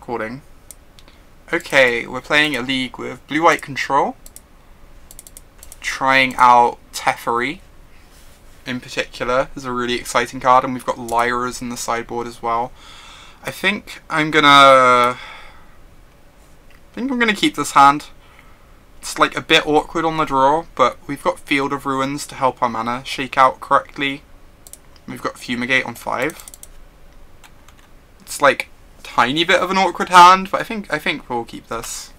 recording. Okay, we're playing a league with blue-white control. Trying out Teferi in particular is a really exciting card, and we've got Lyras in the sideboard as well. I think I'm gonna keep this hand. It's like a bit awkward on the draw, but we've got Field of Ruins to help our mana shake out correctly. We've got Fumigate on 5. It's like a tiny bit of an awkward hand, but I think we'll keep this.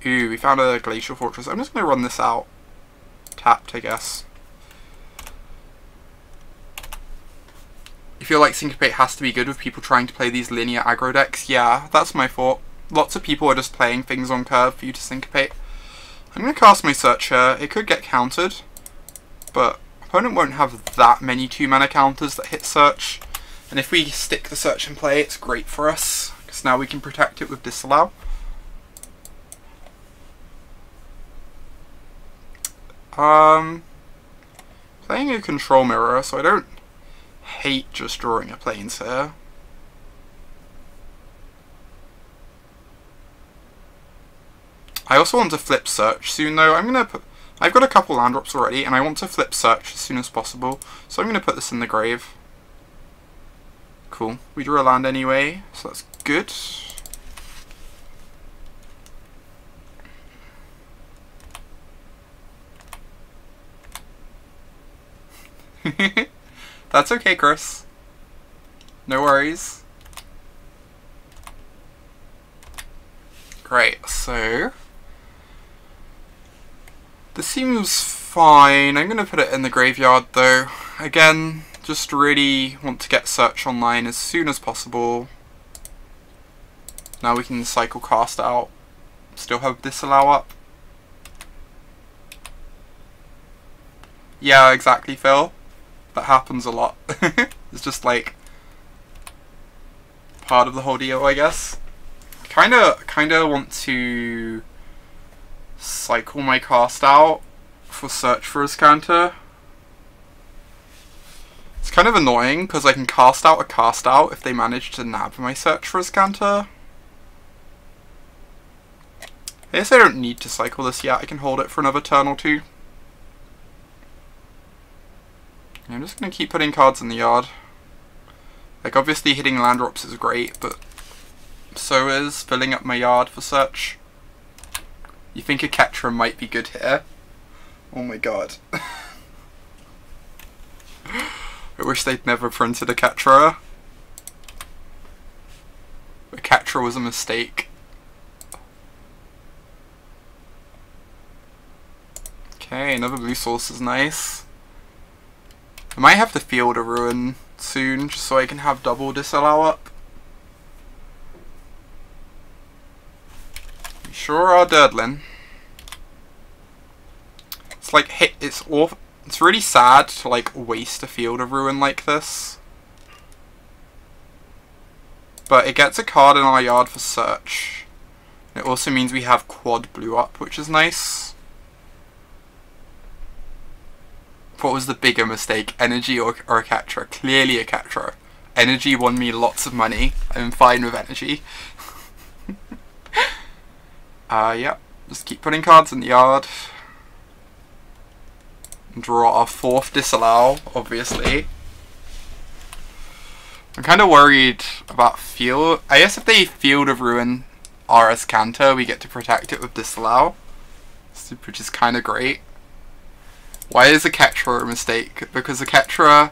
Ooh, we found a Glacial Fortress. I'm just gonna run this out. Tapped, I guess. You feel like Syncopate has to be good with people trying to play these linear aggro decks? Yeah, that's my thought. Lots of people are just playing things on curve for you to Syncopate. I'm going to cast my Searcher. It could get countered, but opponent won't have that many 2-mana counters that hit Search. And if we stick the Search in play, it's great for us, because now we can protect it with Disallow. Playing a Control Mirror, so I don't hate just drawing a Plains here. I also want to flip Search soon though. I've got a couple land drops already, and I want to flip Search as soon as possible, so I'm going to put this in the grave. Cool. We drew a land anyway, so that's good. That's okay, Chris. No worries. Great, so this seems fine. I'm going to put it in the graveyard though. Again, just really want to get Search online as soon as possible. Now we can cycle cast out. Still have Disallow up. Yeah, exactly, Phil. That happens a lot. It's just like part of the whole deal, I guess. Kinda want to cycle my cast out for Search for his counter. It's kind of annoying because I can cast out a cast out if they manage to nab my Search for his counter. I guess I don't need to cycle this yet. I can hold it for another turn or two. I'm just going to keep putting cards in the yard. Like, obviously hitting land drops is great, but so is filling up my yard for Search. You think a Ketra might be good here? Oh my god. I wish they'd never printed a Ketra. A Ketra was a mistake. Okay, another blue source is nice. I might have to Field a Ruin soon, just so I can have double Disallow up. We sure are Durdlin. It's like it's really sad to like waste a Field of Ruin like this. But it gets a card in our yard for Search. It also means we have quad blue up, which is nice. What was the bigger mistake, Energy or a Ketra? Clearly a Ketra. Energy won me lots of money. I'm fine with Energy. Yeah, just keep putting cards in the yard. Draw our 4th Disallow, obviously. I'm kind of worried about Field. I guess if they Field of Ruin RS Canter, we get to protect it with Disallow, which is kind of great. Why is a Ketra a mistake? Because a Ketra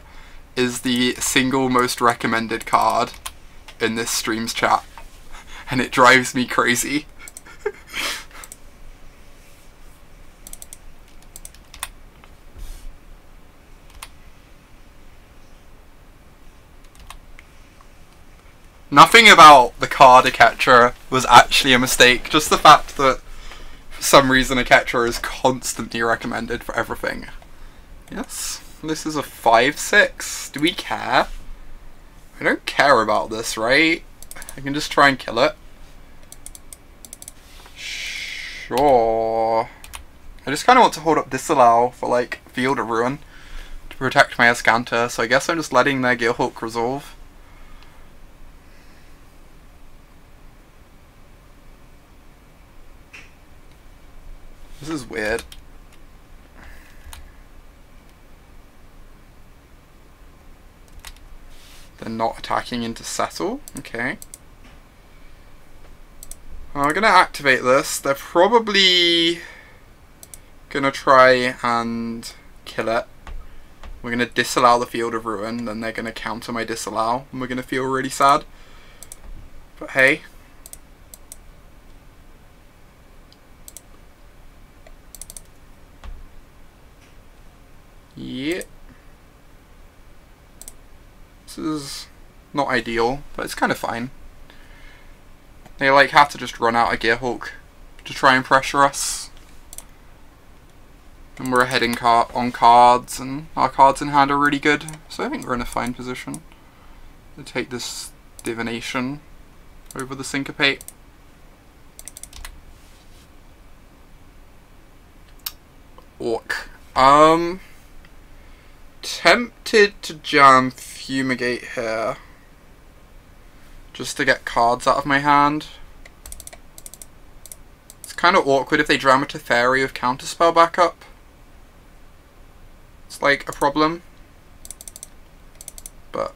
is the single most recommended card in this stream's chat, and it drives me crazy. Nothing about the card a Ketra was actually a mistake, just the fact that for some reason a Ketra is constantly recommended for everything. Yes, this is a 5/6. Do we care? I don't care about this, right? I can just try and kill it. Sure. I just kind of want to hold up Disallow for like Field of Ruin to protect my Ascanta, so I guess I'm just letting their Gearhulk resolve. This is weird. They're not attacking into settle. Okay. I'm gonna activate this. They're probably gonna try and kill it. We're gonna disallow the Field of Ruin, then they're gonna counter my disallow, and we're gonna feel really sad. But hey. Yeah. This is not ideal, but it's kind of fine. They like have to just run out a Gearhulk to try and pressure us. And we're ahead on cards, and our cards in hand are really good. So I think we're in a fine position to take this Divination over the Syncopate. Orc. Tempted to jam Fumigate here, just to get cards out of my hand. It's kind of awkward if they jam a Teferi with Counterspell backup. It's like a problem. But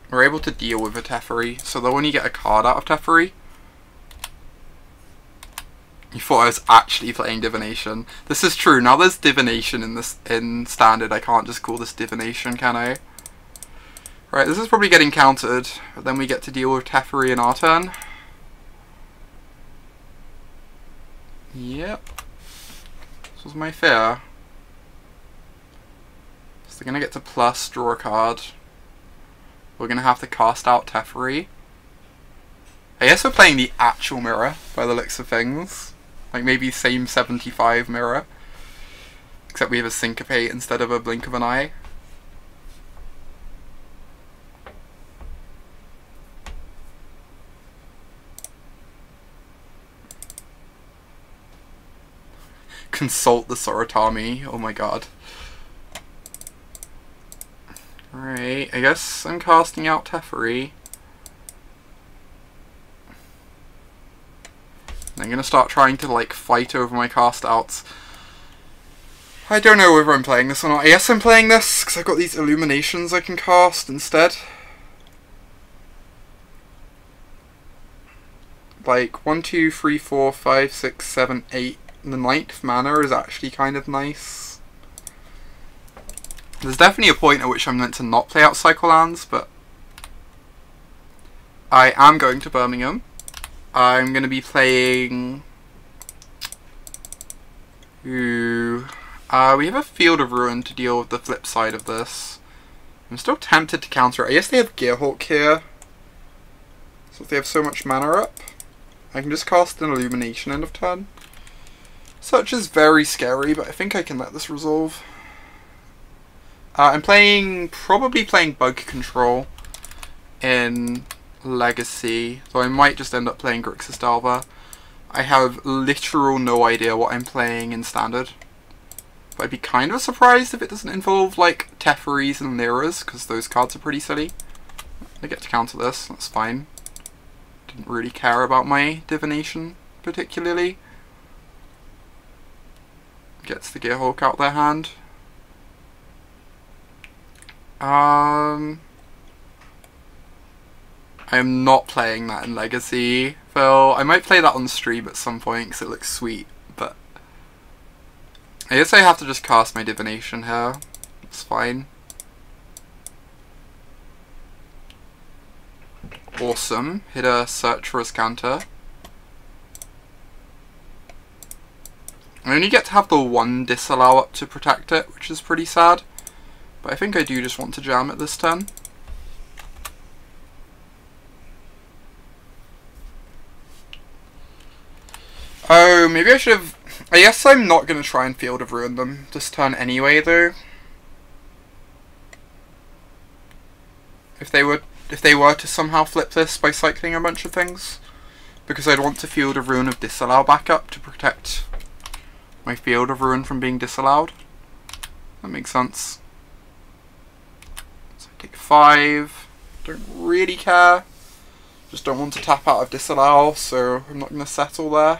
we're able to deal with a Teferi, so that when you get a card out of Teferi, you thought I was actually playing Divination. This is true. Now there's Divination in Standard. I can't just call this Divination, can I? Right, this is probably getting countered, but then we get to deal with Teferi in our turn. Yep. This was my fear. So they're going to get to plus, draw a card. We're going to have to cast out Teferi. I guess we're playing the actual mirror, by the looks of things. Like maybe same 75 mirror. Except we have a Syncopate instead of a blink of an eye. Consult the Soratami. Oh my god. Alright, I guess I'm casting out Teferi. I'm gonna start trying to like fight over my cast outs. I don't know whether I'm playing this or not. Yes, I'm playing this because I've got these Illuminations I can cast instead. Like 1, 2, 3, 4, 5, 6, 7, 8. The 9th mana is actually kind of nice. There's definitely a point at which I'm meant to not play out Cycle Lands, but I am going to Birmingham. I'm going to be playing... Ooh. We have a Field of Ruin to deal with the flip side of this. I'm still tempted to counter it. I guess they have Gearhulk here. So if they have so much mana up, I can just cast an Illumination end of turn. Such is very scary, but I think I can let this resolve. I'm probably playing Bug Control in Legacy, so I might just end up playing Grixis Dalva. I have literal no idea what I'm playing in Standard. But I'd be kind of surprised if it doesn't involve like Teferis and Lyras, because those cards are pretty silly. I get to counter this, that's fine. Didn't really care about my Divination particularly. Gets the Gearhulk out their hand. I am not playing that in Legacy, Phil. I might play that on stream at some point because it looks sweet, but I guess I have to just cast my Divination here. It's fine. Awesome. Hit a Search for a Scanter. I only get to have the one disallow up to protect it, which is pretty sad. But I think I do just want to jam it this turn. Oh, maybe I should have... I guess I'm not going to try and Field of Ruin them this turn anyway, though. If they were to somehow flip this by cycling a bunch of things. Because I'd want to Field of Ruin of disallow backup to protect my Field of Ruin from being disallowed. That makes sense. So I take 5. Don't really care. Just don't want to tap out of disallow, so I'm not going to settle there.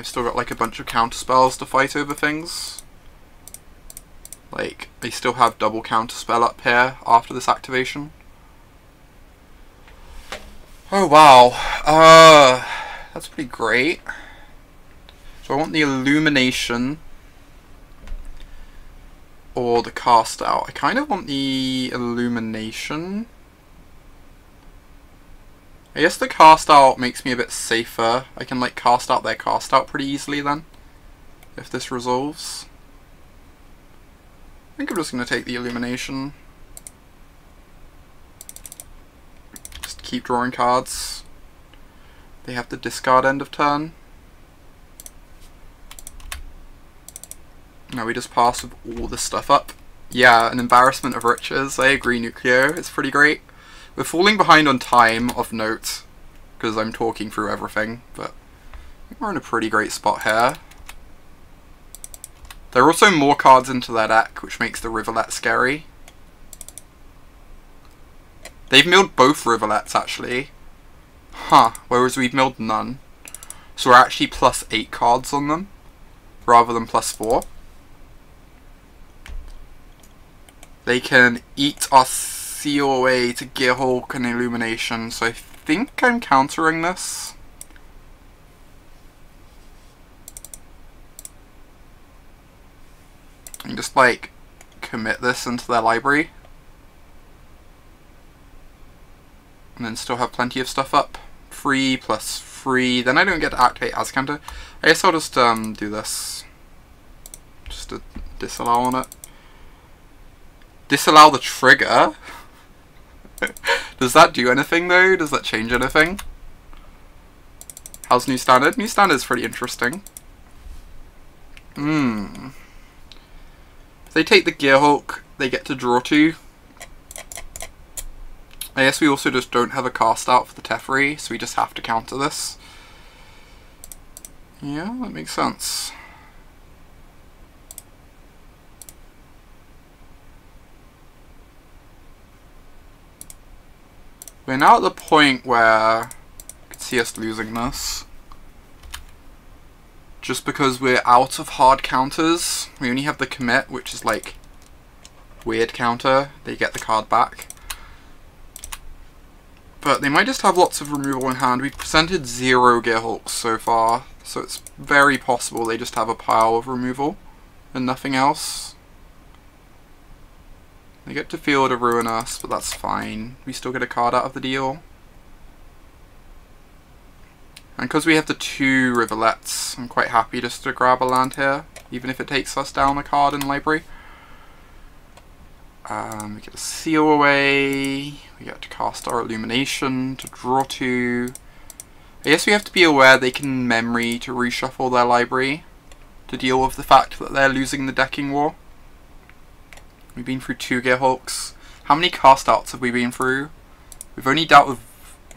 I've still got like a bunch of counter spells to fight over things. Like, they still have double counter spell up here after this activation. Oh wow, that's pretty great. So I want the Illumination or the Cast Out. I kind of want the Illumination. I guess the Cast Out makes me a bit safer. I can like cast out their Cast Out pretty easily then, if this resolves. I think I'm just going to take the Illumination. Just keep drawing cards. They have to discard end of turn. Now we just pass with all this stuff up. Yeah, an embarrassment of riches. I agree, Nucleo. It's pretty great. We're falling behind on time, of note, because I'm talking through everything, but I think we're in a pretty great spot here. There are also more cards into their deck, which makes the Rivulet scary. They've milled both Rivulets, actually. Huh, whereas we've milled none. So we're actually plus 8 cards on them, rather than plus 4. They can eat our seal away to Gearhulk and Illumination, so I think I'm countering this. And just like commit this into their library. And then still have plenty of stuff up. 3 plus 3, then I don't get to activate as counter. I guess I'll just do this. Just to disallow on it. Disallow the trigger? Does that do anything though? Does that change anything? How's New Standard? New Standard's pretty interesting. If they take the Gearhulk, they get to draw 2. I guess we also just don't have a cast out for the Teferi, so we just have to counter this. Yeah, that makes sense. We're now at the point where I could see us losing this. Just because we're out of hard counters. We only have the commit, which is like weird counter. They get the card back. But they might just have lots of removal in hand. We've presented 0 Gearhulks so far, so it's very possible they just have a pile of removal and nothing else. They get to field to ruin us, but that's fine. We still get a card out of the deal. And because we have the 2 Rivulets, I'm quite happy just to grab a land here, even if it takes us down a card in library. We get a seal away, we get to cast our Illumination to draw 2. I guess we have to be aware they can memory to reshuffle their library to deal with the fact that they're losing the decking war. We've been through 2 Gearhulks. How many cast outs have we been through? We've only dealt with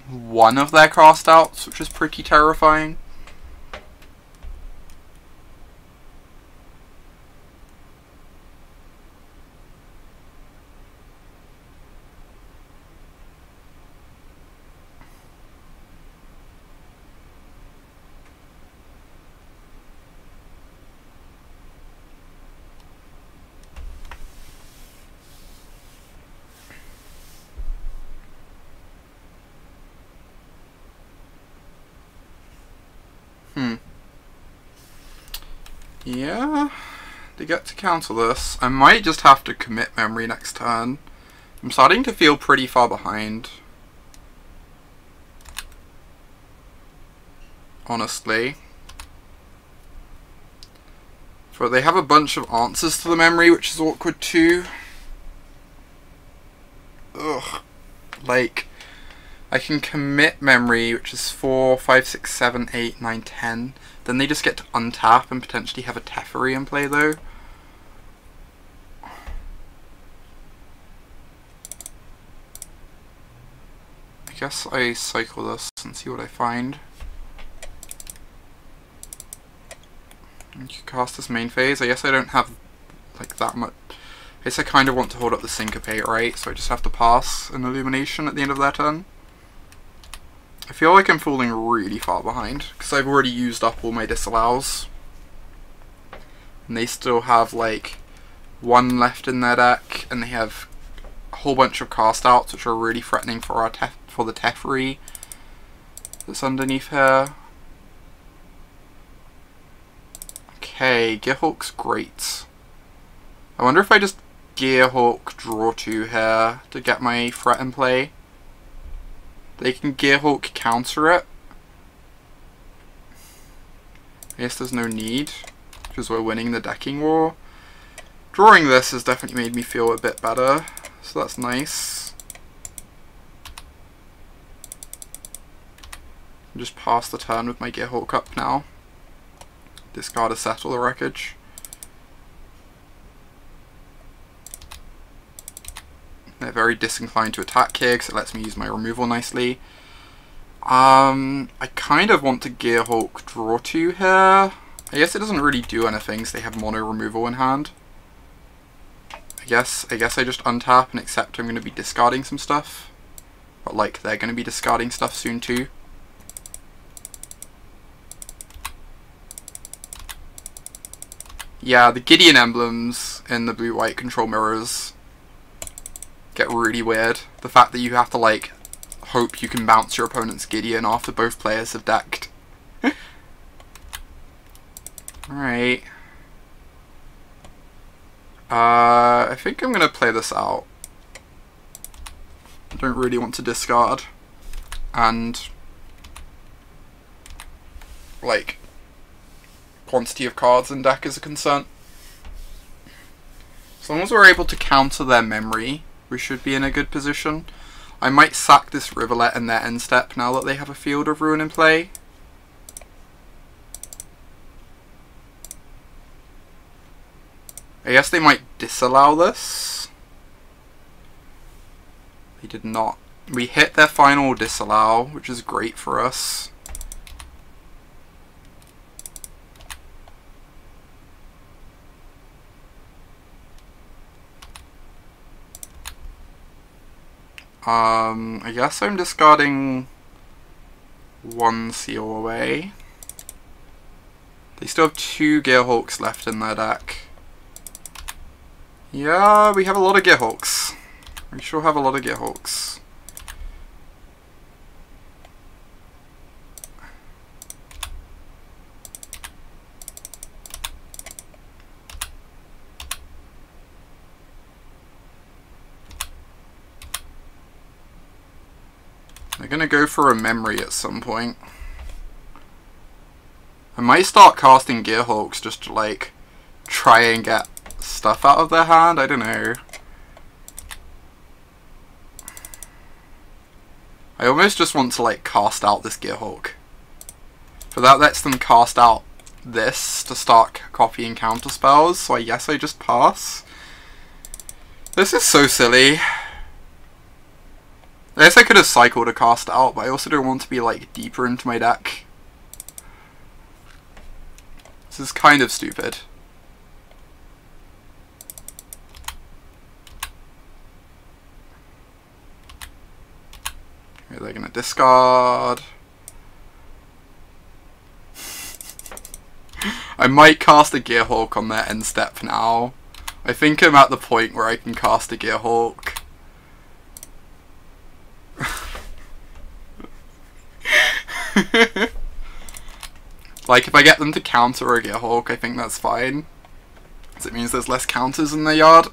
1 of their cast outs, which is pretty terrifying. Yeah, they get to cancel this. I might just have to commit memory next turn. I'm starting to feel pretty far behind, honestly. But they have a bunch of answers to the memory, which is awkward too. Ugh. Like, I can commit memory, which is 4, 5, 6, 7, 8, 9, 10. Then they just get to untap and potentially have a Teferi in play though. I guess I cycle this and see what I find. And you cast this main phase. I guess I don't have like that much. I guess I kind of want to hold up the Syncopate, right? So I just have to pass an Illumination at the end of their turn. I feel like I'm falling really far behind because I've already used up all my disallows. And they still have like one left in their deck, and they have a whole bunch of cast outs which are really threatening for the Teferi that's underneath here. Okay, Gearhulk's great. I wonder if I just Gearhulk draw 2 here to get my threat in play. They can Gearhulk counter it. I guess there's no need, because we're winning the decking war. Drawing this has definitely made me feel a bit better, so that's nice. I'll just pass the turn with my Gearhulk up now. Discard to settle the wreckage. They're very disinclined to attack here because it lets me use my removal nicely. I kind of want to Gearhulk draw 2 here. I guess it doesn't really do anything because they have mono removal in hand. I guess I just untap and accept I'm going to be discarding some stuff. But like, they're going to be discarding stuff soon too. Yeah, the Gideon emblems in the blue-white control mirrors get really weird. The fact that you have to like hope you can bounce your opponent's Gideon after both players have decked. Alright. I think I'm going to play this out. I don't really want to discard. And like, quantity of cards in deck is a concern. As long as we're able to counter their memory, we should be in a good position. I might sack this Rivulet in their end step now that they have a Field of Ruin in play. I guess they might disallow this. They did not. We hit their final disallow, which is great for us. I guess I'm discarding one seal away. They still have 2 Gearhulks left in their deck. Yeah, we have a lot of Gearhulks. We sure have a lot of Gearhulks. They're gonna go for a memory at some point. I might start casting Gearhulks just to like try and get stuff out of their hand, I don't know. I almost just want to like cast out this Gearhulk. But that lets them cast out this to start copying counter spells, so I guess I just pass. This is so silly. I guess I could have cycled a cast out, but I also don't want to be like deeper into my deck. This is kind of stupid. Okay, they're gonna discard. I might cast a Gearhulk on their end step now. I think I'm at the point where I can cast a Gearhulk. Like, if I get them to counter a Gearhulk, I think that's fine. Because it means there's less counters in the yard.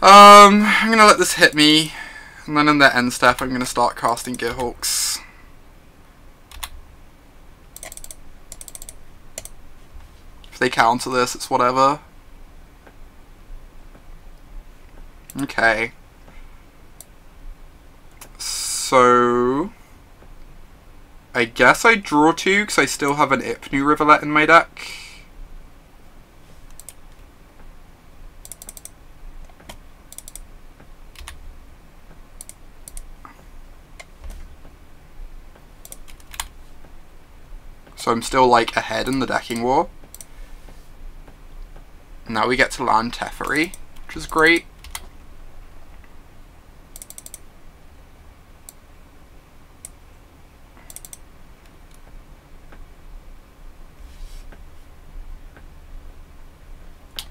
I'm gonna let this hit me, and then in their end step I'm gonna start casting Gearhulks. If they counter this, it's whatever. Okay. So I guess I draw 2 because I still have an Ipnu Rivulet in my deck. So I'm still like ahead in the decking war. Now we get to land Teferi, which is great.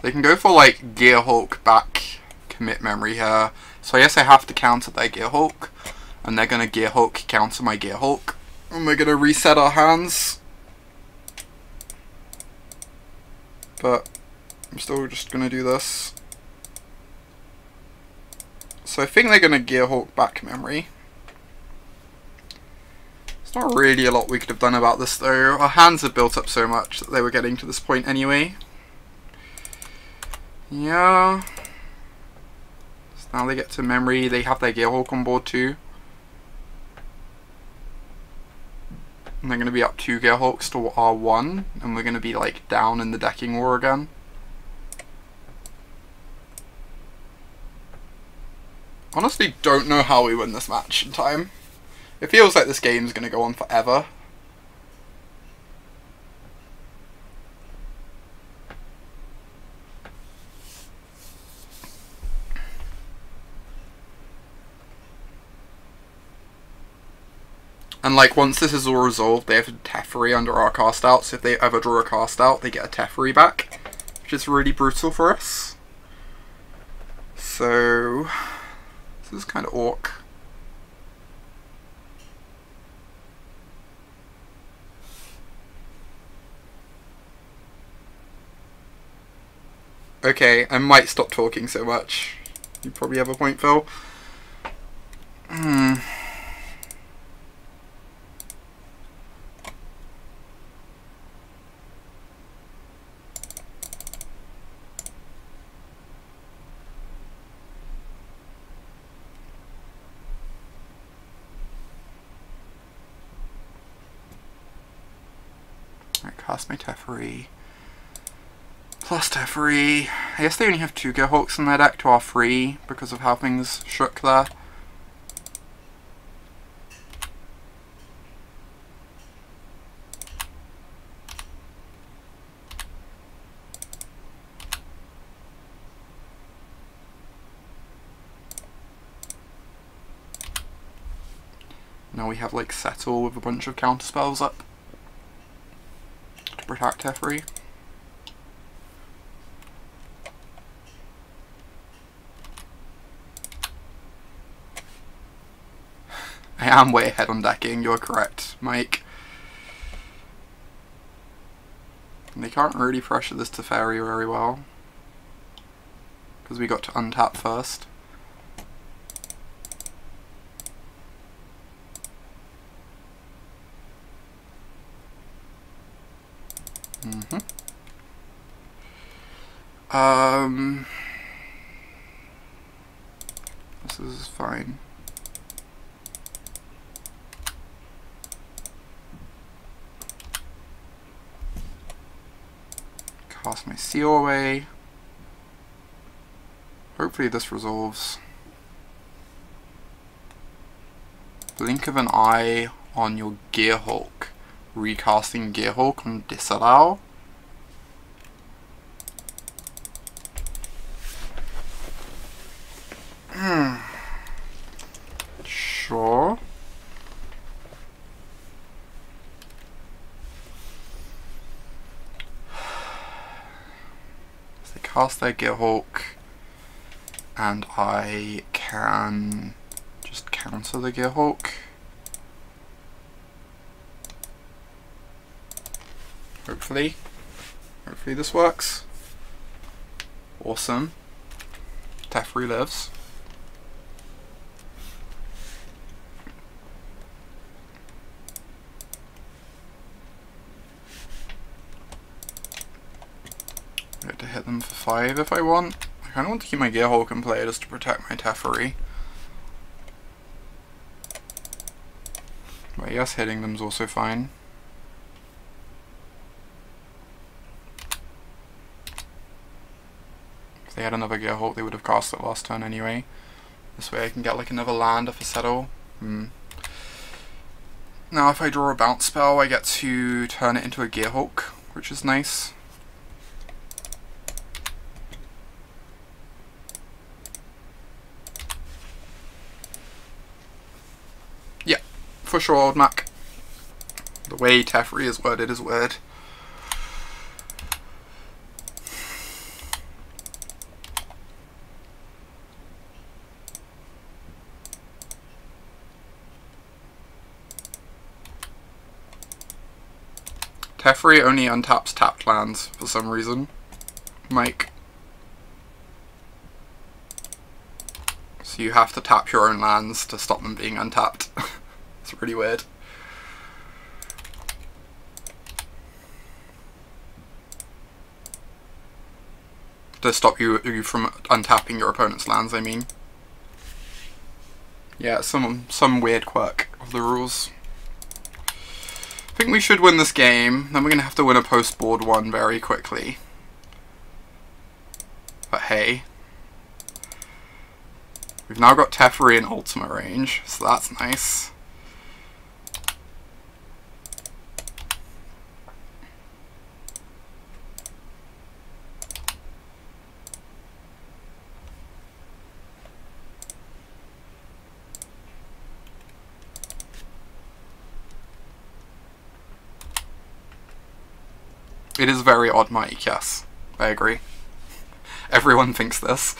They can go for like Gear Hulk back commit memory here. So I guess I have to counter their Gear Hulk. And they're going to Gear Hulk counter my Gear Hulk. And we're going to reset our hands. But I'm still just going to do this. So I think they're going to Gear Hulk back memory. There's not really a lot we could have done about this though. Our hands have built up so much that they were getting to this point anyway. Yeah. So now they get to memory. They have their Gear Hulk on board too. And they're going to be up 2 Gear Hulks to R1. And we're going to be like down in the decking war again. Honestly, don't know how we win this match in time. It feels like this game is going to go on forever. And like once this is all resolved, they have a Teferi under our cast out, so if they ever draw a cast out, they get a Teferi back, which is really brutal for us. So this is kind of orc. Okay, I might stop talking so much. You probably have a point, Phil. Alright, cast my Teferi. Plus Teferi. I guess they only have 2 Gear Hulks in their deck to our 3 because of how things shook there. Now we have like Settle with a bunch of counter spells up to protect Teferi. I am way ahead on decking, you're correct, Mike. And they can't really pressure this Teferi very well, because we got to untap first. This is fine. Cast my seal away. Hopefully this resolves. Blink of an eye on your Gear Hulk. Recasting Gear Hulk on disallow. Sure. So they cast their Gear Hulk, and I can just counter the Gear Hulk. Hopefully this works. Awesome. Teferi lives. I get to hit them for 5 if I want. I kind of want to keep my Gear Hulk in play just to protect my Teferi. But yes, hitting them is also fine. If they had another Gear Hulk, they would have cast it last turn anyway. This way I can get like another land if I settle. Now if I draw a bounce spell, I get to turn it into a Gear Hulk, which is nice. Yeah, for sure, old Mac. The way Teferi is worded is weird. Teferi only untaps tapped lands for some reason. Mike. So you have to tap your own lands to stop them being untapped. It's really weird. To stop you from untapping your opponent's lands, I mean. Yeah, some weird quirk of the rules. I think we should win this game, then we're going to have to win a post-board one very quickly. But hey. We've now got Teferi in ultimate range, so that's nice. It is very odd, Mike, yes. I agree. Everyone thinks this.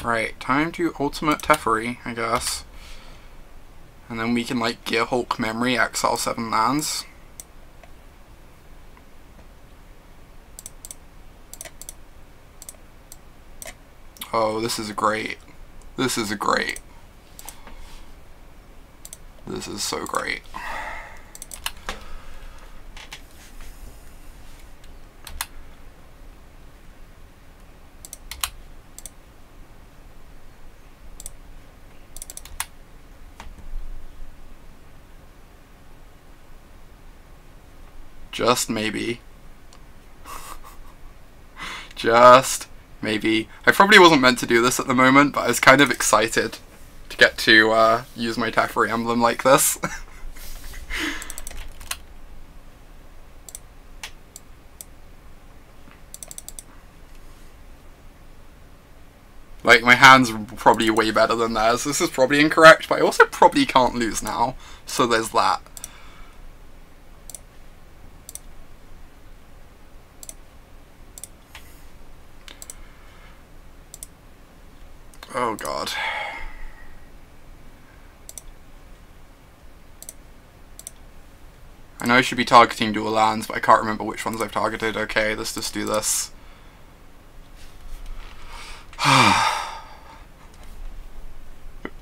Right, time to ultimate Teferi, I guess. And then we can, like, Gear Hulk Memory, exile 7 lands. Oh, this is great. This is great. This is so great. Just maybe. Just maybe. I probably wasn't meant to do this at the moment, but I was kind of excited to get to use my Teferi emblem like this. Like, my hand's probably way better than theirs. This is probably incorrect, but I also probably can't lose now, so there's that. Oh god. I know I should be targeting dual lands, but I can't remember which ones I've targeted. Okay, let's just do this.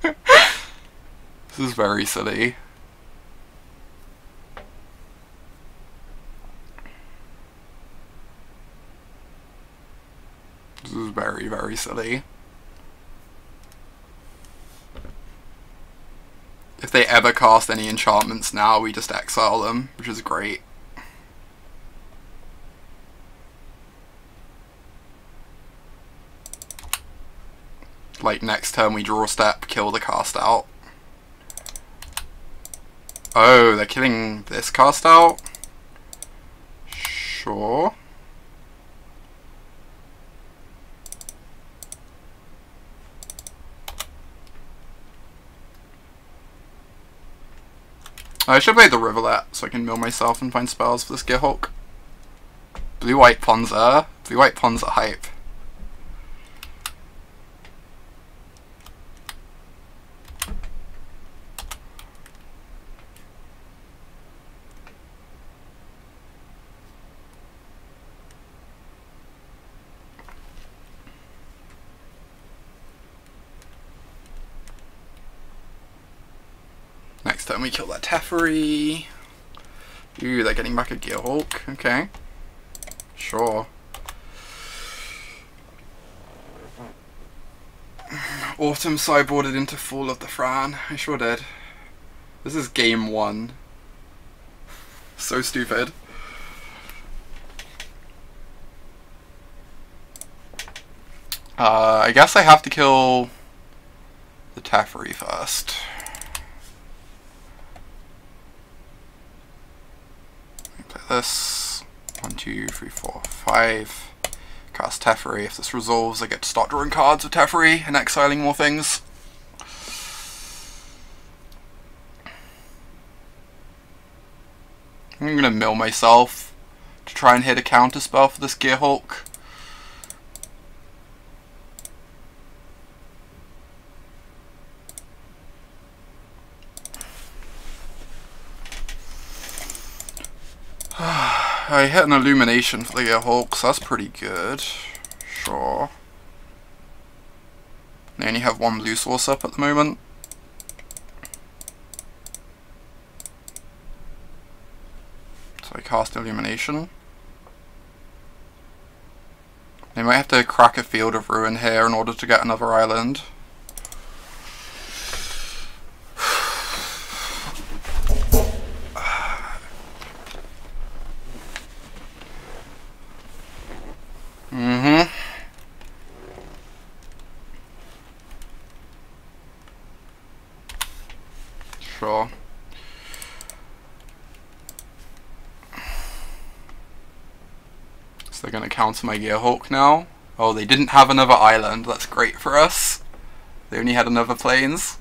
This is very silly. This is very, very silly. If they ever cast any enchantments now, we just exile them, which is great. Like, next turn we draw step, kill the cast out. Oh, they're killing this cast out? Sure. I should play the Rivulet so I can mill myself and find spells for this Gear Hulk. Blue-white Ponza. Blue-white Ponza hype. Next time we kill that Teferi. Ooh, they're getting back a Gear Hulk. Okay. Sure. Autumn sideboarded into Fall of the Fran. I sure did. This is game 1. So stupid. I guess I have to kill the Teferi first. This 1, 2, 3, 4, 5. Cast Teferi. If this resolves, I get to start drawing cards with Teferi and exiling more things. I'm gonna mill myself to try and hit a counter spell for this Gear Hulk. I hit an illumination for the Gearhulk, so that's pretty good. Sure. They only have one blue source up at the moment. So I cast illumination. They might have to crack a Field of Ruin here in order to get another island. Sure. So they're going to counter my Gearhulk now. Oh, they didn't have another island. That's great for us. They only had another plains.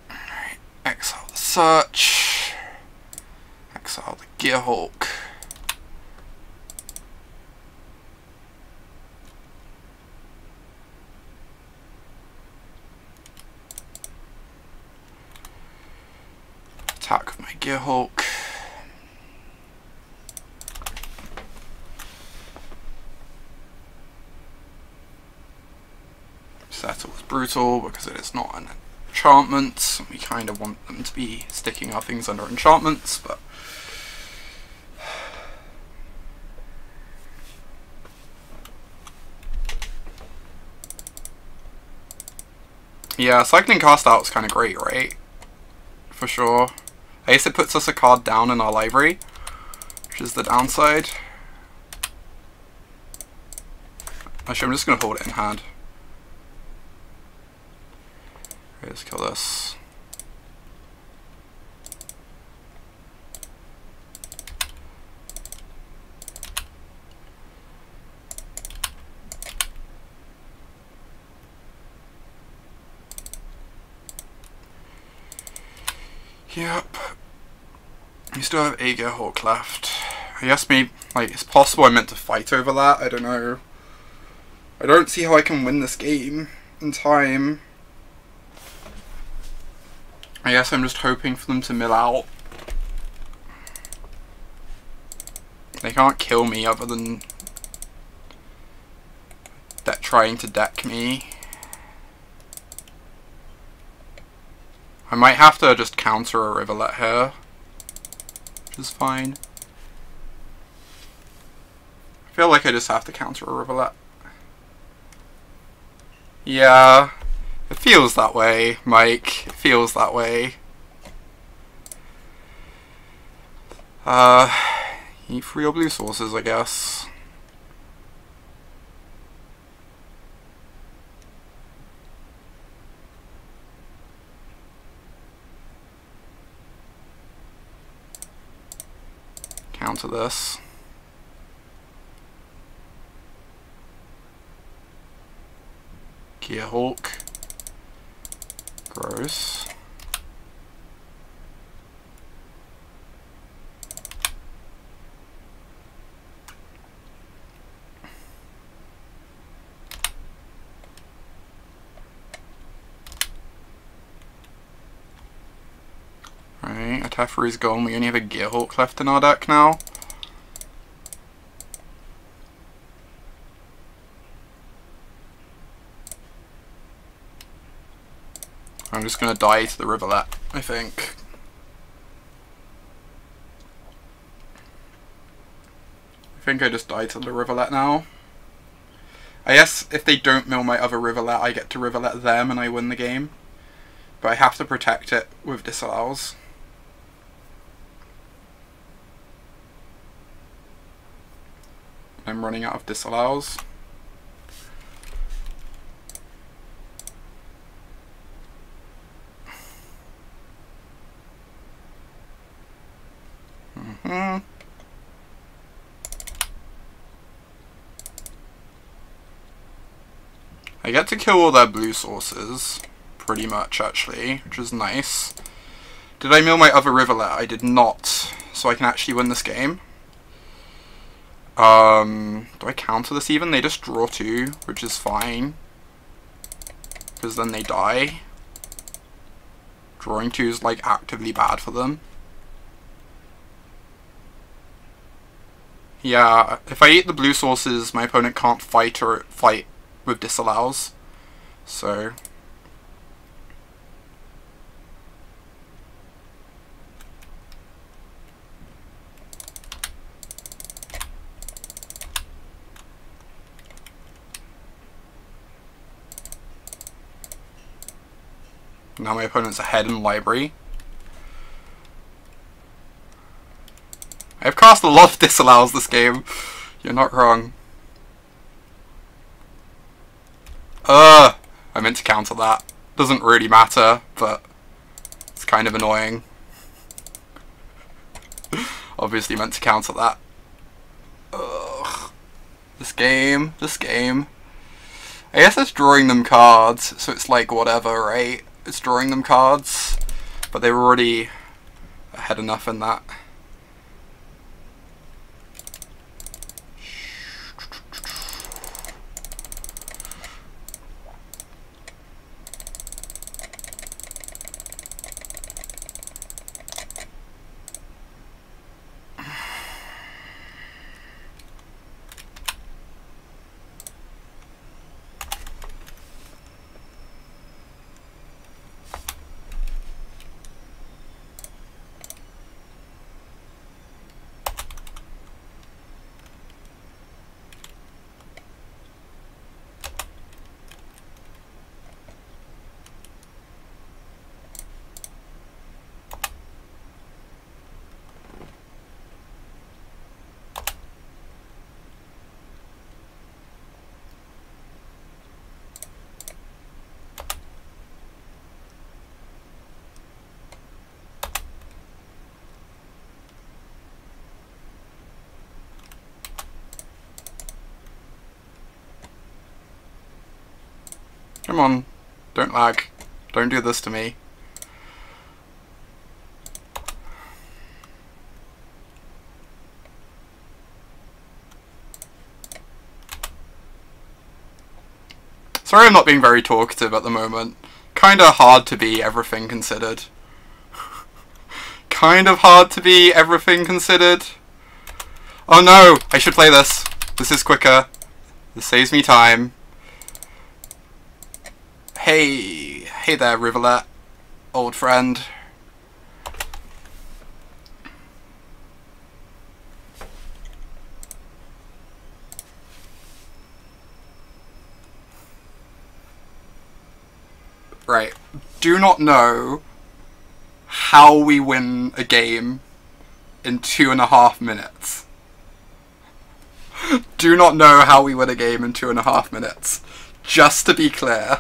Alright, exile the search. Exile the Gearhulk. Attack with my Gearhulk. Settle is brutal because it is not an enchantment. We kind of want them to be sticking our things under enchantments, but yeah, cycling cast out is kind of great, right? For sure. I guess it puts us a card down in our library, which is the downside. Actually, I'm just going to hold it in hand. Okay, let's kill this. Yep. We still have a Gearhulk left. I guess maybe, like, it's possible I meant to fight over that. I don't know. I don't see how I can win this game in time. I guess I'm just hoping for them to mill out. They can't kill me other than trying to deck me. I might have to just counter a Rivulet here, which is fine. I feel like I just have to counter a Rivulet. Yeah, it feels that way, Mike. It feels that way. Eat for your blue sources, I guess. Counter this. Gearhulk. Gross. Right, a Teferi's gone. We only have a Gearhulk left in our deck now. I'm just gonna die to the Rivulet, I think. I just died to the Rivulet now. I guess if they don't mill my other Rivulet, I get to Rivulet them and I win the game. But I have to protect it with disallows. I'm running out of disallows. I get to kill all their blue sources, pretty much actually, which is nice. Did I mill my other Rivulet? I did not, so I can actually win this game. Do I counter this even? They just draw 2, which is fine, because then they die. Drawing 2 is like actively bad for them. Yeah, if I eat the blue sources, my opponent can't fight with disallows. So now my opponent's ahead in library. I've cast a lot of disallows this game. You're not wrong. I meant to counter that. Doesn't really matter, but it's kind of annoying. Obviously meant to counter that. Ugh. This game. I guess it's drawing them cards, so it's like whatever, right? It's drawing them cards, but they were already ahead enough in that. Come on, don't lag. Don't do this to me. Sorry I'm not being very talkative at the moment. Kinda hard to be, everything considered. Kind of hard to be, everything considered. Oh no! I should play this. This is quicker. This saves me time. Hey there, Rivulet, old friend. Right, do not know how we win a game in 2.5 minutes. Do not know how we win a game in 2.5 minutes. Just to be clear.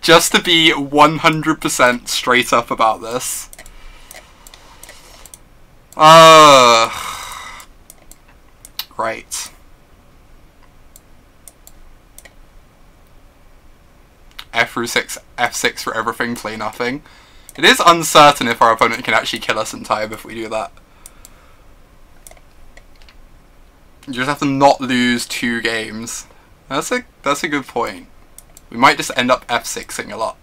Just to be 100% straight up about this. Right. F6, F6 for everything, play nothing. It is uncertain if our opponent can actually kill us in time if we do that. You just have to not lose 2 games. That's a good point. We might just end up F6ing a lot.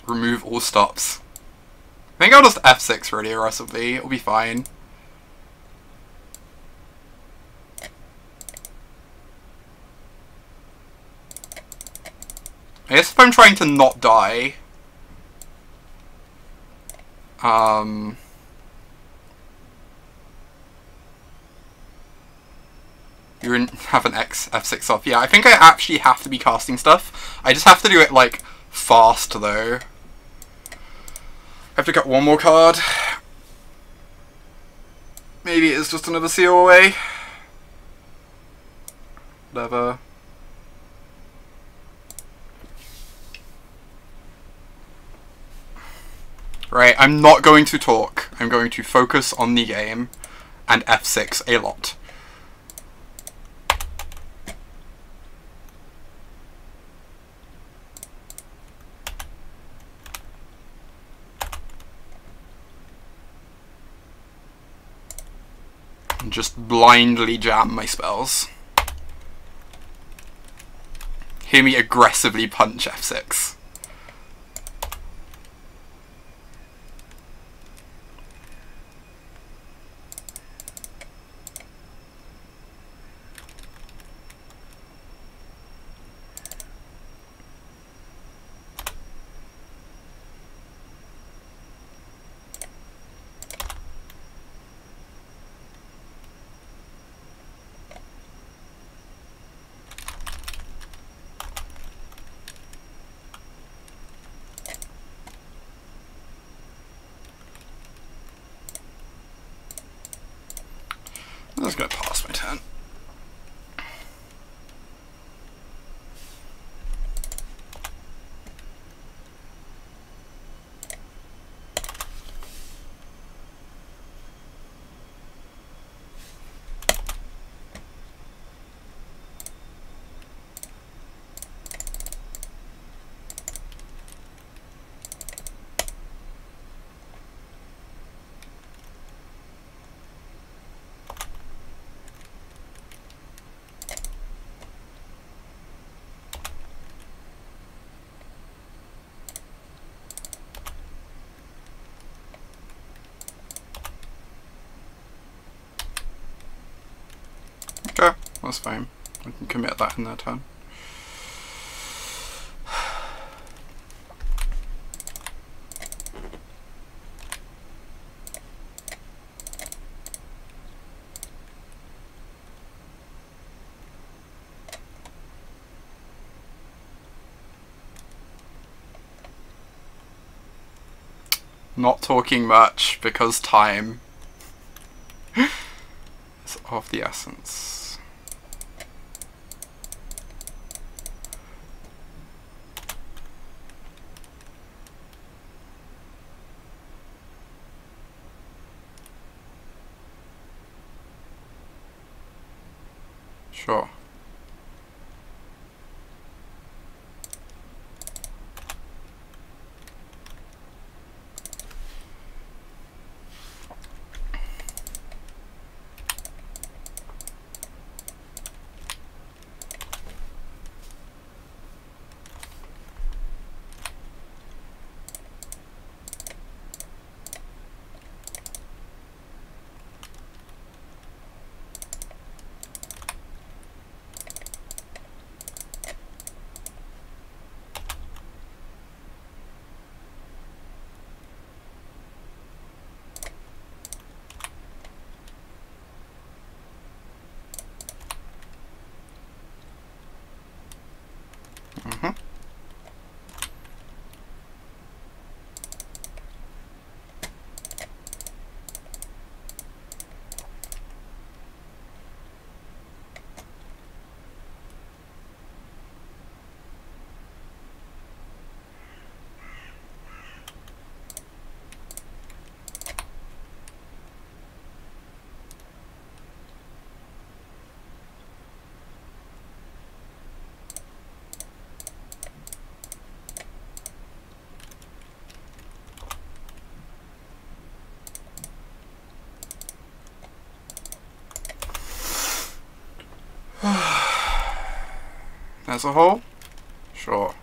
Remove all stops. I think I'll just F6 really aggressively. It'll be fine. I guess if I'm trying to not die, you have an F6 off. Yeah, I think I actually have to be casting stuff. I just have to do it, like, fast, though. I have to get one more card. Maybe it's just another seal away. Whatever. Right, I'm not going to talk. I'm going to focus on the game and F6 a lot. Just blindly jam my spells. Hear me aggressively punch f6. I'm just going to pass my turn. Okay, that's fine. I can commit that in their turn. Not talking much because time is of the essence. Sure. Mm-hmm. As a whole? Sure.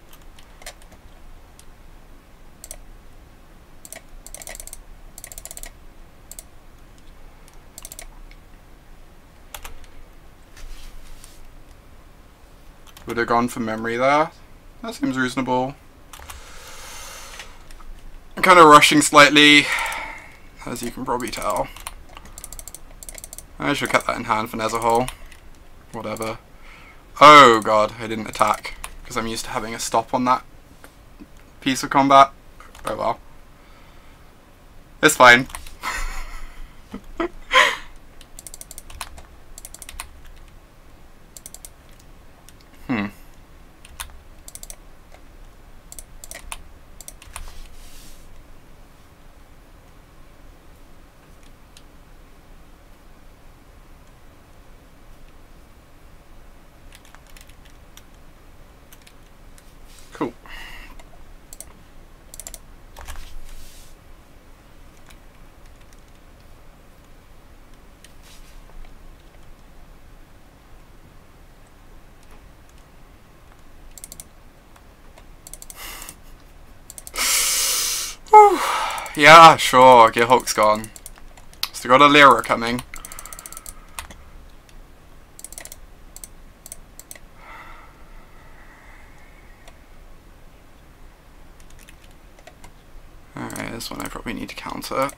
Would have gone for memory there. That seems reasonable. I'm kind of rushing slightly, as you can probably tell. I should cut that in hand for Nezahol. Whatever. Oh god, I didn't attack, because I'm used to having a stop on that piece of combat. Oh well. It's fine. Cool. Yeah, sure, Gearhulk's gone. Still got a Lyra coming. Alright, this one I probably need to counter.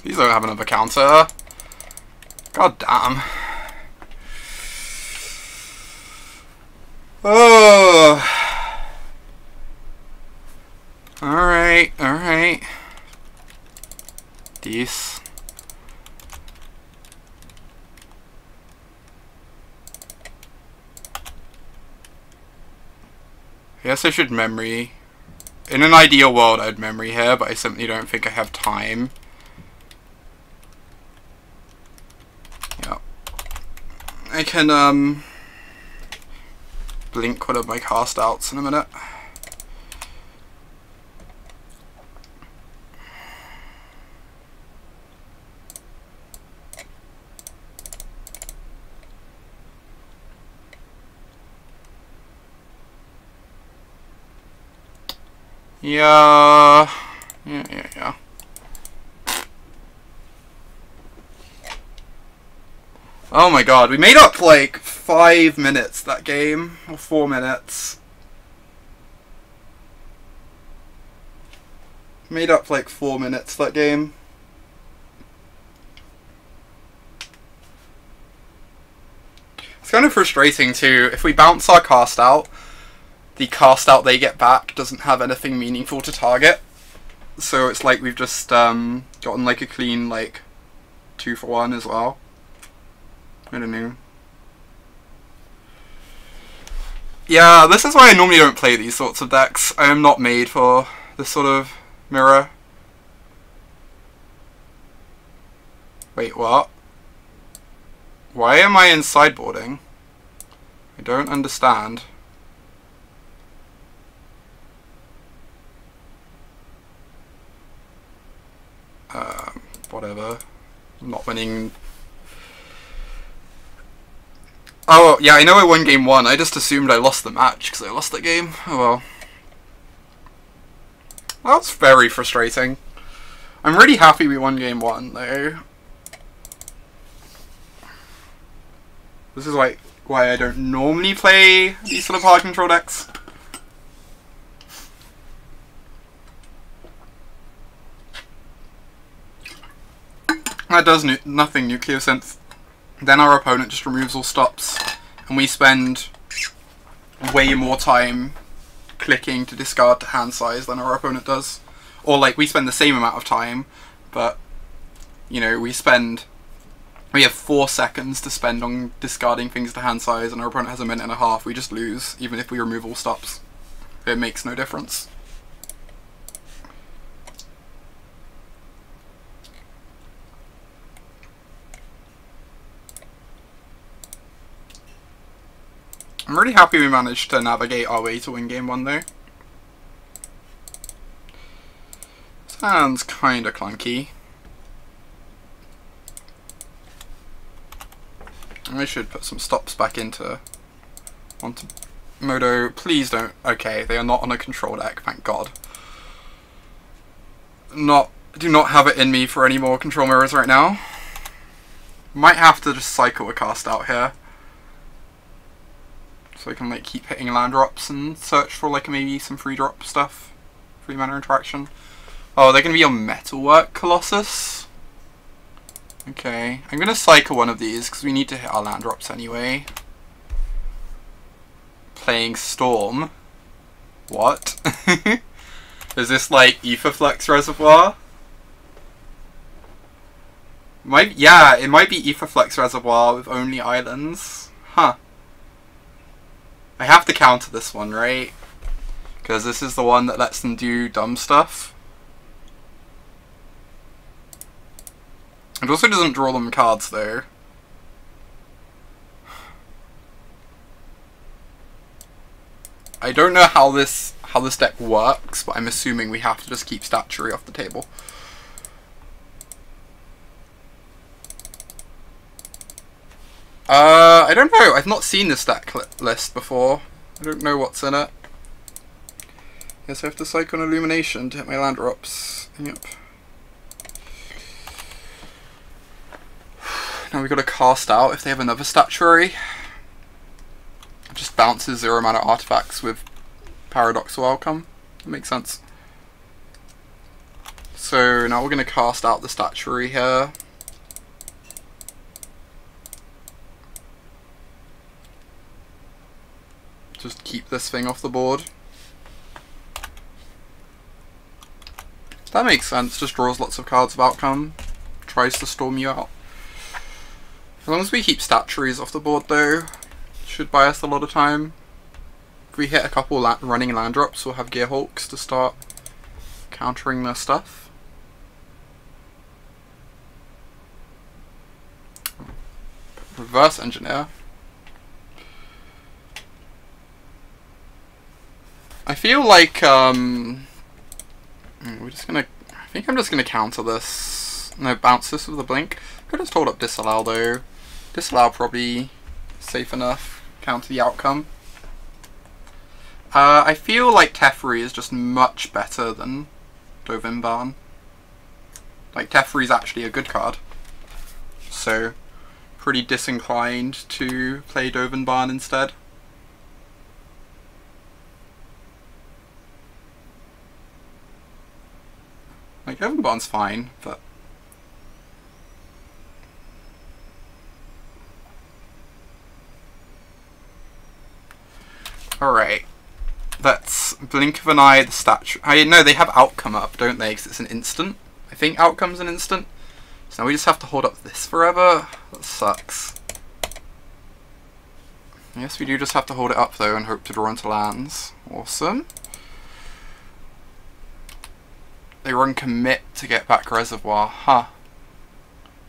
Please don't have another counter. God damn. Oh. Alright, alright. These. I guess I should memory. In an ideal world I'd memory here, but I simply don't think I have time. I can blink one of my cast outs in a minute. Yeah. Oh my god, we made up like 5 minutes that game, or 4 minutes. Made up like 4 minutes that game. It's kind of frustrating too, if we bounce our cast out, the cast out they get back doesn't have anything meaningful to target. So it's like we've just gotten like a clean like 2 for 1 as well. I don't know. Yeah, this is why I normally don't play these sorts of decks. I am not made for this sort of mirror. Wait, what? Why am I in sideboarding? I don't understand. Whatever. I'm not winning. Oh, yeah, I know I won game 1. I just assumed I lost the match because I lost that game. Oh well. That's very frustrating. I'm really happy we won game 1, though. This is like why I don't normally play these sort of hard control decks. That does nothing, Nuclear Synth. Then our opponent just removes all stops, and we spend way more time clicking to discard to hand size than our opponent does. Or like, we spend the same amount of time, but, you know, we have 4 seconds to spend on discarding things to hand size, and our opponent has a minute and a half. We just lose, even if we remove all stops. It makes no difference. I'm really happy we managed to navigate our way to win game 1 though. Sounds kinda clunky. I should put some stops back onto Modo. Please don't. Okay, they are not on a control deck, thank god. Not I do not have it in me for any more control mirrors right now. Might have to just cycle a cast out here. So I can like keep hitting land drops and search for like maybe some free drop stuff. Free mana interaction. Oh, they're going to be on Metalwork Colossus. Okay, I'm going to cycle one of these because we need to hit our land drops anyway. Playing Storm. What? Is this like Aetherflux Reservoir? Yeah, it might be Aetherflux Reservoir with only islands. Huh. I have to counter this one, right? Because this is the one that lets them do dumb stuff. It also doesn't draw them cards though. I don't know how this deck works, but I'm assuming we have to just keep Statuary off the table. I don't know. I've not seen this deck list before. I don't know what's in it. Guess I have to cycle an Illumination to hit my land drops. Yep. Now we've got to cast out if they have another Statuary. It just bounces 0 mana artifacts with Paradoxal Outcome. That makes sense. So now we're going to cast out the Statuary here. Just keep this thing off the board. That makes sense, just draws lots of cards of outcome. Tries to storm you out. As long as we keep Statuaries off the board though, should buy us a lot of time. If we hit a couple running land drops, we'll have Gearhulks to start countering their stuff. Reverse Engineer. I feel like we're just gonna. I think I'm just gonna counter this. No, bounce this with a blink. Could just hold up Disallow though. Disallow probably safe enough. Counter the outcome. I feel like Teferi is just much better than Dovimbarn. Like Teferi is actually a good card, so pretty disinclined to play Dovimbarn instead. Like, Dovimbarn's fine, but... Alright. Let's blink of an eye the statue. I know they have outcome up, don't they? Because it's an instant. I think outcome's an instant. So now we just have to hold up this forever. That sucks. I guess we do just have to hold it up though and hope to draw into lands. Awesome. They run commit to get back Reservoir. Huh.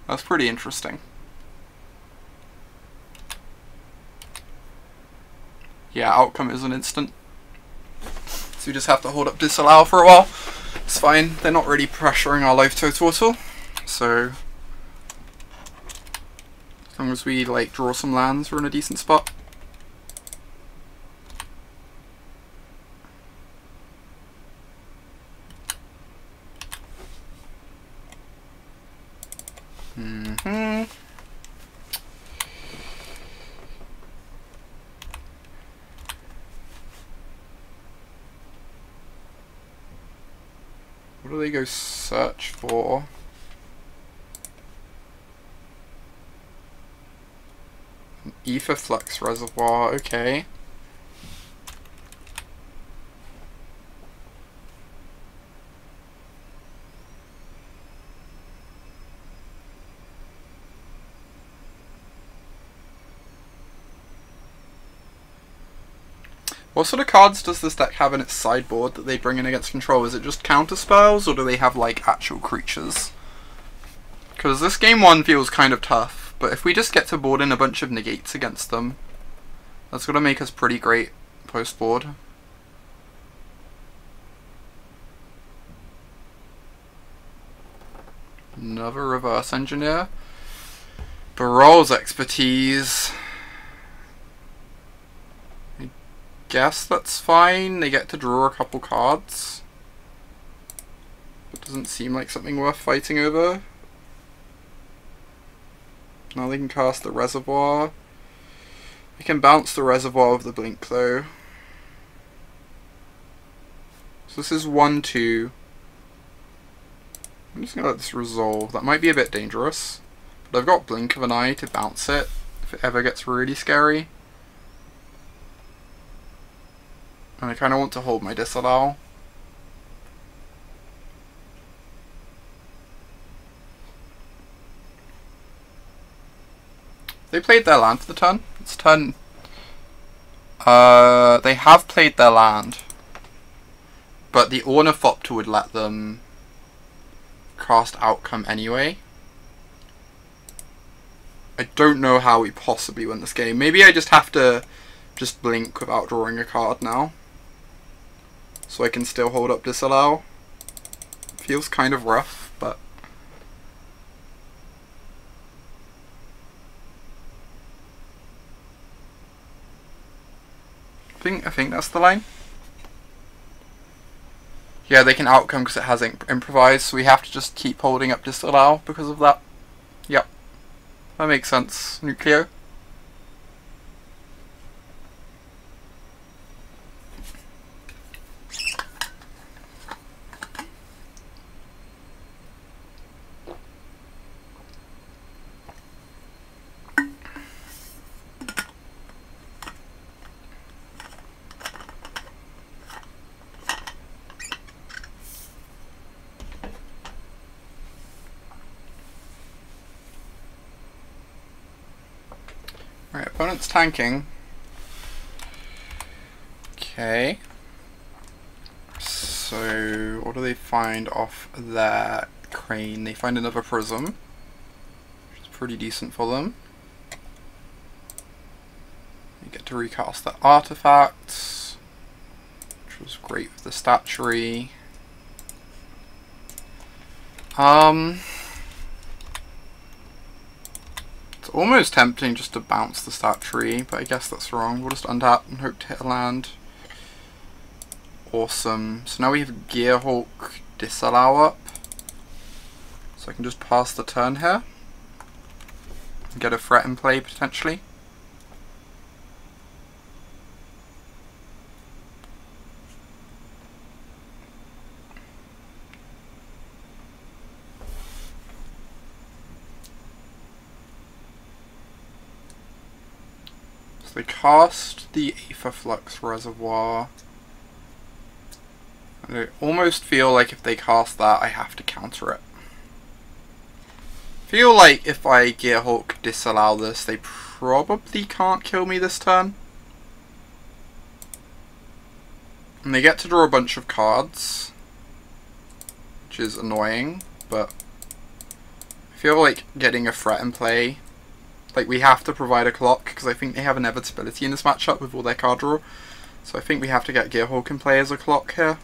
That's pretty interesting. Yeah, outcome is an instant. So we just have to hold up Disallow for a while. It's fine. They're not really pressuring our life total at all. So as long as we like draw some lands, we're in a decent spot. What do they go search for? An Aetherflux Reservoir, okay. What sort of cards does this deck have in its sideboard that they bring in against control? Is it just counter spells, or do they have like actual creatures? Because this game one feels kind of tough, but if we just get to board in a bunch of negates against them, that's going to make us pretty great post board. Another reverse engineer. Barol's expertise. Guess that's fine. They get to draw a couple cards. But Doesn't seem like something worth fighting over. Now they can cast the Reservoir. They can bounce the Reservoir with the Blink though. So this is 1-2. I'm just going to let this resolve. That might be a bit dangerous. But I've got Blink of an Eye to bounce it if it ever gets really scary. And I kind of want to hold my Disallow. They played their land for the turn. It's turn. They have played their land. But the Ornithopter would let them cast Outcome anyway. I don't know how we possibly win this game. Maybe I just have to just blink without drawing a card now. So I can still hold up Disallow. Feels kind of rough, but... I think that's the line. Yeah, they can Outcome because it has Improvise, so we have to just keep holding up Disallow because of that. Yep. That makes sense. Nucleo. Right, opponent's tanking. Okay. So, what do they find off their Crane? They find another Prism, which is pretty decent for them. They get to recast their artifacts, which was great with the statuary. It's almost tempting just to bounce the statuary, but I guess that's wrong. We'll just untap and hope to hit a land. Awesome. So now we have Gearhulk Disallow up. So I can just pass the turn here. And get a threat in play, potentially. So they cast the Aetherflux Reservoir. And I almost feel like if they cast that, I have to counter it. I feel like if I Gearhulk Disallow this, they probably can't kill me this turn. And they get to draw a bunch of cards, which is annoying, but I feel like getting a threat in play. Like, we have to provide a clock, because I think they have inevitability in this matchup with all their card draw. So I think we have to get Gearhulk in play as a clock here.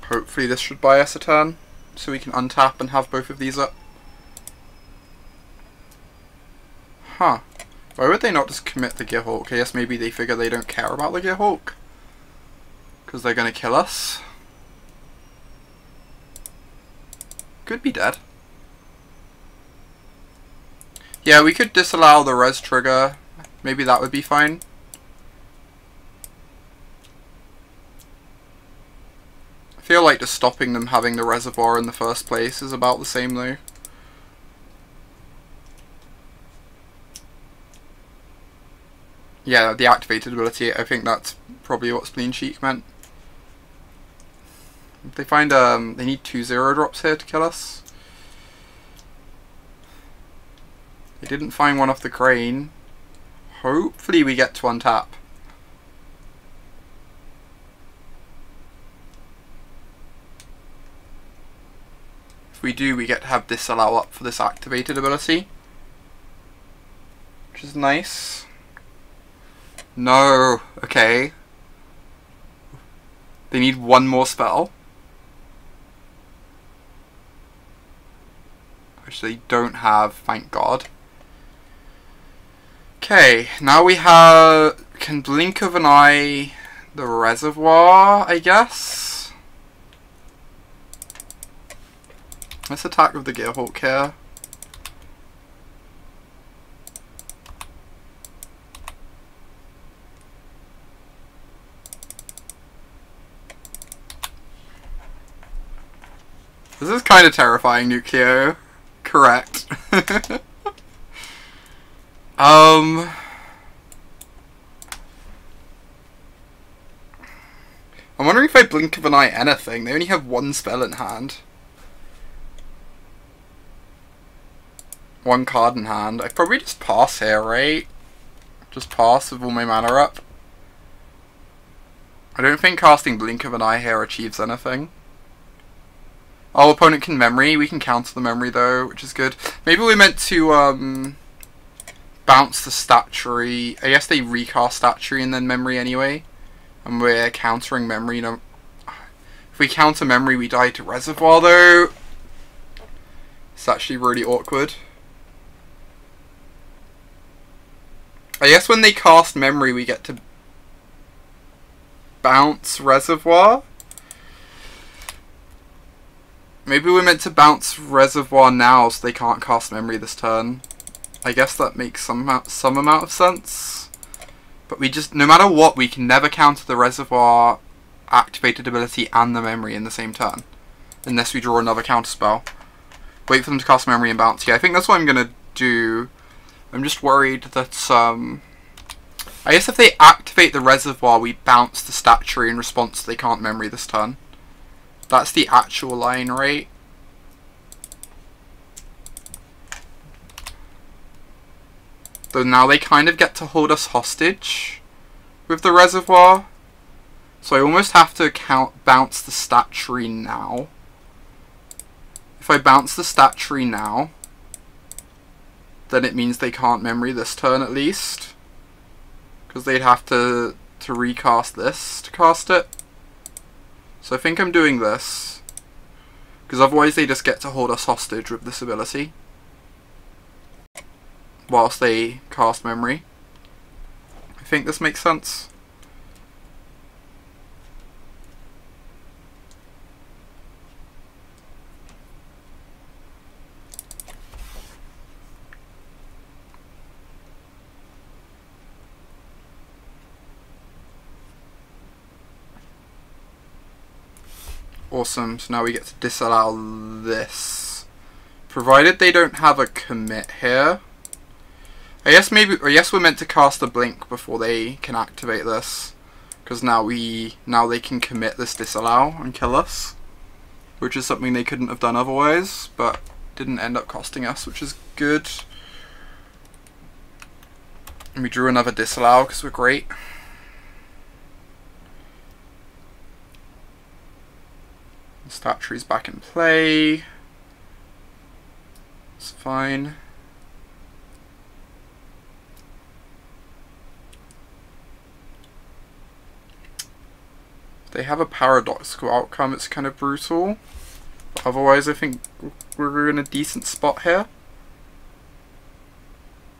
Hopefully this should buy us a turn, so we can untap and have both of these up. Huh. Why would they not just commit the Gearhulk? I guess maybe they figure they don't care about the Gearhulk, because they're going to kill us. Could be dead. Yeah, we could disallow the res trigger. Maybe that would be fine. I feel like just stopping them having the reservoir in the first place is about the same though. Yeah, the activated ability, I think that's probably what Spleen Cheek meant. If they find, they need 2 0-drops here to kill us. They didn't find one off the Crane. Hopefully we get to untap. If we do, we get to have Disallow up for this activated ability, which is nice. No, okay. They need one more spell. which they don't have, thank God. Okay, now we have... Can blink of an eye the reservoir, I guess? Let's attack with the Gearhulk here. This is kind of terrifying, Nucleo. Correct. I'm wondering if I blink of an eye anything. They only have one spell in hand. One card in hand. I probably just pass here, right? Just pass with all my mana up. I don't think casting blink of an eye here achieves anything. Oh, opponent can memory. We can counter the memory though, which is good. Maybe we're meant to bounce the statuary. I guess they recast statuary and then memory anyway. And we're countering memory. No, if we counter memory, we die to reservoir though. It's actually really awkward. I guess when they cast memory, we get to bounce reservoir. Maybe we're meant to bounce reservoir now so they can't cast memory this turn. I guess that makes some amount of sense. But we just, no matter what, we can never counter the reservoir activated ability and the memory in the same turn. Unless we draw another counter spell. Wait for them to cast memory and bounce. Yeah, I think that's what I'm going to do. I'm just worried that, I guess if they activate the reservoir, we bounce the statuary in response to they can't memory this turn. That's the actual line, right? Though now they kind of get to hold us hostage with the reservoir. So I almost have to bounce the statuary now. If I bounce the statuary now, then it means they can't memory this turn at least. Because they'd have to recast this to cast it. So I think I'm doing this. Because otherwise they just get to hold us hostage with this ability. Whilst they cast memory. I think this makes sense. Awesome, so now we get to disallow this. Provided they don't have a commit here. I guess we're meant to cast a blink before they can activate this. Because now they can commit this disallow and kill us. Which is something they couldn't have done otherwise, but didn't end up costing us, which is good. And we drew another disallow because we're great. Statuary's back in play. It's fine. If they have a paradoxical outcome, it's kind of brutal. But otherwise, I think we're in a decent spot here.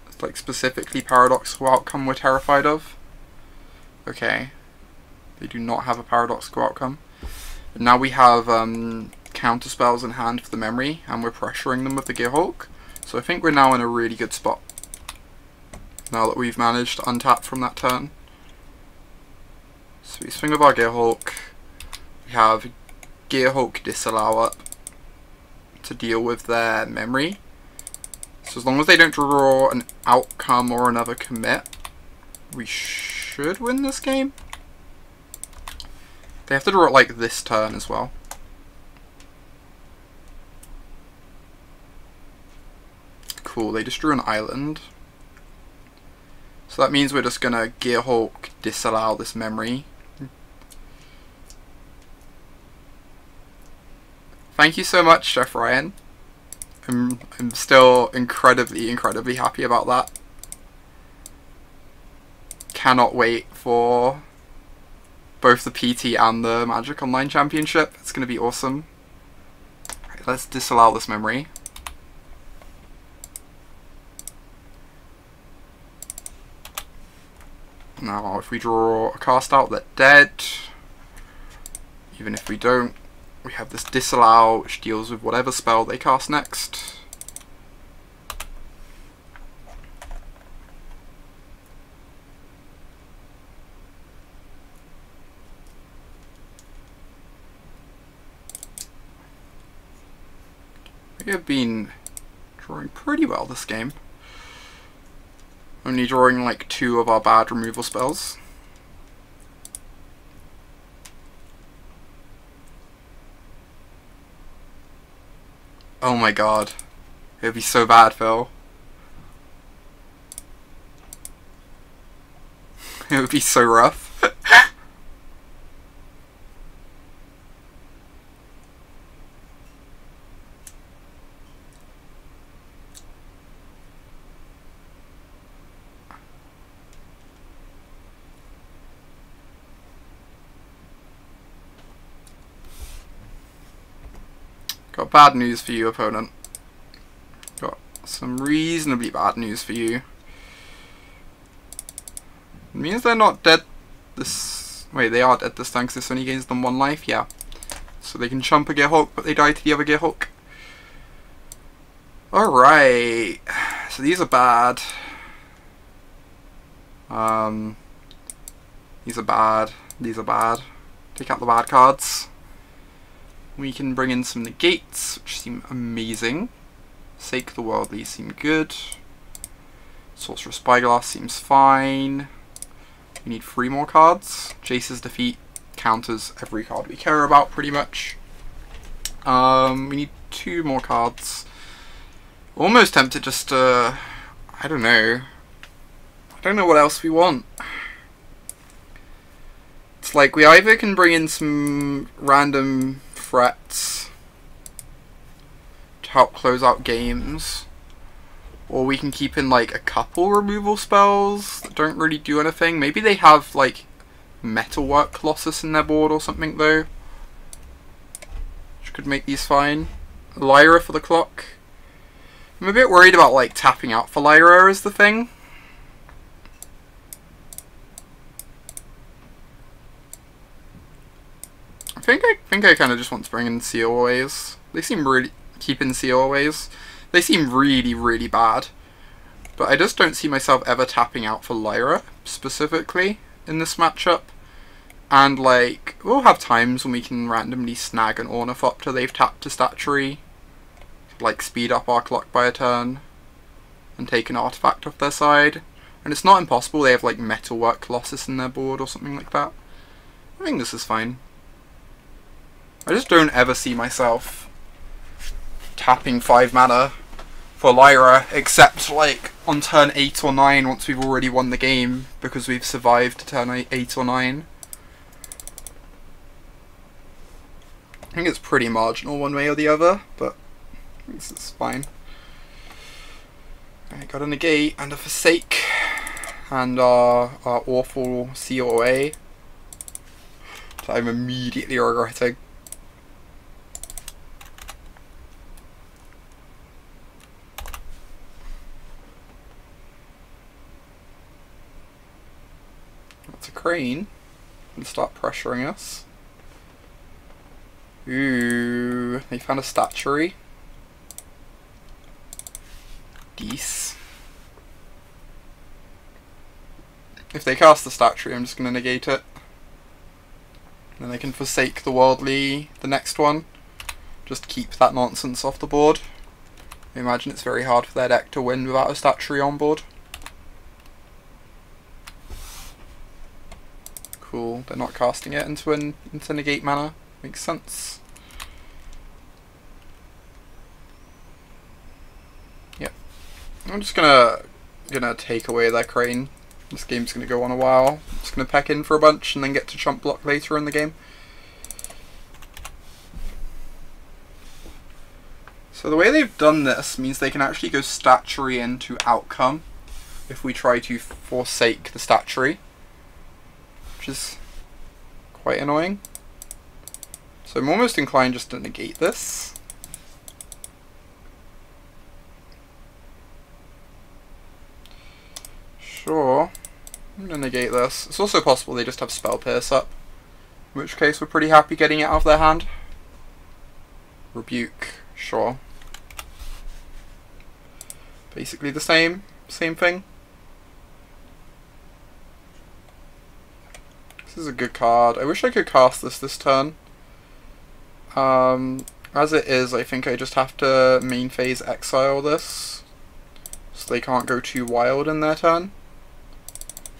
It's like specifically paradoxical outcome we're terrified of. Okay. They do not have a paradoxical outcome. And now we have counter spells in hand for the memory, and we're pressuring them with the Gearhulk. So I think we're now in a really good spot. Now that we've managed to untap from that turn. So we swing with our Gearhulk. We have Gearhulk disallow up to deal with their memory. So as long as they don't draw an outcome or another commit, we should win this game. They have to draw it like this turn as well. Cool, they just drew an island. So that means we're just gonna Gearhulk disallow this memory. Thank you so much, Chef Ryan. I'm still incredibly happy about that. Cannot wait for both the PT and the Magic Online Championship. It's going to be awesome. Right, let's disallow this memory. Now, if we draw a cast out, they're dead. Even if we don't, we have this disallow, which deals with whatever spell they cast next. We have been drawing pretty well this game. Only drawing like 2 of our bad removal spells. Oh my god. It would be so bad, Phil. It would be so rough. Got bad news for you, opponent. Got some reasonably bad news for you. It means they're not dead this... Wait, they are dead this time because this only gains them 1 life? Yeah. So they can chump a Gearhulk, but they die to the other Gearhulk. Alright. So these are bad. These are bad. These are bad. Take out the bad cards. We can bring in some negates, which seem amazing. Sake the Worldly seem good. Sorcerer Spyglass seems fine. We need 3 more cards. Jace's Defeat counters every card we care about, pretty much. We need 2 more cards. Almost tempted just to... I don't know. I don't know what else we want. It's like we either can bring in some random threats to help close out games, or we can keep in like a couple removal spells that don't really do anything. Maybe they have like Metalwork Colossus in their board or something though, which could make these fine. Lyra for the clock. I'm a bit worried about like tapping out for Lyra as the thing. I think I kind of just want to bring in COAs. They seem really... keep in COAs. They seem really, really bad. But I just don't see myself ever tapping out for Lyra, specifically, in this matchup. And, like, we'll have times when we can randomly snag an Ornithopter they've tapped to Statuary. Like, speed up our clock by a turn. And take an artifact off their side. And it's not impossible they have, like, Metalwork Colossus in their board or something like that. I think this is fine. I just don't ever see myself tapping 5 mana for Lyra, except like on turn 8 or 9 once we've already won the game, because we've survived to turn 8 or 9. I think it's pretty marginal one way or the other, but this is fine. I got a negate and a forsake, and our awful COA that I'm immediately regretting. That's a Crane, and start pressuring us. Ooh, they found a Statuary. Geese. If they cast the Statuary, I'm just going to negate it. Then they can forsake the Worldly, the next one. Just keep that nonsense off the board. I imagine it's very hard for their deck to win without a Statuary on board. Cool, they're not casting it into negate mana. Makes sense. Yep. I'm just gonna take away their Crane. This game's gonna go on a while. I'm just gonna peck in for a bunch and then get to chump block later in the game. So the way they've done this means they can actually go Statuary into Outcome if we try to forsake the Statuary, which is quite annoying. So I'm almost inclined just to negate this. Sure. I'm gonna negate this. It's also possible they just have Spell Pierce up, in which case we're pretty happy getting it out of their hand. Rebuke, sure. Basically the same thing. This is a good card. I wish I could cast this turn. As it is, I think I just have to main phase exile this, so they can't go too wild in their turn.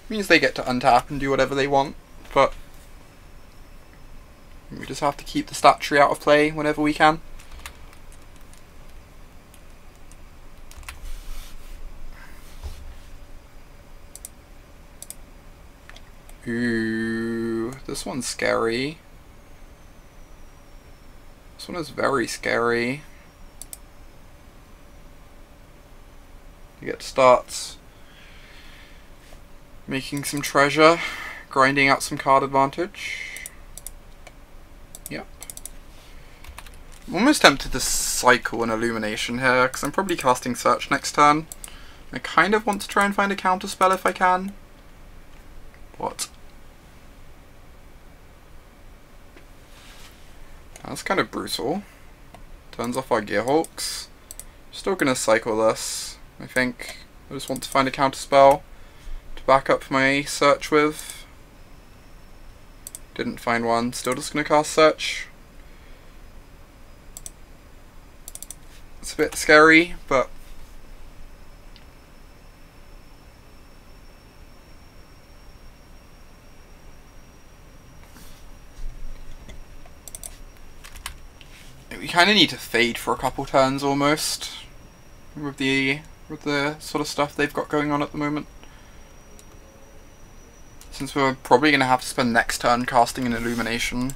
Means they get to untap and do whatever they want, but we just have to keep the stat tree out of play whenever we can. Ooh, this one's scary. This one is very scary. You get to start making some treasure, grinding out some card advantage. Yep. I'm almost tempted to cycle an Illumination here, because I'm probably casting Search next turn. I kind of want to try and find a counter spell if I can. What? That's kind of brutal. Turns off our Gearhulks. Still gonna cycle this, I think. I just want to find a counter spell to back up my Search with. Didn't find one. Still just gonna cast Search. It's a bit scary, but we kind of need to fade for a couple turns almost with the sort of stuff they've got going on at the moment. Since we're probably going to have to spend next turn casting an Illumination.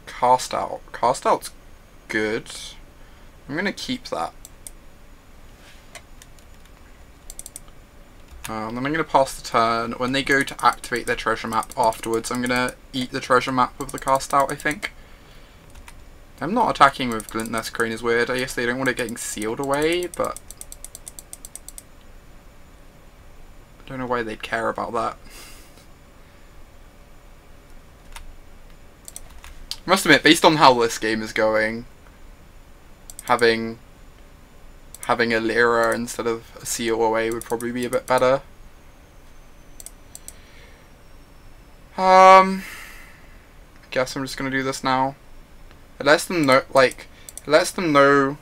Cast Out. Cast Out's good. I'm going to keep that. Then I'm going to pass the turn. When they go to activate their treasure map afterwards, I'm going to eat the treasure map of the Cast Out, I think. I'm not attacking with Glint Nest Crane is weird. I guess they don't want it getting sealed away, but I don't know why they'd care about that. I must admit, based on how this game is going, having a Lyra instead of a seal away would probably be a bit better. I guess I'm just gonna do this now. It lets them know, like, it lets them know.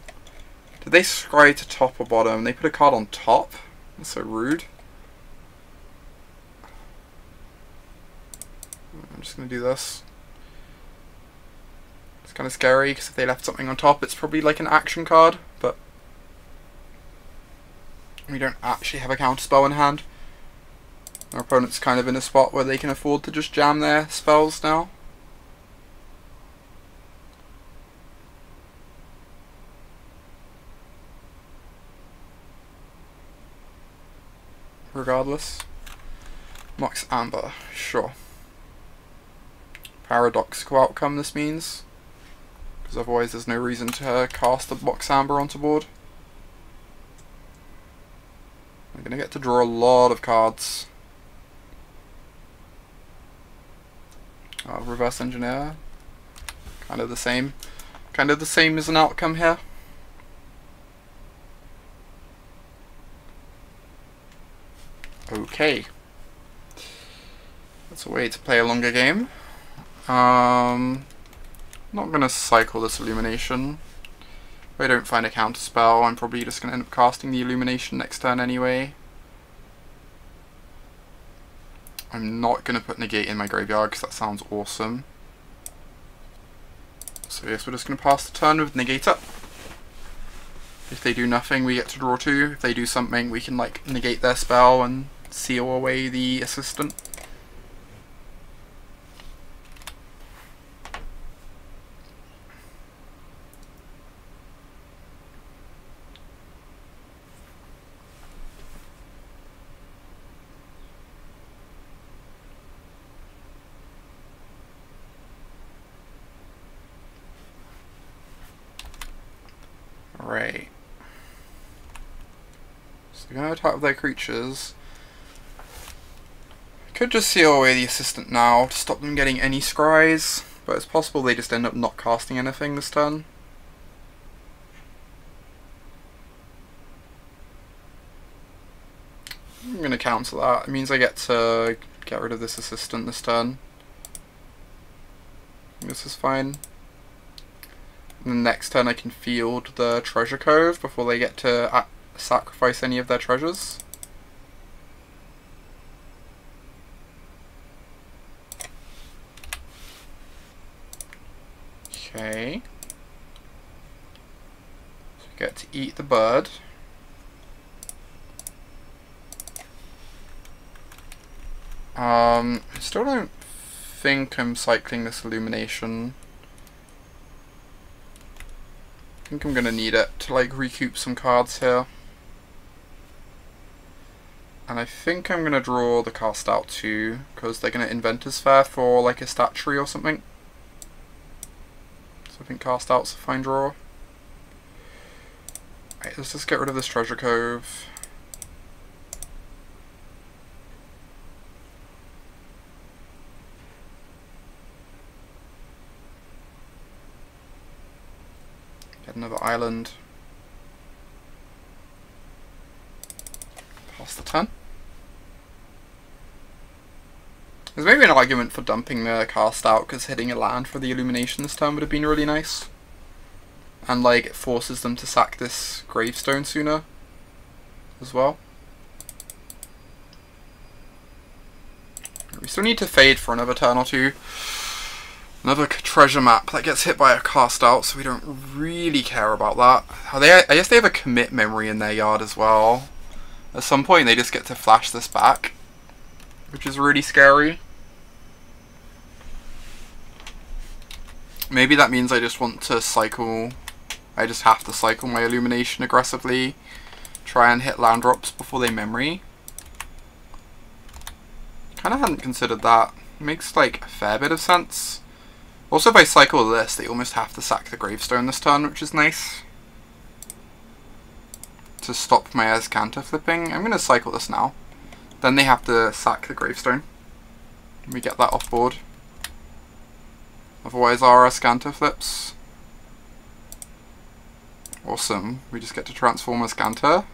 Did they scry to top or bottom? They put a card on top? That's so rude. I'm just gonna do this. It's kind of scary because if they left something on top, it's probably like an action card, but we don't actually have a counter spell in hand. Our opponent's kind of in a spot where they can afford to just jam their spells now. Regardless. Mox Amber, sure. Paradoxical outcome this means, because otherwise there's no reason to cast a Mox Amber onto board. I'm going to get to draw a lot of cards. Reverse Engineer. Kind of the same. Kind of the same as an outcome here. Okay. That's a way to play a longer game. Not going to cycle this Illumination. If I don't find a counter spell, I'm probably just going to end up casting the Illumination next turn anyway. I'm not going to put Negate in my graveyard because that sounds awesome. So yes, we're just going to pass the turn with Negate up. If they do nothing, we get to draw 2. If they do something, we can like negate their spell and seal away the assistant. Right. they're going to attack with their creatures. I could just seal away the assistant now to stop them getting any scries, but it's possible they just end up not casting anything this turn. I'm going to counter that. It means I get to get rid of this assistant this turn. This is fine. And then next turn I can field the treasure cove before they get to sacrifice any of their treasures. Okay. So we get to eat the bird. I still don't think I'm cycling this illumination. I think I'm gonna need it to like recoup some cards here. And I think I'm gonna draw the cast out too, because they're gonna Inventor's Fair for like a statuary or something. So I think cast out's a fine draw. Right, let's just get rid of this treasure cove. Get another island. Pass the turn. There's maybe an argument for dumping the cast out because hitting a land for the illumination this turn would have been really nice. And like it forces them to sack this gravestone sooner as well. We still need to fade for another turn or two. Another treasure map that gets hit by a cast out, so we don't really care about that. I guess they have a commit memory in their yard as well. At some point they just get to flash this back, which is really scary. Maybe that means I just want to cycle, I just have to cycle my illumination aggressively, try and hit land drops before they memory. Kinda hadn't considered that. It makes like a fair bit of sense. Also, if I cycle this, they almost have to sack the gravestone this turn, which is nice. To stop my Azcanta flipping. I'm going to cycle this now. Then they have to sack the gravestone. We get that off board. Otherwise our Azcanta flips. Awesome. We just get to transform Azcanta.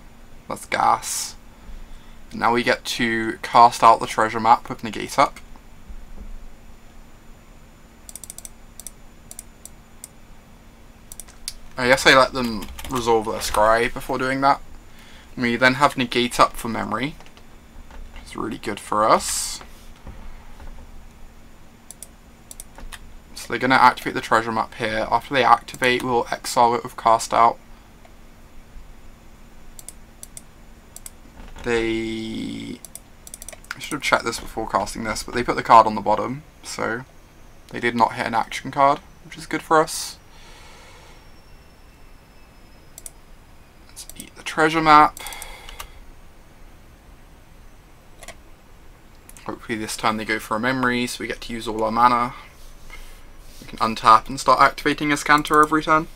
That's gas. Now we get to cast out the treasure map with negate up. I guess I let them resolve their scry before doing that. We then have negate up for memory, which is really good for us. So they're going to activate the treasure map here. After they activate, we'll exile it with cast out. I should have checked this before casting this, but they put the card on the bottom, so they did not hit an action card, which is good for us. Eat the treasure map. Hopefully this time they go for a memory, so we get to use all our mana. We can untap and start activating Azcanta every turn.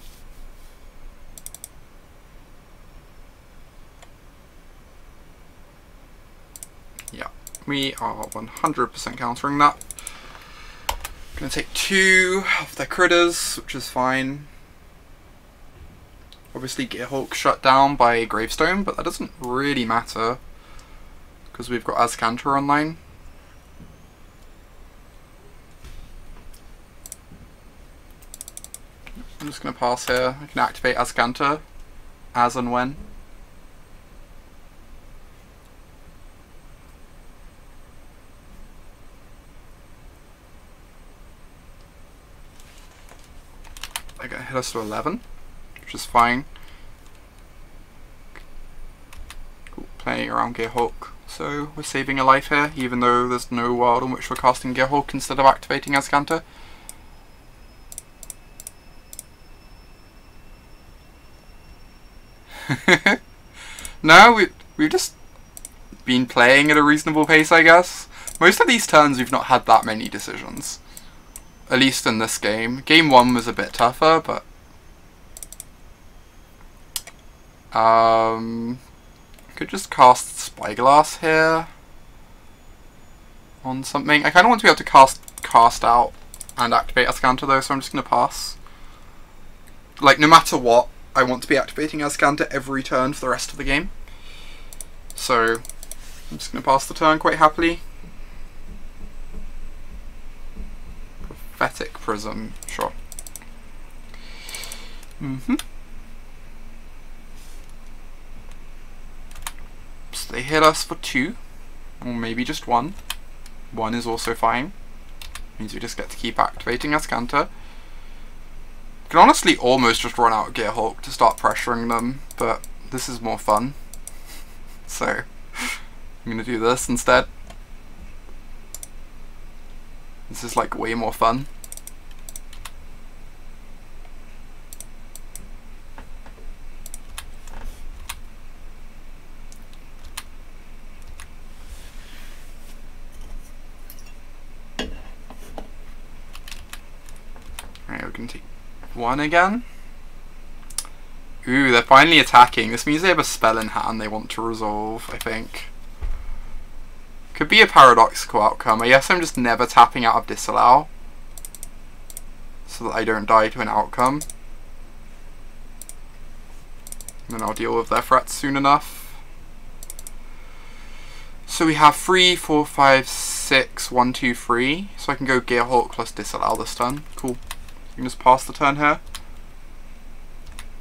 Yeah, we are 100% countering that. Gonna take 2 of their critters, which is fine. Obviously Gearhulk shut down by Gravestone, but that doesn't really matter because we've got Azcanta online. I'm just going to pass here. I can activate Azcanta as and when. They're going to hit us to 11. Which is fine. Cool. Playing around Gearhulk, so we're saving a life here, even though there's no world in which we're casting Gearhulk instead of activating Azcanta. No, we've just been playing at a reasonable pace, I guess. Most of these turns we've not had that many decisions. At least in this game. Game 1 was a bit tougher, but Could just cast Spyglass here on something. I kind of want to be able to cast out and activate Azcanta though, so I'm just going to pass. Like, no matter what, I want to be activating Azcanta every turn for the rest of the game. So, I'm just going to pass the turn quite happily. Prophetic Prism, sure. So they hit us for 2, or maybe just 1. 1 is also fine. Means we just get to keep activating Azcanta. Can honestly almost just run out Gearhulk to start pressuring them, but this is more fun. So, I'm going to do this instead. This is like way more fun. Alright, we're going to take 1 again. Ooh, they're finally attacking. This means they have a spell in hand they want to resolve, I think. Could be a paradoxical outcome. I guess I'm just never tapping out of Disallow, so that I don't die to an outcome. And then I'll deal with their threats soon enough. So we have 3, 4, 5, 6, 1, 2, 3. So I can go Gearhulk plus Disallow this turn. Cool. You can just pass the turn here.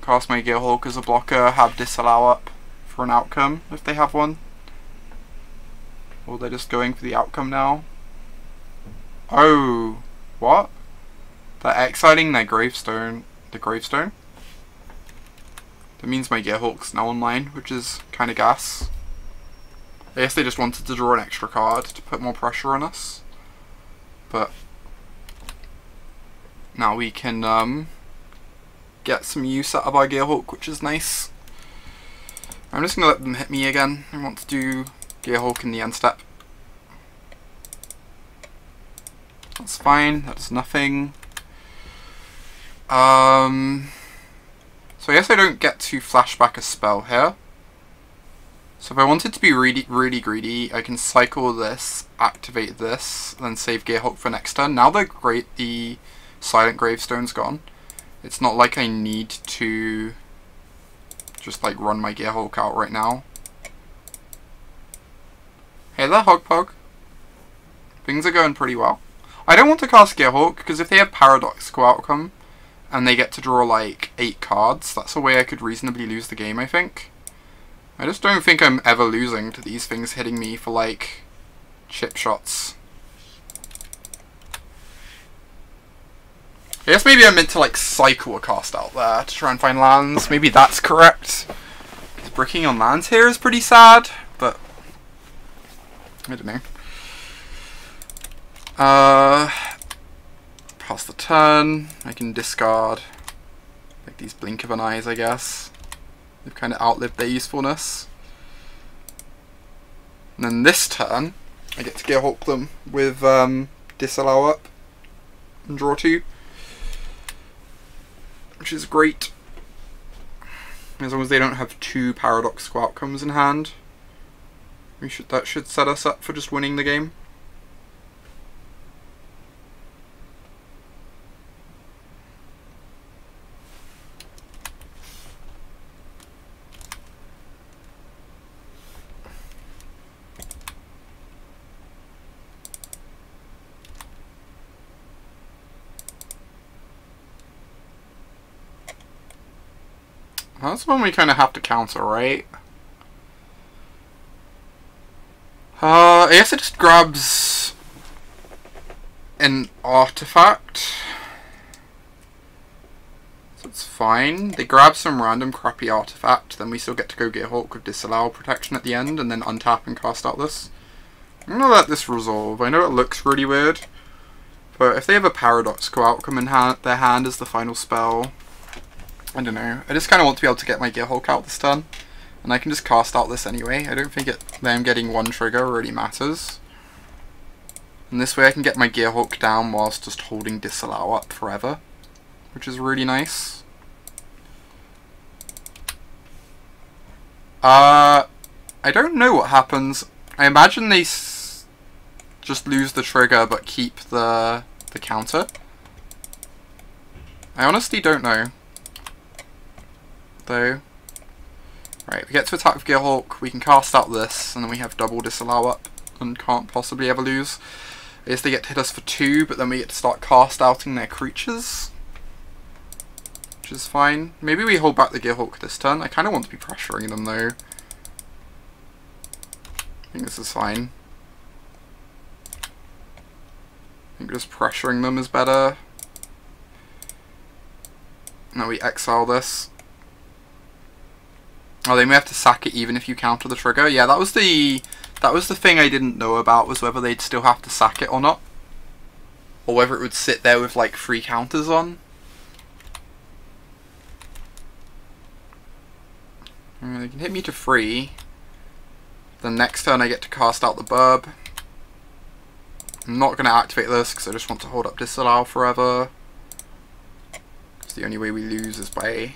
Cast my Gearhulk as a blocker, have Disallow up for an outcome if they have one. Or they're just going for the outcome now. Oh, what? They're exiling their gravestone. The gravestone? That means my Gearhulk's now online, which is kind of gas. I guess they just wanted to draw an extra card to put more pressure on us. But now we can get some use out of our Gearhulk, which is nice. I'm just going to let them hit me again. I want to do Gearhulk in the end step. That's fine, that does nothing. So I guess I don't get to flashback a spell here. So if I wanted to be really greedy, I can cycle this, activate this, then save Gearhulk for next turn. Now the Silent Gravestone's gone, it's not like I need to just like run my Gearhulk out right now. Hey there, Hogpog. Things are going pretty well. I don't want to cast Gearhulk because if they have paradoxical outcome and they get to draw like 8 cards, that's a way I could reasonably lose the game, I think. I just don't think I'm ever losing to these things hitting me for like chip shots. I guess maybe I meant to like cycle a cast out there to try and find lands. Maybe that's correct. Because bricking on lands here is pretty sad, but I don't know. Pass the turn. I can discard like these blink of an eyes, I guess. They've kind of outlived their usefulness. And then this turn, I get to Gearhulk them with Disallow up and draw 2. Which is great. As long as they don't have 2 paradoxical outcomes in hand. That should set us up for just winning the game. That's one we kind of have to counter, right? I guess it just grabs an artifact. So it's fine. They grab some random crappy artifact, then we still get to go Gearhulk with Disallow protection at the end, and then untap and cast out this. I'm gonna let this resolve. I know it looks really weird, but if they have a paradoxical outcome in their hand as the final spell, I don't know. I just kind of want to be able to get my Gearhulk out this turn. And I can just cast out this anyway. I don't think them getting 1 trigger really matters. And this way I can get my Gearhulk down whilst just holding Disallow up forever. Which is really nice. I don't know what happens. I imagine they just lose the trigger but keep the counter. I honestly don't know. Though. Right, we get to attack with Gearhulk, we can cast out this, and then we have double disallow up, and can't possibly ever lose. I guess they get to hit us for 2, but then we get to start cast outing their creatures. Which is fine. Maybe we hold back the Gearhulk this turn. I kind of want to be pressuring them though. I think this is fine. I think just pressuring them is better. Now we exile this. Oh, they may have to sack it even if you counter the trigger. Yeah, that was the thing I didn't know about, was whether they'd still have to sack it or not. Or whether it would sit there with like 3 counters on. They can hit me to 3. Then next turn I get to cast out the Burb. I'm not going to activate this because I just want to hold up Disallow forever. Because the only way we lose is by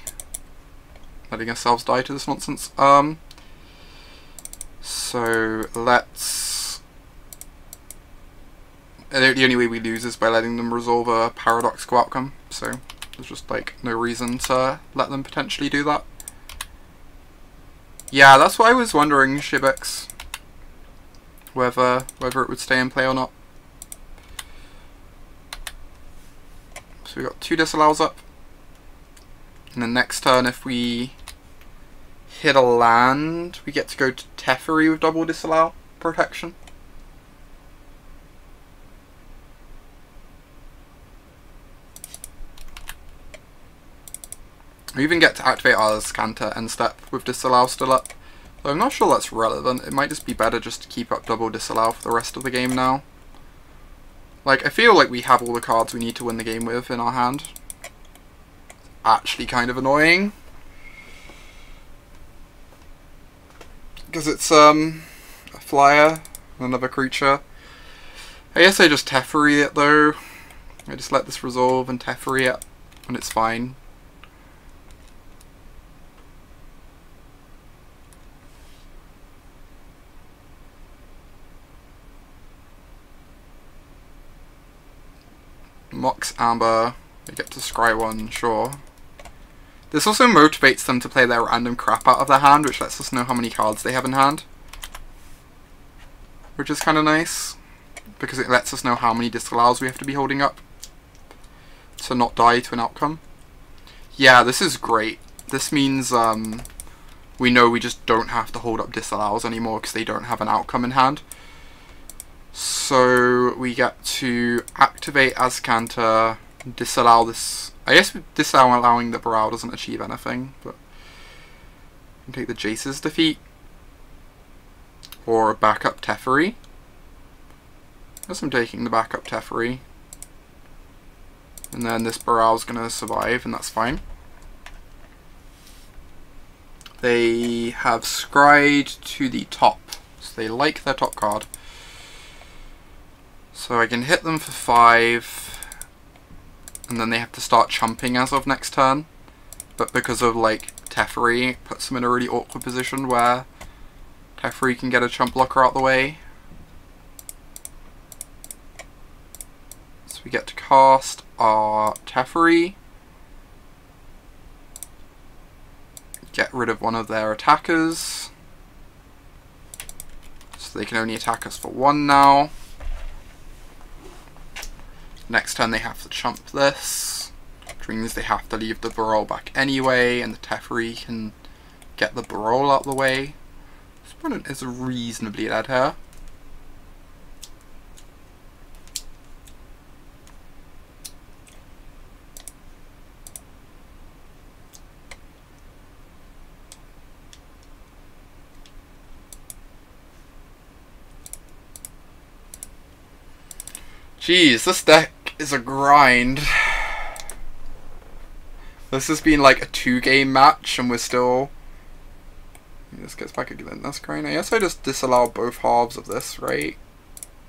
letting ourselves die to this nonsense. So let's... The only way we lose is by letting them resolve a paradoxical outcome. So there's just like no reason to let them potentially do that. Yeah, that's what I was wondering, Shibex. Whether it would stay in play or not. So we got 2 disallows up. And then next turn, if we hit a land, we get to go to Teferi with double disallow protection. We even get to activate our Scanter end step with disallow still up. So I'm not sure that's relevant. It might just be better just to keep up double disallow for the rest of the game now. Like, I feel like we have all the cards we need to win the game with in our hand. Actually kind of annoying. Because it's a flyer, another creature. I guess I just Teferi it though. I just let this resolve and Teferi it, and it's fine. Mox Amber, they get to scry 1, sure. This also motivates them to play their random crap out of their hand, which lets us know how many cards they have in hand. Which is kind of nice, because it lets us know how many disallows we have to be holding up to not die to an outcome. Yeah, this is great. This means we know we just don't have to hold up disallows anymore because they don't have an outcome in hand. So we get to activate Azcanta, disallow this. I guess disallowing the Baral doesn't achieve anything, but we can take the Jace's defeat or backup Teferi. I guess I'm taking the backup Teferi, and then this Baral's gonna survive, and that's fine. They have scryed to the top, so they like their top card. So I can hit them for 5, and then they have to start chumping as of next turn. But because of like Teferi, it puts them in a really awkward position where Teferi can get a chump blocker out the way. So we get to cast our Teferi, get rid of one of their attackers, so they can only attack us for 1 now. Next turn they have to chump this, which means they have to leave the Baral back anyway, and the Teferi can get the Baral out of the way. This opponent is reasonably dead here. Jeez, this deck is a grind. This has been like a 2-game match and we're still... This gets back again, that's great. I guess I just disallow both halves of this, right?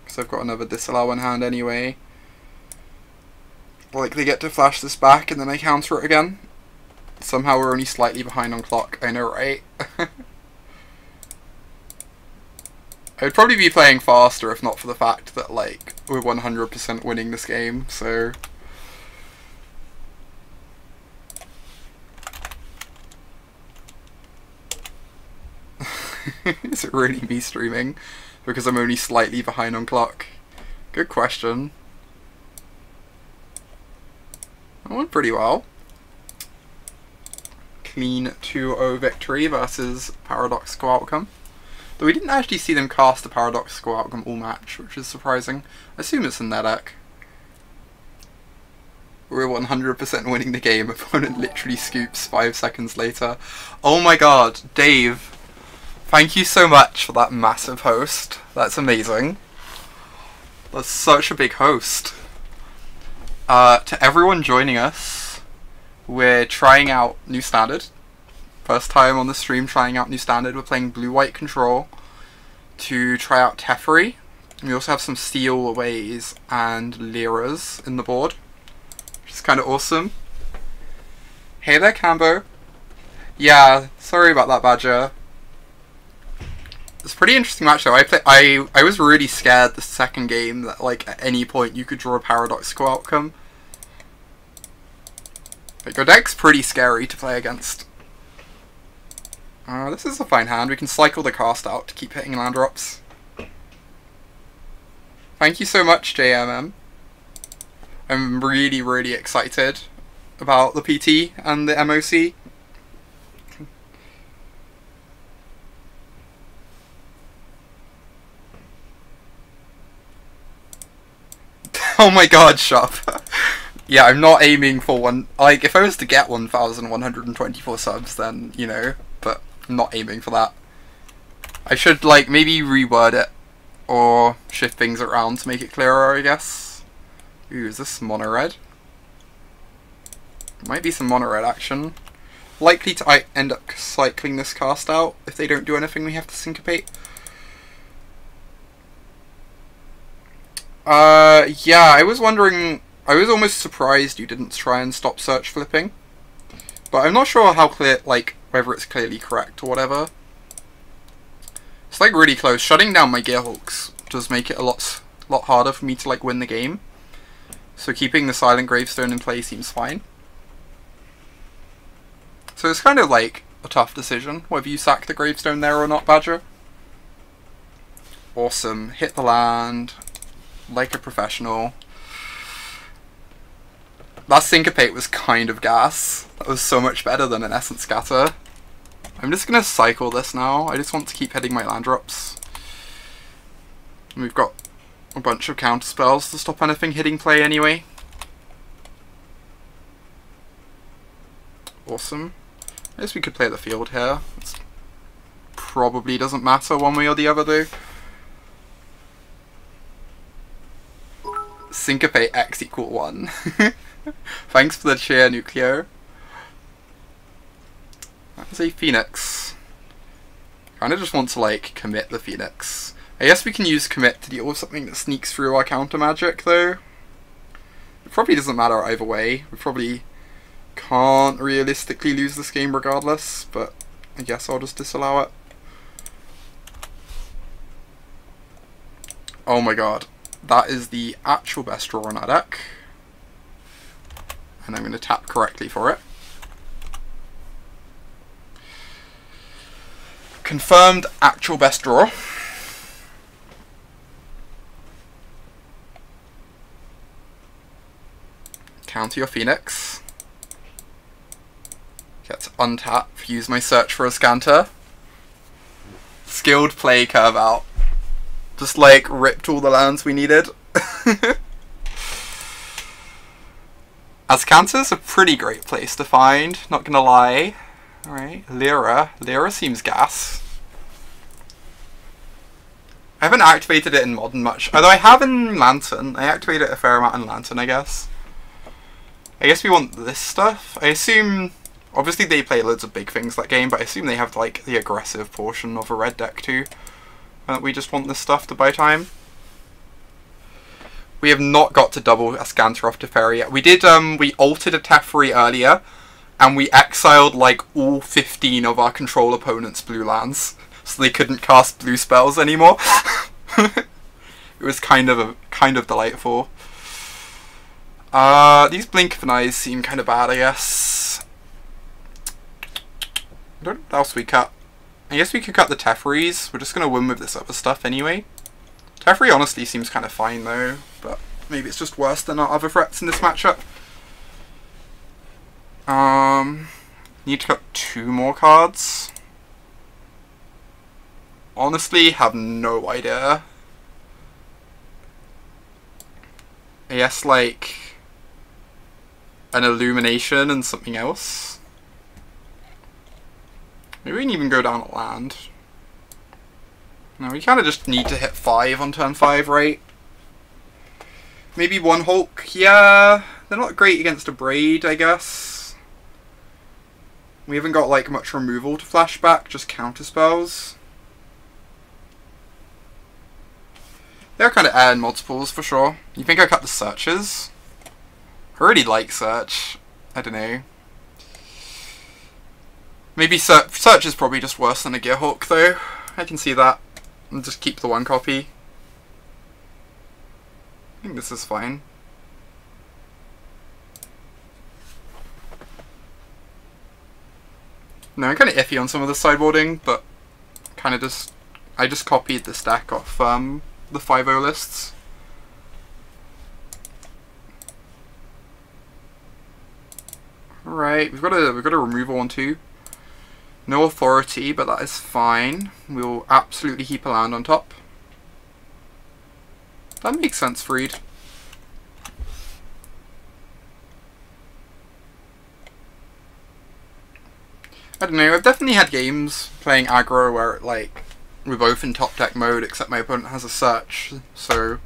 Because I've got another disallow in hand anyway. Like, they get to flash this back and then I counter it again. Somehow we're only slightly behind on clock, I know, right? I'd probably be playing faster if not for the fact that, like, we're 100% winning this game, so... Is it really me streaming? Because I'm only slightly behind on clock? Good question. That went pretty well. Clean 2-0 victory versus Paradoxical Outcome. Though we didn't actually see them cast a Paradoxical Outcome all match, which is surprising. I assume it's in their deck. We're 100% winning the game. Opponent literally scoops 5 seconds later. Oh my god, Dave. Thank you so much for that massive host. That's amazing. That's such a big host. To everyone joining us, we're trying out New Standard. First time on the stream trying out New Standard. We're playing Blue-White Control to try out Teferi. And we also have some Steel Aways and Lyras in the board, which is kind of awesome. Hey there, Cambo. Yeah, sorry about that, Badger. It's a pretty interesting match though. I was really scared the second game that, like, at any point you could draw a Paradoxical Outcome. Like, your deck's pretty scary to play against. This is a fine hand. We can cycle the cast out to keep hitting land drops. Thank you so much, JMM. I'm really, really excited about the PT and the MOC. Oh my god, Shop. Yeah, I'm not aiming for one. Like, if I was to get 1,124 subs, then, you know, but I'm not aiming for that. I should, like, maybe reword it or shift things around to make it clearer, I guess. Ooh, is this mono red? Might be some mono red action. Likely to end up cycling this cast out if they don't do anything we have to syncopate. Yeah, I was wondering, I was almost surprised you didn't try and stop search flipping. But I'm not sure how clear, like, whether it's clearly correct or whatever. It's, like, really close. Shutting down my Gearhulks does make it a lot harder for me to, like, win the game. So keeping the Silent Gravestone in play seems fine. So it's kind of, like, a tough decision, whether you sack the Gravestone there or not, Badger. Awesome. Hit the land. Like a professional. That Syncopate was kind of gas. That was so much better than an Essence Scatter. I'm just gonna cycle this now. I just want to keep hitting my land drops. And we've got a bunch of counter spells to stop anything hitting play anyway. Awesome. I guess we could play the field here. It probably doesn't matter one way or the other though. Syncopate X = 1. Thanks for the cheer, Nucleo. That's a Phoenix. Kinda just want to, like, commit the Phoenix. I guess we can use commit to deal with something that sneaks through our counter magic, though. It probably doesn't matter either way. We probably can't realistically lose this game regardless, but I guess I'll just disallow it. Oh my god. That is the actual best draw on our deck. And I'm going to tap correctly for it. Confirmed actual best draw. Counter your Phoenix. Get to untap, use my search for a Scanter. Skilled play curve out. Just, like, ripped all the lands we needed. Azcanter's a pretty great place to find, not gonna lie. Alright, Lyra. Lyra seems gas. I haven't activated it in Modern much, although I have in Lantern. I activated it a fair amount in Lantern, I guess. I guess we want this stuff. I assume, obviously they play loads of big things that game, but I assume they have, like, the aggressive portion of a red deck too. We just want this stuff to buy time. We have not got to double a Scanter off Teferi yet. We did, we altered a Teferi earlier, and we exiled, like, all 15 of our control opponents' blue lands. so they couldn't cast blue spells anymore. It was kind of delightful. These blink of an eyes seem kind of bad, I guess. I don't know what else we cut. I guess we could cut the Teferis. We're just gonna win with this other stuff anyway. Teferi honestly seems kind of fine though, but maybe it's just worse than our other threats in this matchup. Need to cut 2 more cards. Honestly, have no idea. I guess like an illumination and something else. Maybe we can even go down a land. No, we kind of just need to hit 5 on turn 5, right? Maybe 1 Hulk. Yeah, they're not great against a Braid, I guess. We haven't got like much removal to flashback, just counter spells. They're kind of air multiples for sure. You think I cut the Searches? I really like Search. I don't know. Maybe Search is probably just worse than a Gearhawk though. I can see that. And just keep the 1 copy. I think this is fine. No, I'm kind of iffy on some of the sideboarding, but kind of I just copied the stack off the 5-0 lists. Alright, we've got a removal on 2. No authority, but that is fine. We'll absolutely keep a land on top. That makes sense, Freed. I don't know, I've definitely had games playing aggro where like we're both in top deck mode except my opponent has a Search, so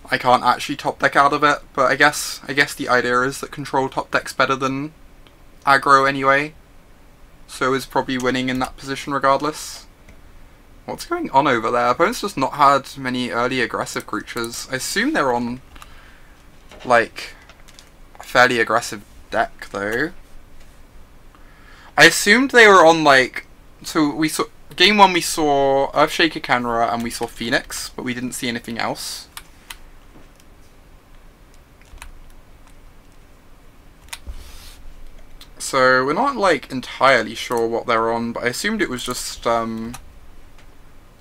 I can't actually top deck out of it, but I guess the idea is that control top deck's better than aggro anyway, so is probably winning in that position regardless. What's going on over there? Opponent's just not had many early aggressive creatures. I assume they're on like a fairly aggressive deck though. I assumed they were on like, so we saw, game 1 we saw Earthshaker Canra and we saw Phoenix, but we didn't see anything else. So we're not like entirely sure what they're on, but I assumed it was just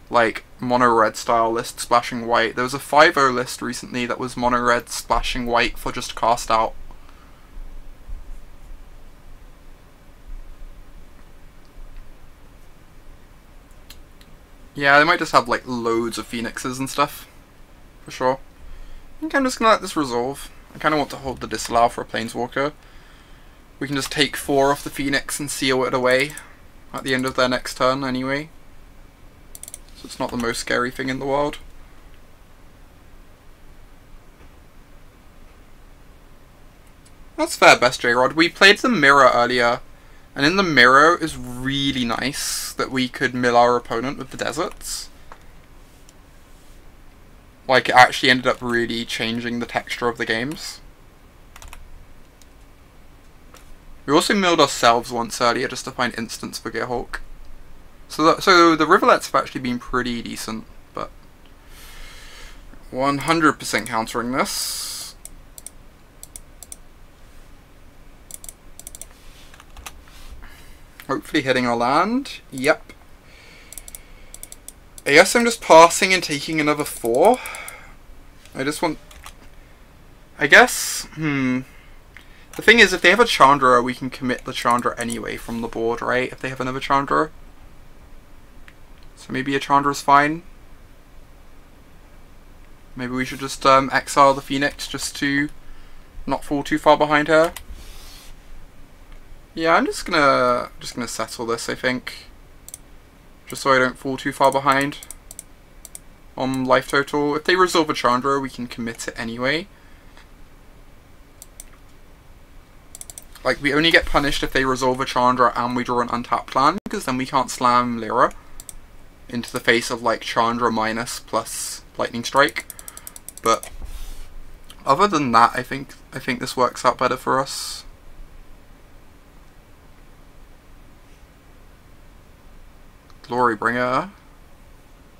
like mono red style list splashing white. There was a 5-0 list recently that was mono red splashing white for just cast out. Yeah, they might just have like loads of Phoenixes and stuff, for sure. I think I'm just gonna let this resolve. I kind of want to hold the disallow for a Planeswalker. We can just take 4 off the Phoenix and seal it away at the end of their next turn anyway. So it's not the most scary thing in the world. That's fair, Best J-Rod. We played the Mirror earlier, and in the Mirror is really nice that we could mill our opponent with the deserts. Like, it actually ended up really changing the texture of the games. We also milled ourselves once earlier just to find instants for Gearhawk. So the Riverlets have actually been pretty decent, but 100% countering this. Hopefully hitting our land. Yep. I guess I'm just passing and taking another 4. I just want... I guess... The thing is, if they have a Chandra, we can commit the Chandra anyway from the board, right? If they have another Chandra. So maybe a Chandra's fine. Maybe we should just exile the Phoenix just to not fall too far behind her. Yeah, I'm just gonna settle this, I think. Just so I don't fall too far behind on life total. If they resolve a Chandra, we can commit it anyway. Like, we only get punished if they resolve a Chandra and we draw an untapped land, because then we can't slam Lyra into the face of, like, Chandra minus plus Lightning Strike. But other than that, I think this works out better for us. Glorybringer.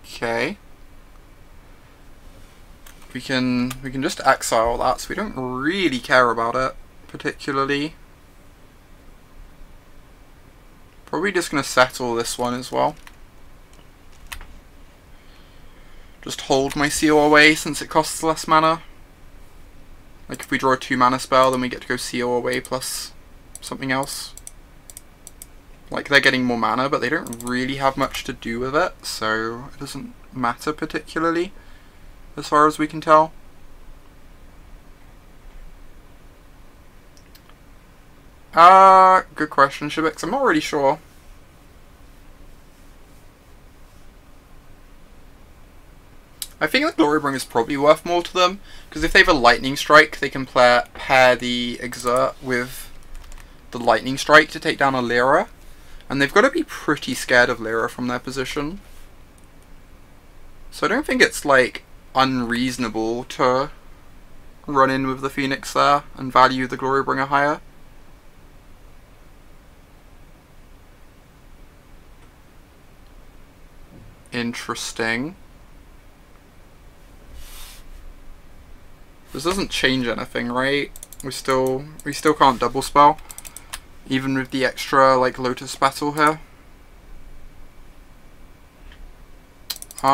Okay. We can just exile that, so we don't really care about it particularly. Probably just gonna settle this one as well. Just hold my seal away since it costs less mana. Like if we draw a 2-mana spell, then we get to go seal away plus something else. Like they're getting more mana, but they don't really have much to do with it, so it doesn't matter particularly, as far as we can tell. Good question, Shibix. I'm not really sure. I think the Glorybringer is probably worth more to them, because if they have a Lightning Strike, they can pair the Exert with the Lightning Strike to take down a Lyra, and they've got to be pretty scared of Lyra from their position. So I don't think it's, like, unreasonable to run in with the Phoenix there and value the Glorybringer higher. Interesting. This doesn't change anything, right? We still can't double spell, even with the extra like Lotus Petal here. So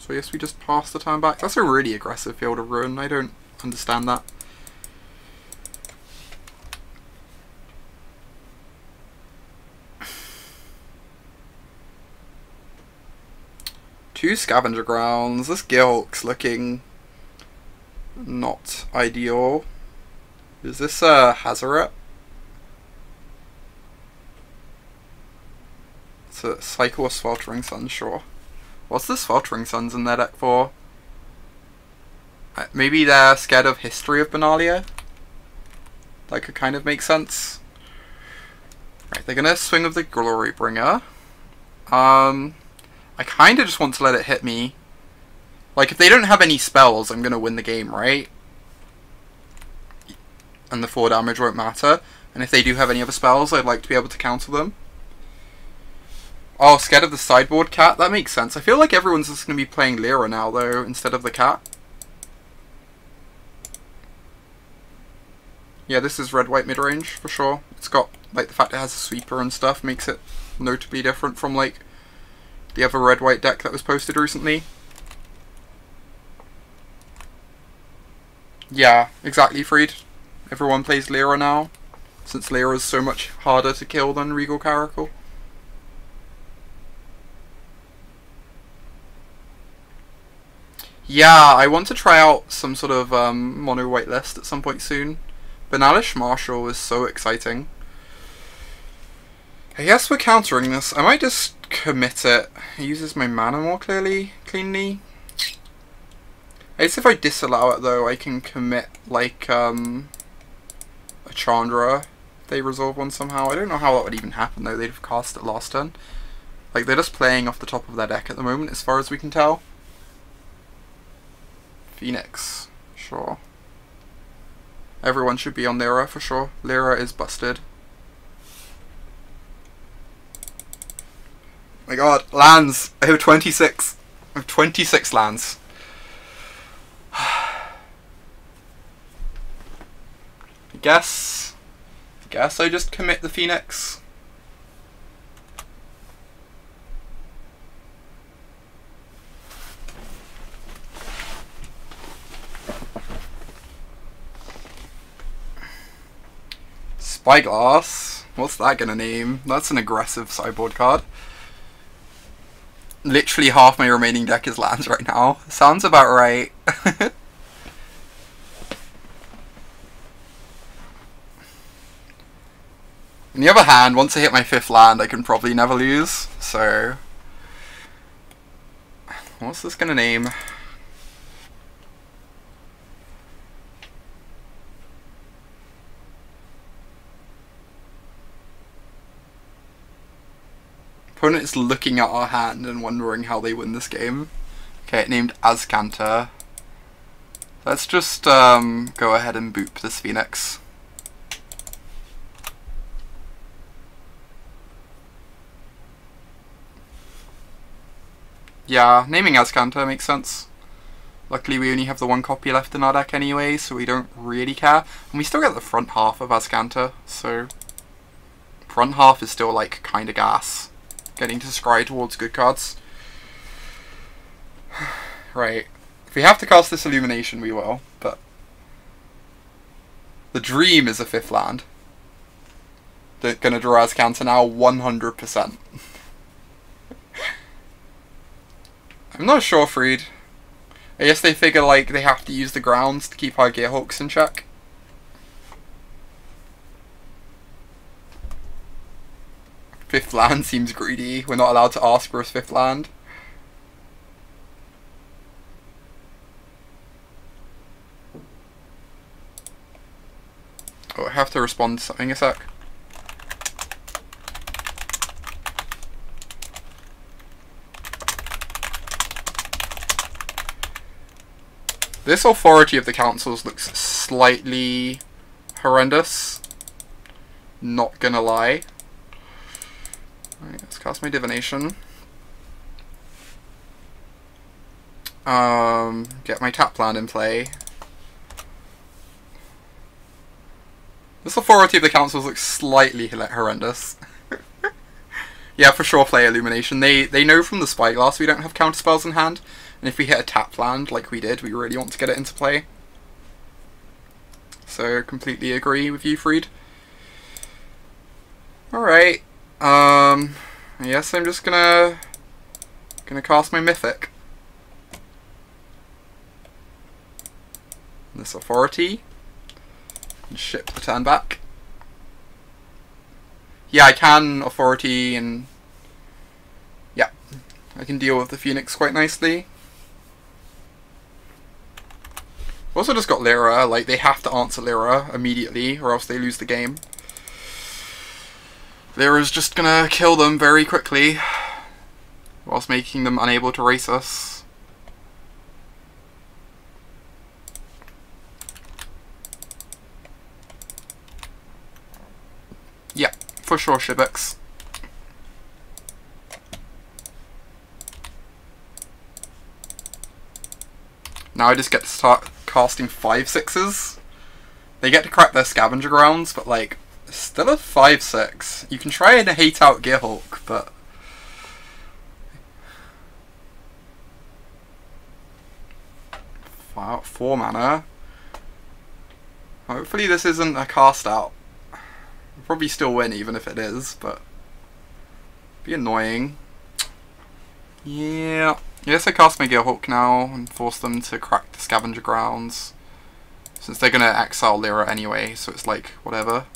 I guess we just pass the turn back. That's a really aggressive Field of Ruin. I don't understand that. Two Scavenger Grounds. This Gilk's looking not ideal. Is this a Hazoret? It's a Cycle of Sweltering Suns, sure. What's the Sweltering Suns in their deck for? Maybe they're scared of History of Benalia? That could kind of make sense. Right, they're gonna swing with the Glorybringer. I kind of just want to let it hit me. Like, if they don't have any spells, I'm gonna win the game, right? And the 4 damage won't matter. And if they do have any other spells, I'd like to be able to counter them. Oh, scared of the sideboard cat? That makes sense. I feel like everyone's just gonna be playing Lyra now, though, instead of the cat. Yeah, this is red-white mid-range, for sure. It's got, like, the fact it has a sweeper and stuff makes it notably different from, like, the other red-white deck that was posted recently. Yeah, exactly, Freed. Everyone plays Lyra now, since Lyra is so much harder to kill than Regal Caracal. Yeah, I want to try out some sort of mono-white list at some point soon. Banalish Marshal is so exciting. I guess we're countering this. I might just commit it. It uses my mana more cleanly. I guess if I disallow it though, I can commit like a Chandra if they resolve one somehow. I don't know how that would even happen though. They'd have cast it last turn. Like, they're just playing off the top of their deck at the moment, as far as we can tell. Phoenix, sure. Everyone should be on Lyra for sure. Lyra is busted. My god, lands! I have 26. I have 26 lands. I guess I just commit the Phoenix. Spyglass? What's that gonna name? That's an aggressive sideboard card. Literally half my remaining deck is lands right now. Sounds about right. On the other hand, once I hit my 5th land, I can probably never lose, so... What's this gonna name? Opponent is looking at our hand and wondering how they win this game. Okay, it named Azcanter. Let's just go ahead and boop this Phoenix. Yeah, naming Azcanta makes sense. Luckily we only have the one copy left in our deck anyway, so we don't really care. And we still get the front half of Azcanta, so... front half is still, like, kinda gas. Getting to scry towards good cards. Right. If we have to cast this Illumination, we will, but... the dream is a 5th land. They're gonna draw Azcanta now 100%. I'm not sure, Freed. I guess they figure, like, they have to use the grounds to keep our Gearhawks in check. Fifth land seems greedy. We're not allowed to ask for a 5th land. Oh, I have to respond to something a sec. This authority of the councils looks slightly horrendous. Not gonna lie. Alright, let's cast my divination. Get my tap land in play. This authority of the councils looks slightly horrendous. Yeah, for sure play Illumination. They know from the Spyglass we don't have counterspells in hand. And if we hit a tap land like we did, we really want to get it into play. So, completely agree with you, Freed. Alright. I guess I'm just gonna cast my Mythic. This authority. And ship the turn back. Yeah, I can authority and... yeah. I can deal with the Phoenix quite nicely. Also just got Lyra, like they have to answer Lyra immediately or else they lose the game. Lyra's just gonna kill them very quickly whilst making them unable to race us. Yeah, for sure Shibix. Now I just get to start casting 5/6s. They get to crack their Scavenger Grounds, but like, still a 5/6. You can try and hate out Gearhawk, but... 4 mana. Hopefully this isn't a cast out. We'll probably still win even if it is, but... be annoying. Yeah. I guess I cast my Gearhawk now and force them to crack the Scavenger Grounds. Since they're gonna exile Lyra anyway, so it's like, whatever.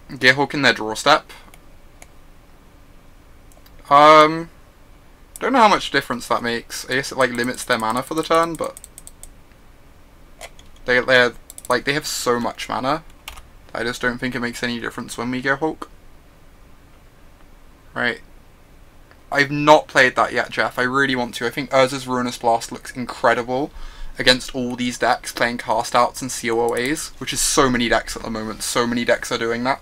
Gearhawk in their draw step. Don't know how much difference that makes. I guess it like limits their mana for the turn, but they're like they have so much mana. I just don't think it makes any difference when we Gearhawk. Right. I've not played that yet, Jeff. I really want to. I think Urza's Ruinous Blast looks incredible against all these decks playing cast outs and COOAs, which is so many decks at the moment. So many decks are doing that.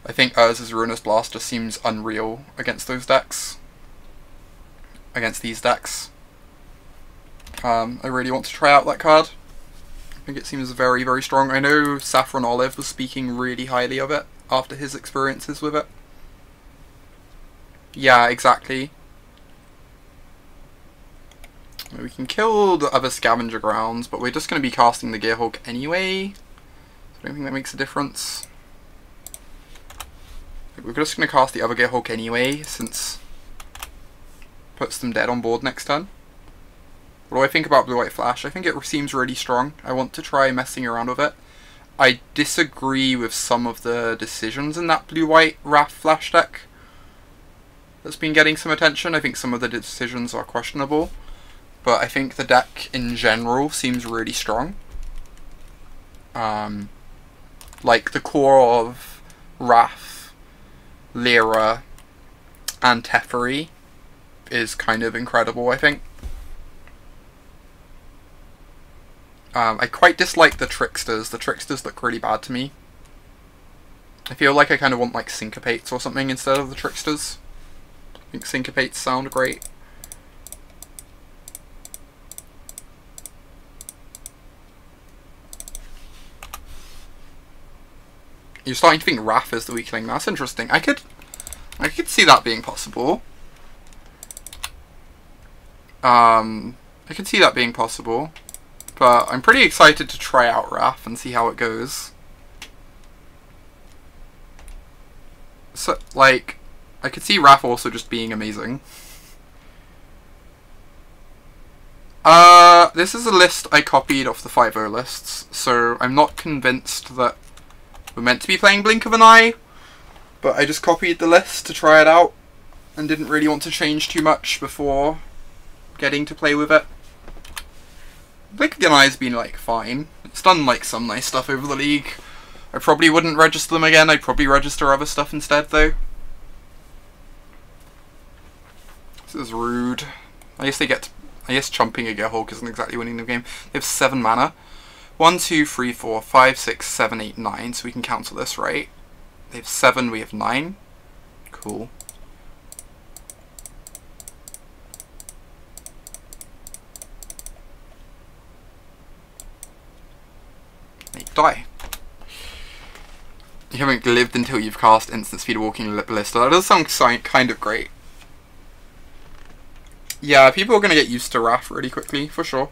I think Urza's Ruinous Blast just seems unreal against those decks. Against these decks. I really want to try out that card. I think it seems very, very strong. I know Saffron Olive was speaking really highly of it after his experiences with it. Yeah, exactly. We can kill the other Scavenger Grounds, but we're just going to be casting the Gearhawk anyway. So I don't think that makes a difference. We're just going to cast the other Gearhawk anyway, since it puts them dead on board next turn. What do I think about Blue-White Flash? I think it seems really strong. I want to try messing around with it. I disagree with some of the decisions in that Blue-White Wrath Flash deck that's been getting some attention. I think some of the decisions are questionable, but I think the deck in general seems really strong. Like the core of Wrath, Lyra, and Teferi is kind of incredible, I think. I quite dislike the Tricksters. The Tricksters look really bad to me. I feel like I kind of want like Syncopates or something instead of the Tricksters. I think Syncopates sound great. You're starting to think Wrath is the weakling. That's interesting. I could see that being possible. I could see that being possible. But I'm pretty excited to try out Wrath and see how it goes. So, like, I could see Wrath also just being amazing. This is a list I copied off the 5.0 lists, so I'm not convinced that we're meant to be playing Blink of an Eye, but I just copied the list to try it out, and didn't really want to change too much before getting to play with it. Blink of an Eye has been, like, fine. It's done, like, some nice stuff over the league. I probably wouldn't register them again. I'd probably register other stuff instead, though. This is rude. I guess chumping a Gearhulk isn't exactly winning the game. They have 7 mana. 1, 2, 3, 4, 5, 6, 7, 8, 9. So we can cancel this, right? They have 7, we have 9. Cool. They die. You haven't lived until you've cast Instant Speed Walking Ballista. That does sound kind of great. Yeah, people are going to get used to Wrath really quickly, for sure.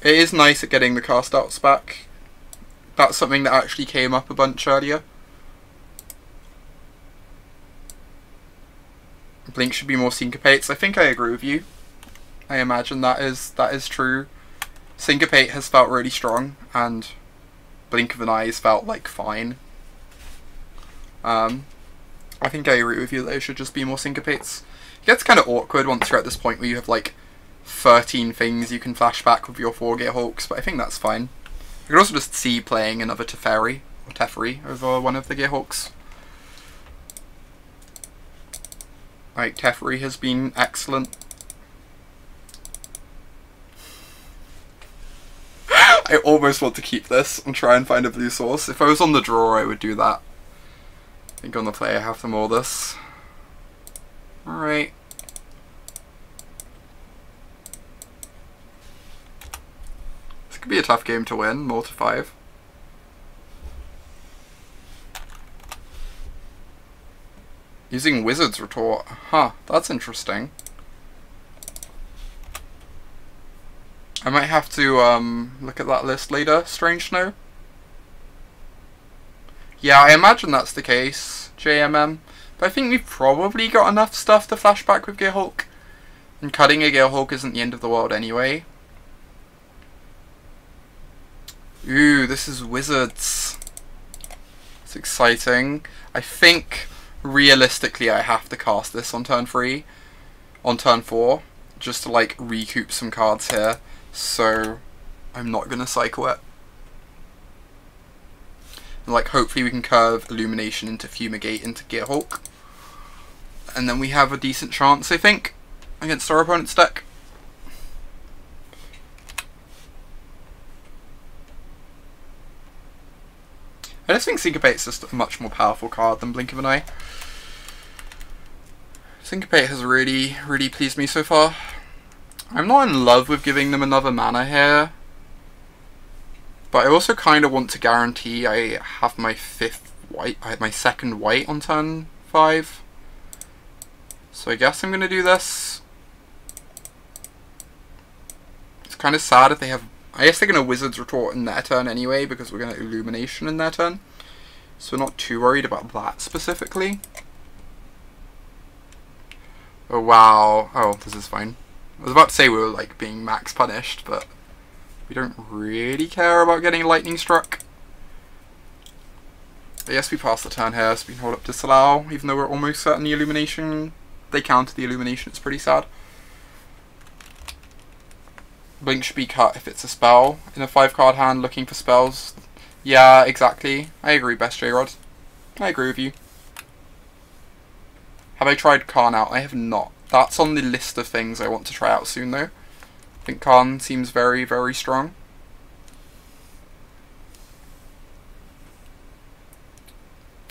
It is nice at getting the cast outs back. That's something that actually came up a bunch earlier. Blink should be more Syncopates. I think I agree with you. I imagine that is true. Syncopate has felt really strong, and Blink of an Eye has felt like fine. I think I agree with you that there should just be more Syncopates. It gets kind of awkward once you're at this point where you have like 13 things you can flash back with your 4 Gearhulks, but I think that's fine. I could also just see playing another Teferi over one of the Gearhulks. Like, Teferi has been excellent. I almost want to keep this and try and find a blue source. If I was on the draw, I would do that. I think on the play I have to mull this. Alright. This could be a tough game to win, mull to 5. Using Wizard's Retort. Huh, that's interesting. I might have to look at that list later, strange to know. Yeah, I imagine that's the case, JMM. But I think we've probably got enough stuff to flash back with Gearhulk. And cutting a Gearhulk isn't the end of the world anyway. Ooh, this is Wizards. It's exciting. I think, realistically, I have to cast this on turn 3. On turn 4. Just to, like, recoup some cards here. So, I'm not going to cycle it. And, like, hopefully we can curve Illumination into Fumigate into Gearhulk. And then we have a decent chance, I think, against our opponent's deck. I just think Syncopate's just a much more powerful card than Blink of an Eye. Syncopate has really, really pleased me so far. I'm not in love with giving them another mana here, but I also kind of want to guarantee I have my 5th white. I had my 2nd white on turn 5, so I guess I'm going to do this. It's kind of sad if they have. I guess they're going to Wizard's Retort in their turn anyway, because we're going to Illumination in their turn, so we're not too worried about that specifically. Oh wow! Oh, this is fine. I was about to say we were like being max punished, but we don't really care about getting lightning struck. I guess we pass the turn here, so we can hold up Disallow, even though we're almost certain the Illumination. They counter the Illumination, it's pretty sad. Blink should be cut if it's a spell. In a 5-card hand looking for spells. Yeah, exactly. I agree, Best J-Rod. I agree with you. Have I tried Karn out? I have not. That's on the list of things I want to try out soon, though. I think Karn seems very, very strong.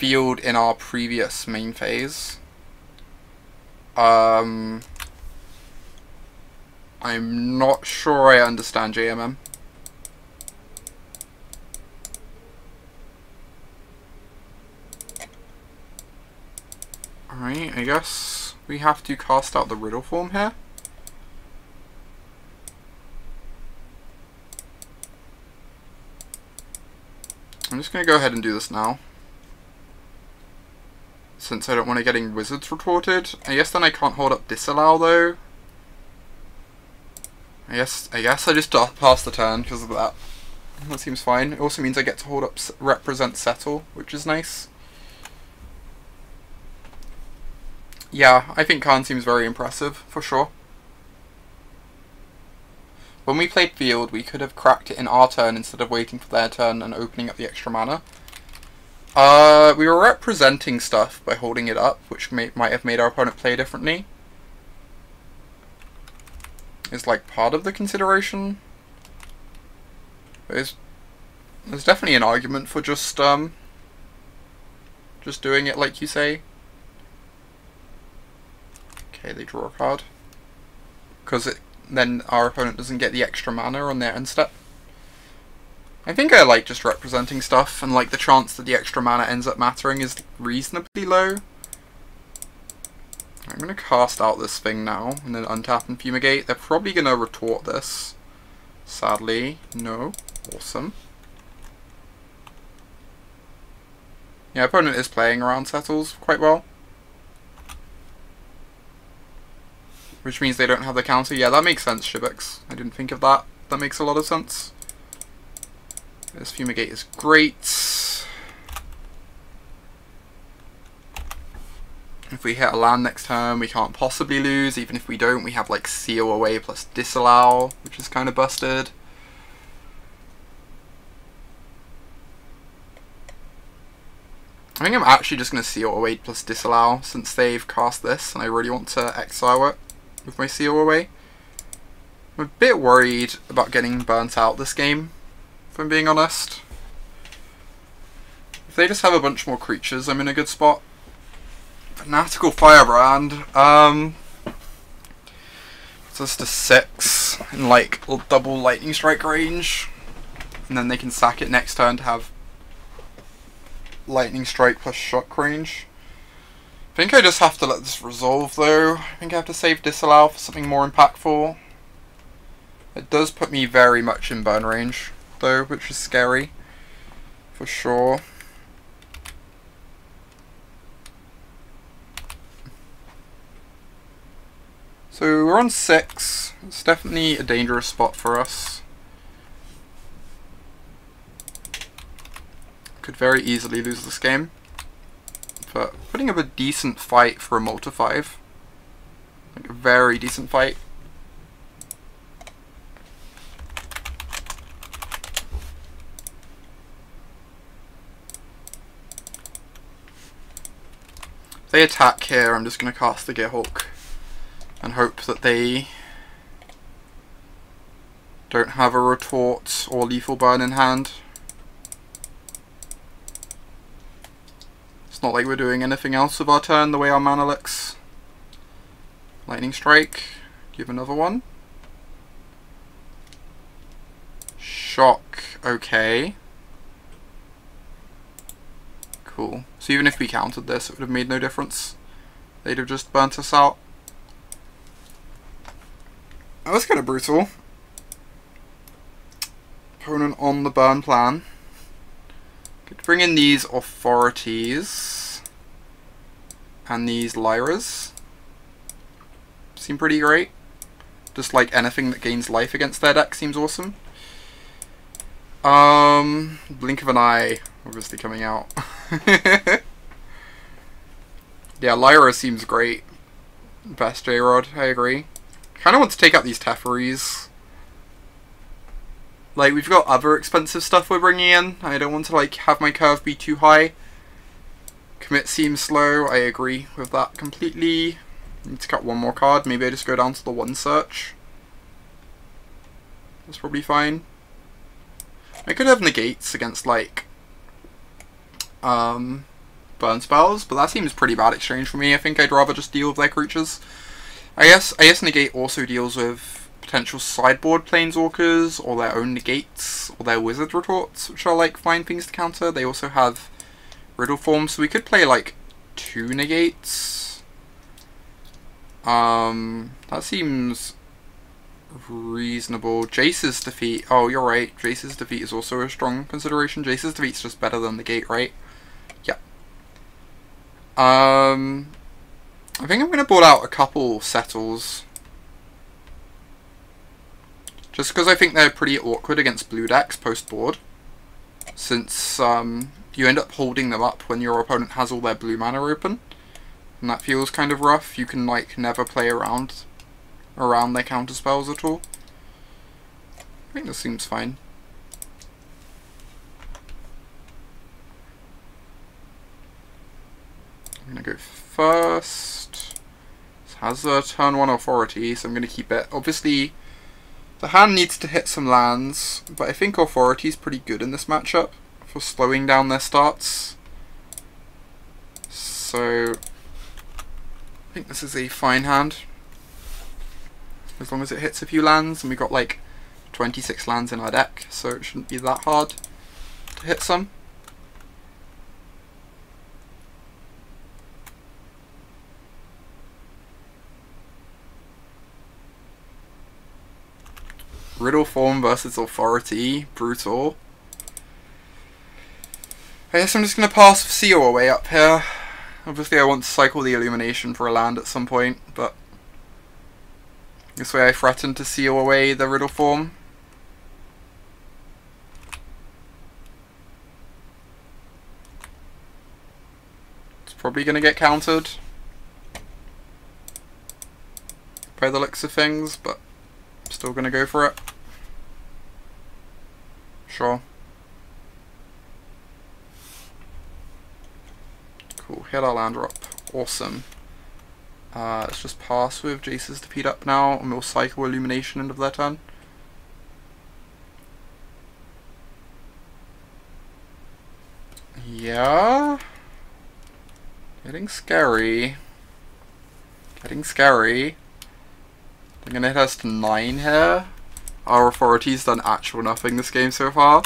field in our previous main phase. I'm not sure I understand JMM. Alright, I guess we have to cast out the riddle form here. I'm just going to go ahead and do this now, since I don't want to get wizards retorted. I guess then I can't hold up disallow though. I guess I just pass the turn because of that. That seems fine. It also means I get to hold up represent settle, which is nice. Yeah, I think Khan seems very impressive, for sure. When we played field, we could have cracked it in our turn instead of waiting for their turn and opening up the extra mana. We were representing stuff by holding it up, which might have made our opponent play differently. It's like part of the consideration. There's definitely an argument for just doing it like you say. Okay, they draw a card. Because then our opponent doesn't get the extra mana on their end step. I think I like just representing stuff, and like the chance that the extra mana ends up mattering is reasonably low. I'm going to cast out this thing now, and then untap and fumigate. They're probably going to retort this. Sadly, no. Awesome. Yeah, opponent is playing around settles quite well. Which means they don't have the counter. Yeah, that makes sense, Shibix. I didn't think of that. That makes a lot of sense. This fumigate is great. If we hit a land next turn, we can't possibly lose. Even if we don't, we have like seal away plus disallow, which is kind of busted. I think I'm actually just going to seal away plus disallow since they've cast this, and I really want to exile it with my seal away. I'm a bit worried about getting burnt out this game, if I'm being honest. If they just have a bunch more creatures, I'm in a good spot. Fanatical Firebrand, it's just a 6 in like double lightning strike range, and then they can sack it next turn to have lightning strike plus shock range. I think I just have to let this resolve though. I think I have to save disallow for something more impactful. It does put me very much in burn range though, which is scary for sure. So we're on 6. It's definitely a dangerous spot for us. Could very easily lose this game. But putting up a decent fight for a multi-5. Like a very decent fight. If they attack here, I'm just going to cast the Gearhawk and hope that they don't have a retort or lethal burn in hand. It's not like we're doing anything else with our turn the way our mana looks. Lightning Strike, give another one. Shock, okay. Cool. So even if we countered this, it would have made no difference. They'd have just burnt us out. That was kind of brutal. Opponent on the burn plan. Could bring in these authorities and these Lyras. Seem pretty great. Just like anything that gains life against their deck seems awesome. Blink of an eye obviously coming out. Yeah, Lyra seems great. Best J-Rod, I agree. Kind of want to take out these Teferis. Like, we've got other expensive stuff we're bringing in. I don't want to, like, have my curve be too high. Commit seems slow. I agree with that completely. Need to cut one more card. Maybe I just go down to the 1 search. That's probably fine. I could have negates against, like, burn spells, but that seems pretty bad exchange for me. I think I'd rather just deal with their creatures. I guess negate also deals with potential sideboard planeswalkers, or their own negates, or their wizard retorts, which are like fine things to counter. They also have riddle form, so we could play like 2 negates. That seems reasonable. Jace's defeat. Oh, you're right. Jace's defeat is also a strong consideration. Jace's defeat's just better than negate, right? Yeah. I think I'm gonna board out a couple settles. Just because I think they're pretty awkward against blue decks post-board. Since you end up holding them up when your opponent has all their blue mana open. And that feels kind of rough. You can like never play around their counter spells at all. I think this seems fine. I'm gonna go first. This has a turn 1 authority, so I'm gonna keep it. Obviously, the hand needs to hit some lands, but I think authority is pretty good in this matchup for slowing down their starts. So I think this is a fine hand. As long as it hits a few lands, and we've got like 26 lands in our deck, so it shouldn't be that hard to hit some. Riddle form versus authority, brutal. I guess I'm just going to pass Seal away up here. Obviously I want to cycle the Illumination for a land at some point, but this way I threaten to seal away the riddle form. It's probably going to get countered by the looks of things, but I'm still going to go for it. Sure. Cool, hit our land drop. Awesome. Let's just pass with Jace's defeat up now, and we'll cycle Illumination end of their turn. Yeah. Getting scary. Getting scary. They're gonna hit us to 9 here. Our authority's done actual nothing this game so far.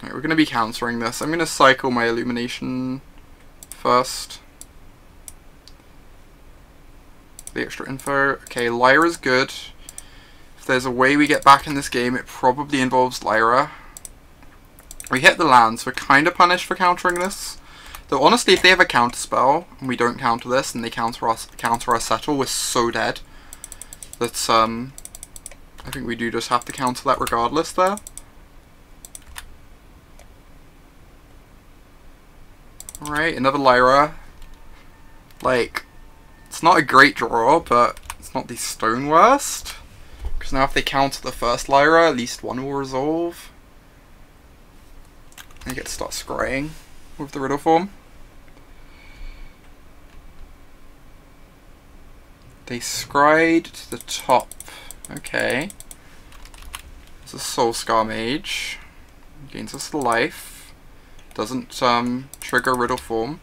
We're going to be countering this. I'm going to cycle my Illumination first. The extra info. Okay, Lyra's good. If there's a way we get back in this game, it probably involves Lyra. We hit the lands, we're kind of punished for countering this. Though honestly, if they have a counter spell, and we don't counter this, and they counter our settle, we're so dead. That, I think we do just have to counter that regardless there. Alright, another Lyra. Like, it's not a great draw, but it's not the stone worst. Because now if they counter the first Lyra, at least one will resolve. I get to start scrying with the riddle form. They scryed to the top. Okay. There's a Soul Scar Mage. Gains us life. Doesn't trigger riddle form.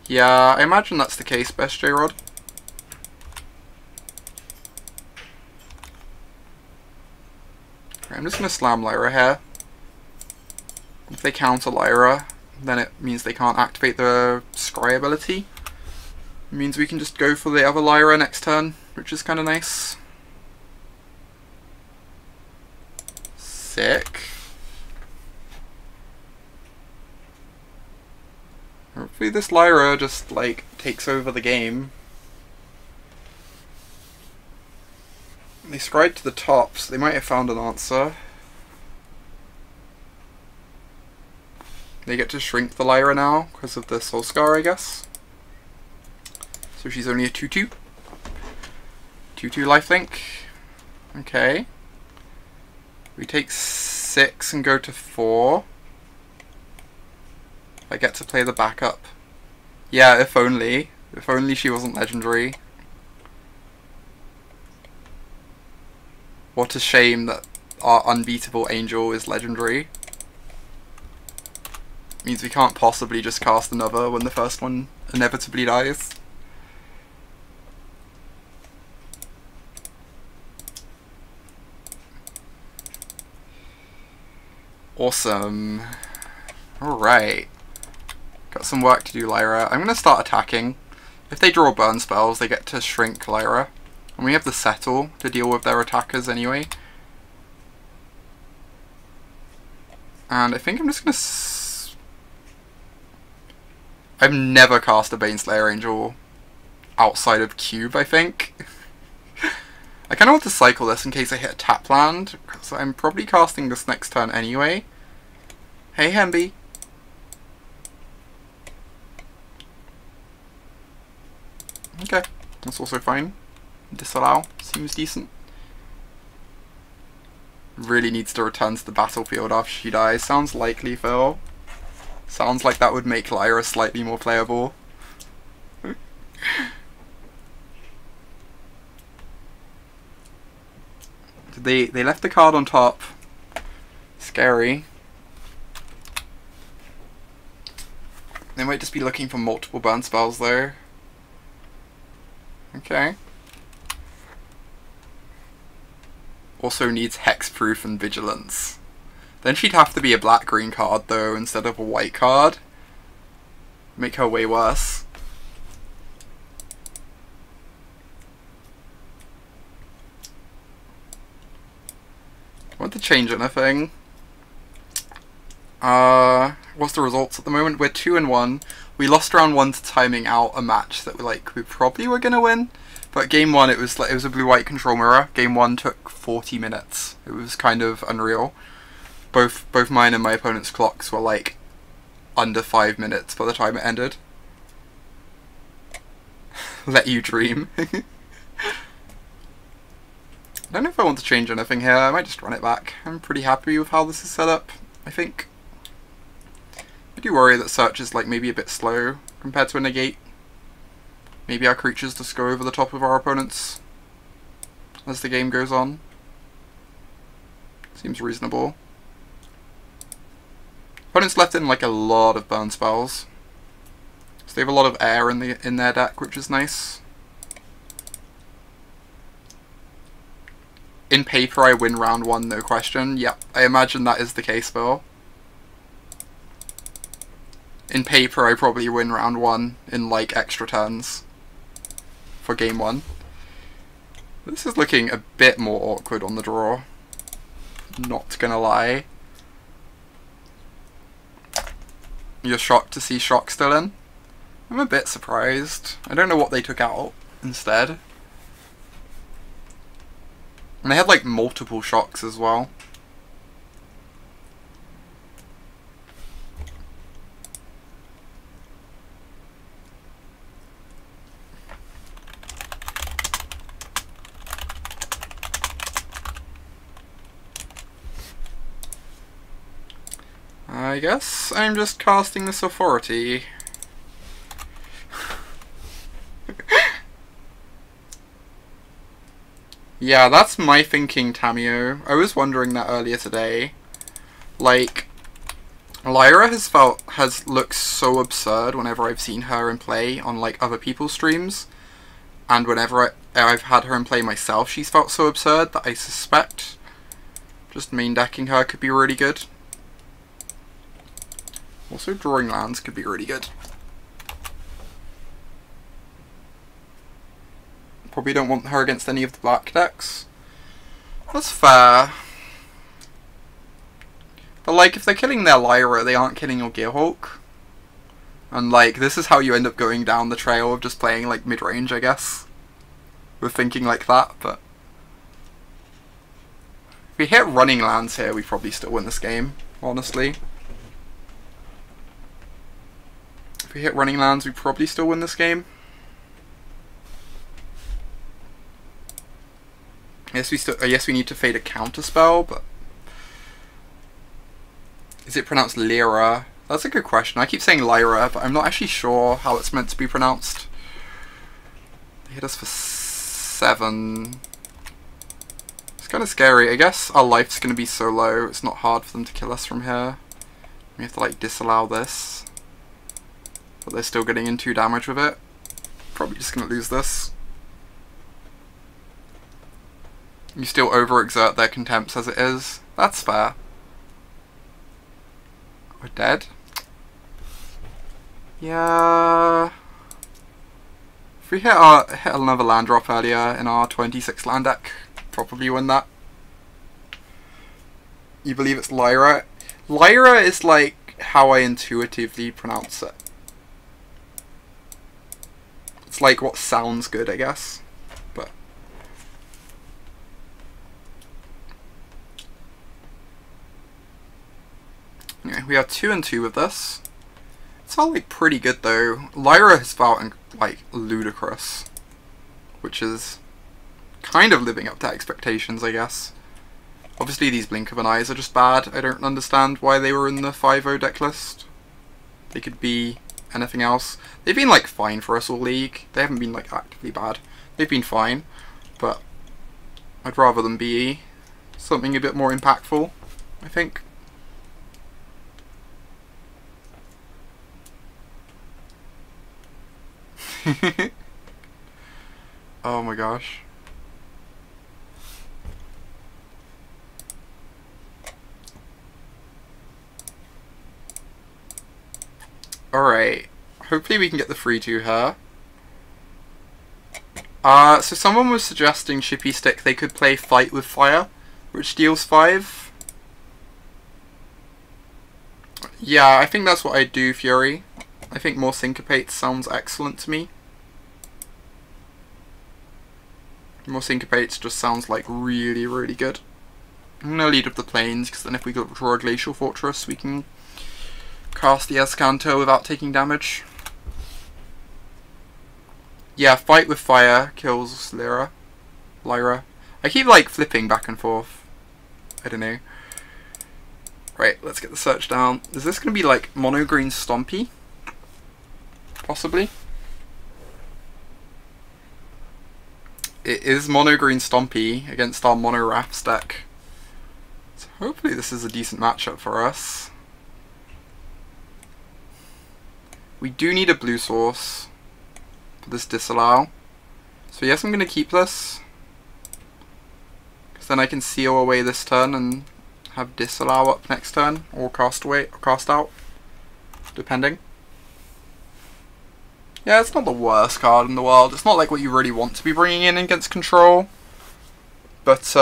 Yeah, I imagine that's the case, best J-Rod. Okay, I'm just gonna slam Lyra here. If they counter Lyra, then it means they can't activate the scry ability. It means we can just go for the other Lyra next turn, which is kind of nice. Sick. Hopefully this Lyra just, like, takes over the game. They scryed to the top, so they might have found an answer. They get to shrink the Lyra now, because of the Soul Scar, I guess. So she's only a 2-2. 2-2 lifelink. Okay. We take 6 and go to 4. I get to play the backup. Yeah, if only. If only she wasn't legendary. What a shame that our unbeatable angel is legendary. Means we can't possibly just cast another when the first one inevitably dies. Awesome. Alright. Got some work to do, Lyra. I'm going to start attacking. If they draw burn spells, they get to shrink Lyra. And we have the settle to deal with their attackers anyway. And I think I'm just going to... I've never cast a Baneslayer Angel outside of Cube, I think. I kind of want to cycle this in case I hit a tap land, so I'm probably casting this next turn anyway. Hey, Hemby. Okay, that's also fine. Disallow seems decent. Really needs to return to the battlefield after she dies. Sounds likely, Phil. Sounds like that would make Lyra slightly more playable. They left the card on top. Scary. They might just be looking for multiple burn spells though. Okay. Also needs hexproof and vigilance. Then she'd have to be a black-green card though instead of a white card. Make her way worse. Want to change anything? What's the results at the moment? We're 2-1. We lost round 1 to timing out a match that we probably were gonna win. But game 1 it was a blue-white control mirror. Game 1 took 40 minutes. It was kind of unreal. Both mine and my opponent's clocks were like under 5 minutes by the time it ended. Let you dream. I don't know if I want to change anything here. I might just run it back. I'm pretty happy with how this is set up, I think. I do worry that search is like maybe a bit slow compared to a negate. Maybe our creatures just go over the top of our opponents as the game goes on. Seems reasonable. Opponents left in like a lot of burn spells. So they have a lot of air in their deck, which is nice. In paper I win round 1, no question. Yep, I imagine that is the case, Phil. In paper I probably win round 1 in like extra turns for game 1. This is looking a bit more awkward on the draw. Not gonna lie. You're shocked to see Shock still in? I'm a bit surprised. I don't know what they took out instead. And they had like multiple Shocks as well. I guess I'm just casting this authority. Yeah, that's my thinking, Tamio. I was wondering that earlier today. Like, Lyra has looked so absurd whenever I've seen her in play on like other people's streams, and whenever I've had her in play myself, she's felt so absurd that I suspect just main decking her could be really good. Also, drawing lands could be really good. Probably don't want her against any of the black decks. That's fair. But like, if they're killing their Lyra, they aren't killing your Gearhulk. And like, this is how you end up going down the trail of just playing like mid-range, I guess. With thinking like that, but... if we hit running lands here, we probably still win this game, honestly. If we hit running lands, we probably still win this game. Yes, we need to fade a counterspell, but is it pronounced Lyra? That's a good question. I keep saying Lyra, but I'm not actually sure how it's meant to be pronounced. They hit us for 7. Let's kind of scary. I guess our life's going to be so low, it's not hard for them to kill us from here. We have to like disallow this. But they're still getting in 2 damage with it. Probably just going to lose this. You still overexert their contempts as it is. That's fair. We're dead. Yeah. If we hit another land drop earlier in our 26 land deck, probably win that. You believe it's Lyra? Lyra is like how I intuitively pronounce it. It's like what sounds good, I guess. But anyway, we are 2 and 2 with this. It's all like pretty good though. Lyra has felt like ludicrous, which is kind of living up to expectations, I guess. Obviously these Blink of an Eyes are just bad. I don't understand why they were in the 5-0 deck list. They could be anything else. They've been like fine for us all league. They haven't been like actively bad. They've been fine, but I'd rather them be something a bit more impactful, I think. Oh my gosh. Alright. Hopefully we can get the 3-2 here. So someone was suggesting Chippy Stick they could play Fight with Fire, which deals 5. Yeah, I think that's what I'd do, Fury. I think more Syncopate sounds excellent to me. More Syncopates just sounds like really, really good. I'm going to lead up the plains, because then if we draw a Glacial Fortress, we can cast the Escanto without taking damage. Yeah, Fight with Fire kills Lyra. I keep like flipping back and forth. I don't know. Right, let's get the search down. Is this going to be like Mono Green Stompy? Possibly. It is Mono Green Stompy against our Mono Wraths deck. So hopefully this is a decent matchup for us. We do need a blue source for this disallow. So yes, I'm going to keep this. Because then I can seal away this turn and have disallow up next turn. Or cast away, or cast out. Depending. Yeah, it's not the worst card in the world. It's not like what you really want to be bringing in against control. But, it's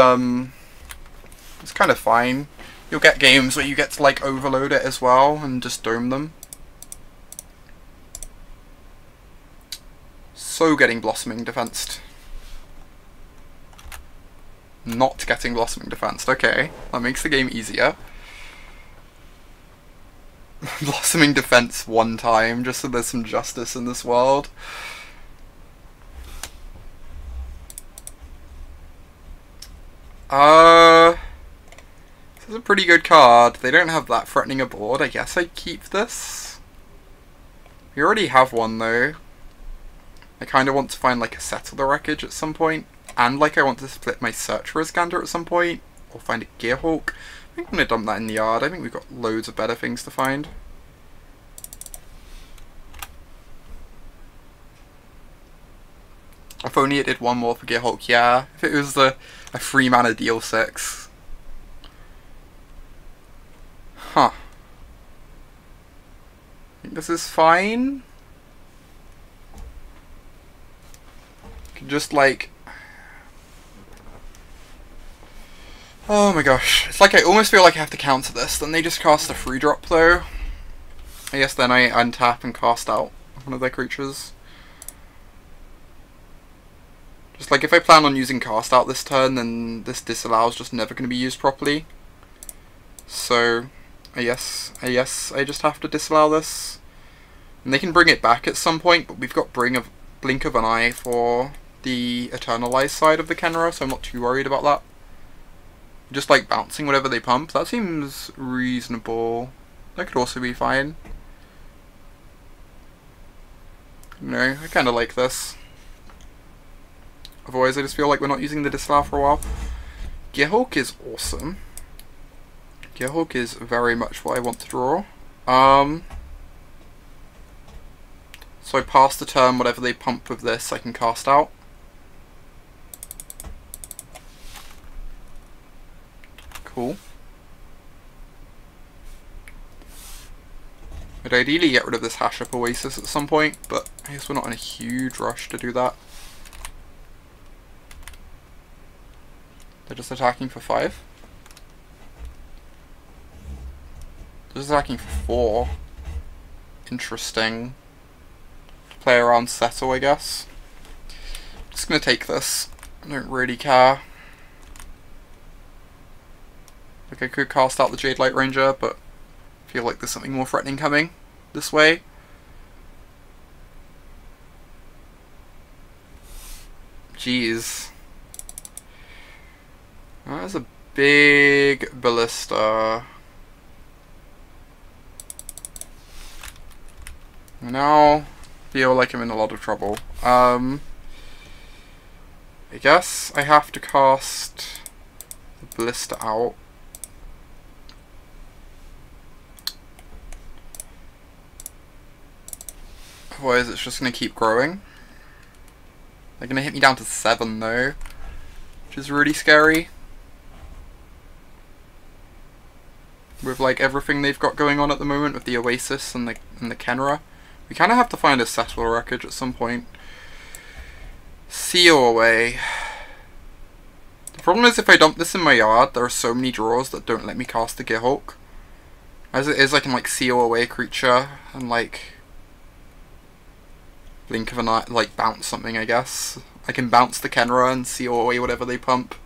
kind of fine. You'll get games where you get to, like, overload it as well and just dome them. So getting Blossoming Defensed. Not getting Blossoming Defensed. Okay, that makes the game easier. Blossoming Defense one time, just so there's some justice in this world. This is a pretty good card. They don't have that threatening a board. I guess I keep this. We already have one though. I kind of want to find like a Settle the Wreckage at some point. And like I want to split my Search for Iskander at some point. Or find a Gearhawk. I think I'm going to dump that in the yard. I think we've got loads of better things to find. If only it did one more for Gearhawk, yeah. If it was a 3-mana deal 6. Huh. I think this is fine. Could just like... Oh my gosh. It's like I almost feel like I have to counter this. Then they just cast a 3-drop though. I guess then I untap and cast out one of their creatures. Just like if I plan on using cast out this turn, then this disallow is just never going to be used properly. So, I guess I just have to disallow this. And they can bring it back at some point, but we've got Blink of an Eye for the Eternalized side of the Kenra, so I'm not too worried about that. Just like bouncing whatever they pump, that seems reasonable. That could also be fine. No, I kind of like this. Otherwise I just feel like we're not using the disallow for a while. Gearhulk is awesome. Gearhulk is very much what I want to draw. So I pass the turn, whatever they pump with this I can cast out. Cool. I'd ideally get rid of this Hash Up Oasis at some point, but I guess we're not in a huge rush to do that. They're just attacking for 5. They're just attacking for 4. Interesting. To play around Settle, I guess. I'm just gonna take this. I don't really care. Like, I could cast out the Jade Light Ranger, but I feel like there's something more threatening coming this way. Jeez. That is a big ballista. I now feel like I'm in a lot of trouble. I guess I have to cast the ballista out. Otherwise it's just going to keep growing. They're going to hit me down to 7 though, which is really scary. With like everything they've got going on at the moment with the Oasis and the Kenra. We kind of have to find a Settle wreckage at some point. Seal away. The problem is if I dump this in my yard, there are so many draws that don't let me cast the Gearhulk. As it is, I can like seal away a creature and like blink of an eye, like bounce something, I guess. I can bounce the Kenra and seal away whatever they pump.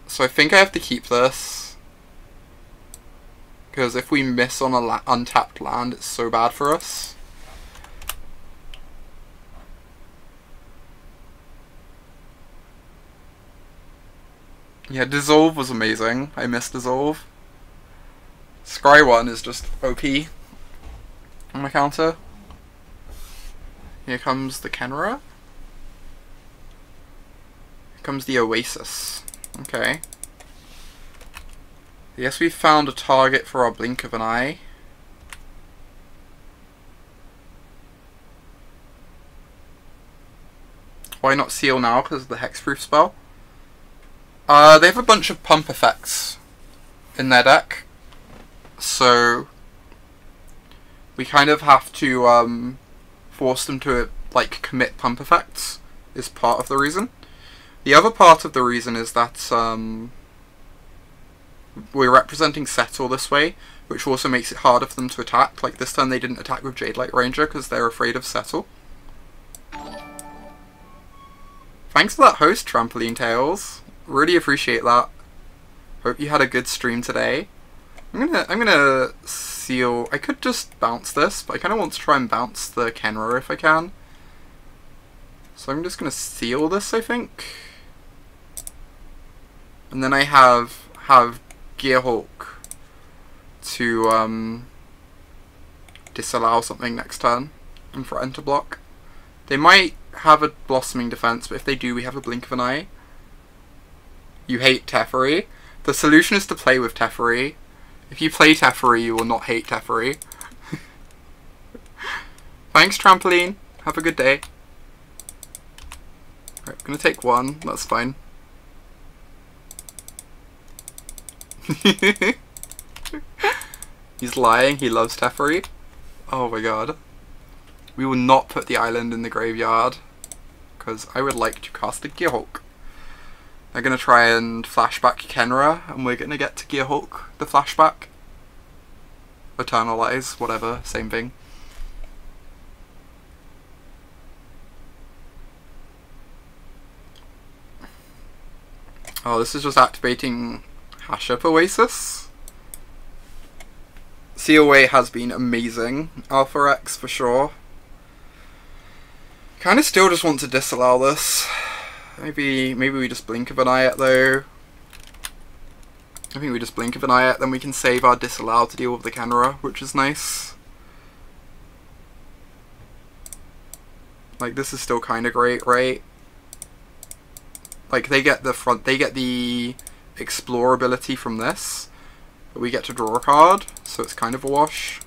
So I think I have to keep this. Because if we miss on a untapped land, it's so bad for us. Yeah, Dissolve was amazing. I missed Dissolve. Scry 1 is just OP on my counter. Here comes the Kenra. Here comes the Oasis. Okay. I guess we've found a target for our Blink of an Eye. Why not Seal now? Because of the Hexproof spell. They have a bunch of pump effects in their deck. So we kind of have to force them to like commit pump effects is part of the reason. The other part of the reason is that we're representing Settle this way, which also makes it harder for them to attack. Like this turn they didn't attack with Jade Light Ranger because they're afraid of Settle. Thanks for that host, Trampoline Tales. Really appreciate that. Hope you had a good stream today. I'm gonna seal. I could just bounce this, but I kind of want to try and bounce the Kenra if I can. So I'm just gonna seal this, I think. And then I have Gearhulk to disallow something next turn and threaten to block. They might have a Blossoming Defense, but if they do, we have a Blink of an Eye. You hate Teferi. The solution is to play with Teferi. If you play Teferi, you will not hate Teferi. Thanks, Trampoline. Have a good day. Right, I'm gonna take 1. That's fine. He's lying. He loves Teferi. Oh my god. We will not put the island in the graveyard because I would like to cast a Gearhulk. They're going to try and flashback Kenra, and we're going to get to Gearhulk, the flashback. Eternalize, whatever, same thing. Oh, this is just activating Hash Up Oasis. COA has been amazing. Alpha X for sure. Kinda still just want to disallow this. Maybe we just Blink of an Eye it though. I think we just Blink of an Eye it, then we can save our disallow to deal with the Kenra, which is nice. Like, this is still kinda great, right? Like, they get the Explore ability from this, but we get to draw a card, so it's kind of a wash.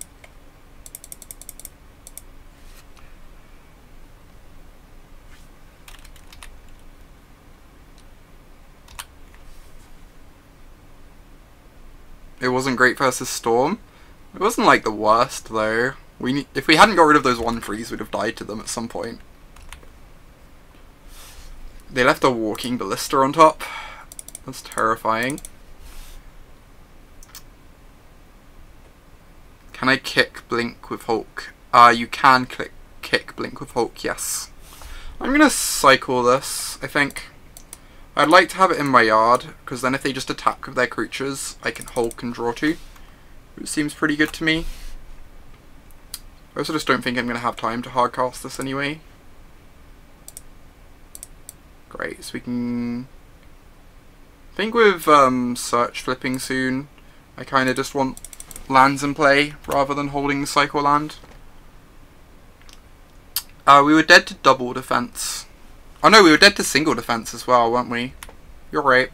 It wasn't great versus Storm. It wasn't like the worst though. If we hadn't got rid of those 1/3s, we'd have died to them at some point. They left a Walking Ballista on top. That's terrifying. Can I kick Blink with Hulk? You can kick Blink with Hulk, yes. I'm gonna cycle this, I think. I'd like to have it in my yard, because then if they just attack with their creatures, I can Hulk and draw 2. It seems pretty good to me. I also just don't think I'm going to have time to hardcast this anyway. Great, so we can... I think with Search flipping soon, I kind of just want lands in play, rather than holding the Cycle land. We were dead to double defense. Oh no, we were dead to single defense as well, weren't we? You're right.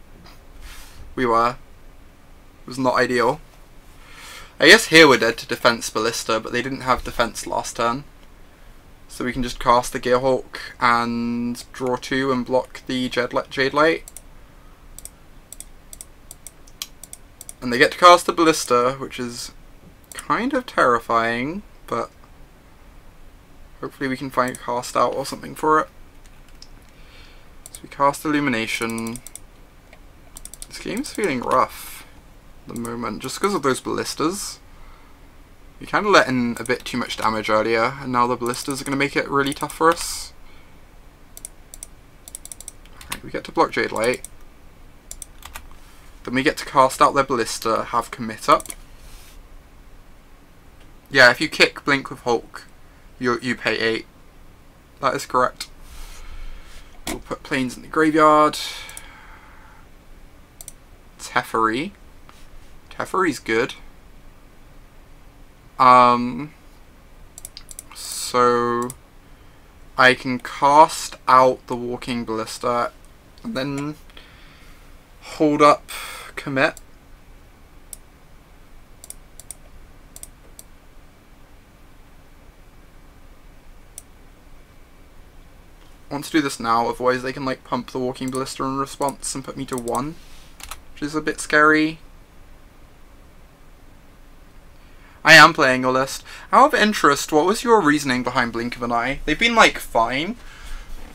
We were. It was not ideal. I guess here we're dead to defense Ballista, but they didn't have defense last turn. So we can just cast the Gearhulk and draw 2 and block the Jade Light. And they get to cast the Ballista, which is kind of terrifying, but hopefully we can find a cast out or something for it. So we cast Illumination. This game's feeling rough at the moment, just because of those ballistas. We kind of let in a bit too much damage earlier, and now the ballistas are going to make it really tough for us. Right, we get to block Jade Light. Then we get to cast out their ballista, have commit up. Yeah, if you kick Blink with Hulk, you pay 8. That is correct. We'll put Plains in the graveyard. Teferi. Teferi's good. So I can cast out the Walking Ballista and then hold up commit. I want to do this now, otherwise they can like pump the Walking Ballista in response and put me to 1, which is a bit scary. I am playing your list. Out of interest, what was your reasoning behind Blink of an Eye? They've been like fine,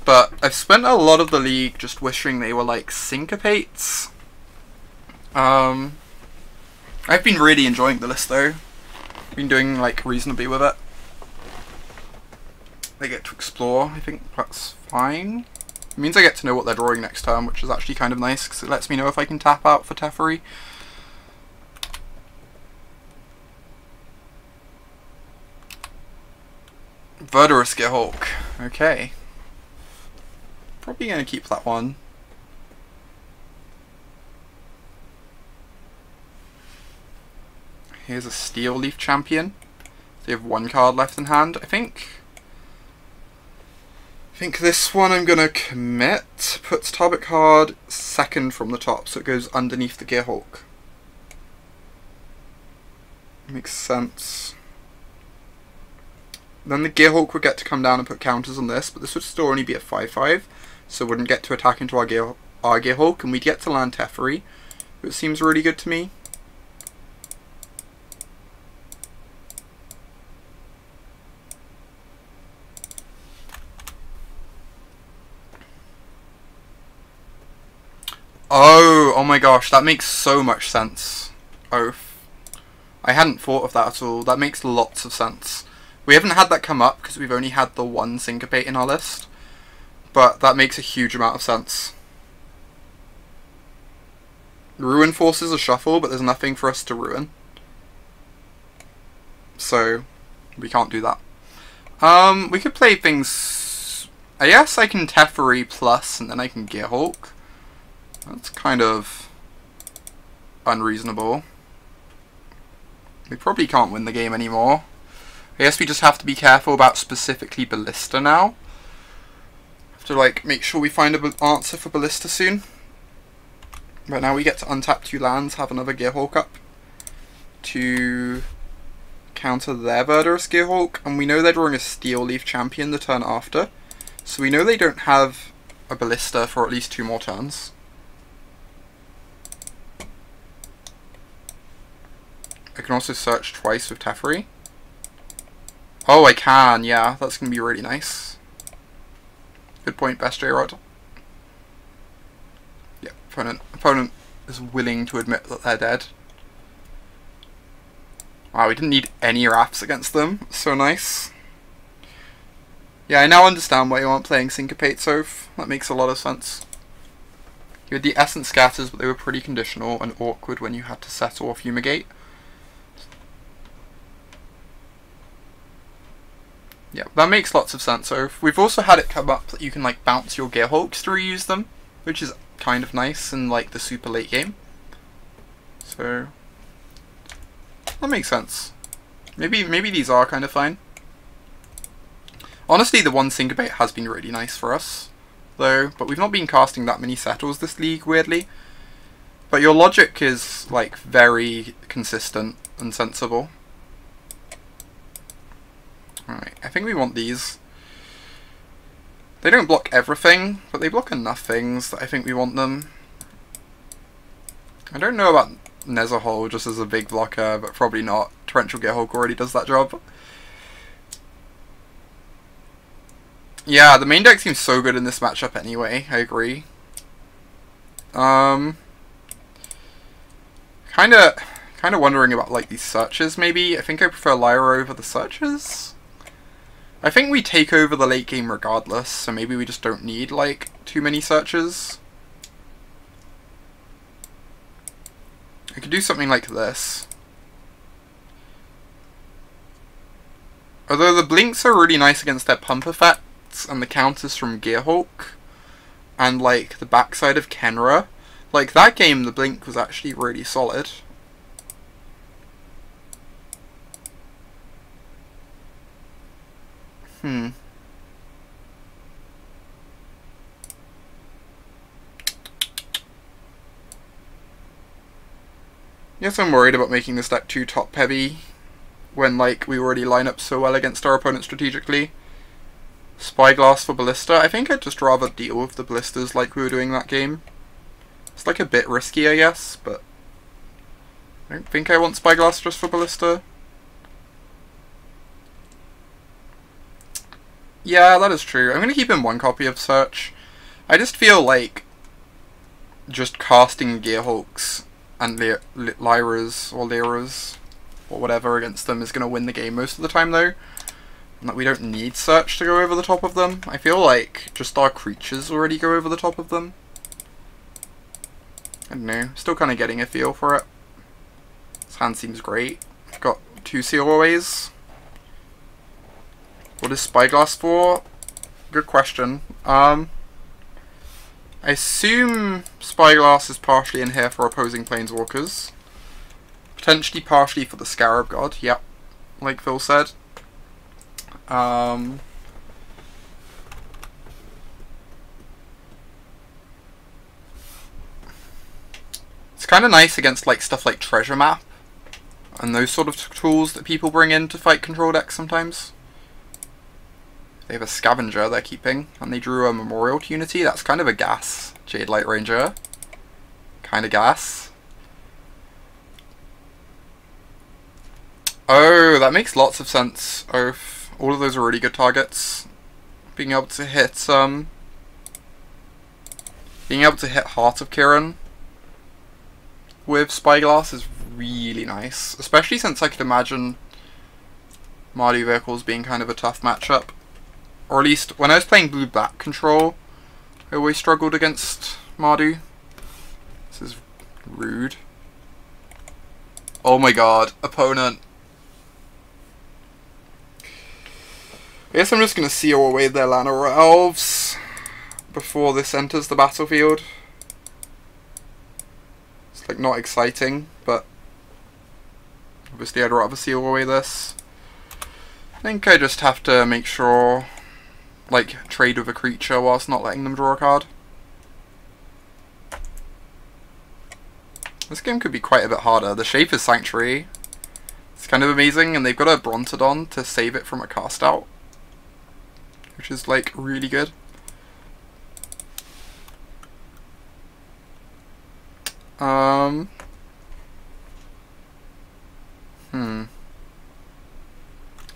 but I've spent a lot of the league just wishing they were like syncopates. I've been really enjoying the list though. Been doing like reasonably with it. They get to explore, I think that's fine. It means I get to know what they're drawing next turn, which is actually kind of nice, because it lets me know if I can tap out for Teferi. Verdurous Gearhulk. Okay. Probably going to keep that one. Here's a Steel Leaf Champion. They have 1 card left in hand. I think this one I'm going to commit. Puts target card second from the top, so it goes underneath the Gearhulk. Makes sense. Then the Gearhulk would get to come down and put counters on this, but this would still only be a 5/5, so it wouldn't get to attack into our Gearhulk, and we'd get to land Teferi, which seems really good to me. Oh my gosh, that makes so much sense. Oath. I hadn't thought of that at all. That makes lots of sense. We haven't had that come up because we've only had the 1 syncopate in our list, but that makes a huge amount of sense. Ruin forces a shuffle, but there's nothing for us to ruin, so we can't do that. We could play things... I guess I can Teferi plus, and then I can Gearhulk. That's kind of unreasonable. We probably can't win the game anymore. I guess we just have to be careful about specifically Ballista now. Have to like make sure we find an answer for Ballista soon. But now we get to untap 2 lands, have another Gearhulk up to counter their Verdurous Gearhulk, and we know they're drawing a Steel Leaf Champion the turn after, so we know they don't have a Ballista for at least 2 more turns. I can also search twice with Teferi. Oh, I can, yeah, that's going to be really nice. Good point, Best J-Rod. Yeah, opponent is willing to admit that they're dead. Wow, we didn't need any Wraths against them. So nice. Yeah, I now understand why you aren't playing Syncopate Soph. That makes a lot of sense. You had the Essence Scatters, but they were pretty conditional and awkward when you had to settle or Fumigate. Yeah, that makes lots of sense. So we've also had it come up that you can like bounce your Gearhulks to reuse them, which is kind of nice in like the super late game. So that makes sense. Maybe these are kind of fine. Honestly, the one Syncopate has been really nice for us, though. But we've not been casting that many Settles this league, weirdly. But your logic is like very consistent and sensible. Alright, I think we want these. They don't block everything, but they block enough things that I think we want them. I don't know about Nezahol just as a big blocker, but probably not. Torrential Gearhulk already does that job. Yeah, the main deck seems so good in this matchup anyway, I agree. Kinda wondering about like these searches maybe. I think I prefer Lyra over the searches. I think we take over the late game regardless, so maybe we just don't need like too many searches. I could do something like this. Although the blinks are really nice against their pump effects and the counters from Gearhulk and like the backside of Kenra. Like that game the blink was actually really solid. Yes, I'm worried about making this deck too top heavy when like we already line up so well against our opponent strategically. Spyglass for Ballista. I think I'd just rather deal with the Ballistas like we were doing that game. It's like a bit risky, I guess, but I don't think I want Spyglass just for Ballista. Yeah, that is true. I'm going to keep in 1 copy of Search. I just feel like just casting Gearhulks and Lyras or whatever against them is going to win the game most of the time though. And that we don't need Search to go over the top of them. I feel like just our creatures already go over the top of them. I don't know. Still kind of getting a feel for it. This hand seems great. Got 2 Sealaways. What is Spyglass for? Good question. I assume Spyglass is partially in here for opposing Planeswalkers. Potentially partially for the Scarab God, yep. Like Phil said. It's kind of nice against like stuff like Treasure Map and those sort of tools that people bring in to fight control decks sometimes. They have a Scavenger they're keeping, and they drew a Memorial to Unity. That's kind of a gas. Jade Light Ranger. Kind of gas. Oh, that makes lots of sense, Oath. All of those are really good targets. Being able to hit, Heart of Kiran with Spyglass is really nice. Especially since I could imagine Mardu Vehicles being kind of a tough matchup. Or at least, when I was playing blue-black control, I always struggled against Mardu. This is rude. Oh my god, opponent. I guess I'm just going to seal away their Llanowar Elves before this enters the battlefield. It's like not exciting, but obviously I'd rather seal away this. I think I just have to make sure like, trade with a creature whilst not letting them draw a card. This game could be quite a bit harder. The shape is Sanctuary. It's kind of amazing, and they've got a Brontodon to save it from a cast out, which is, like, really good.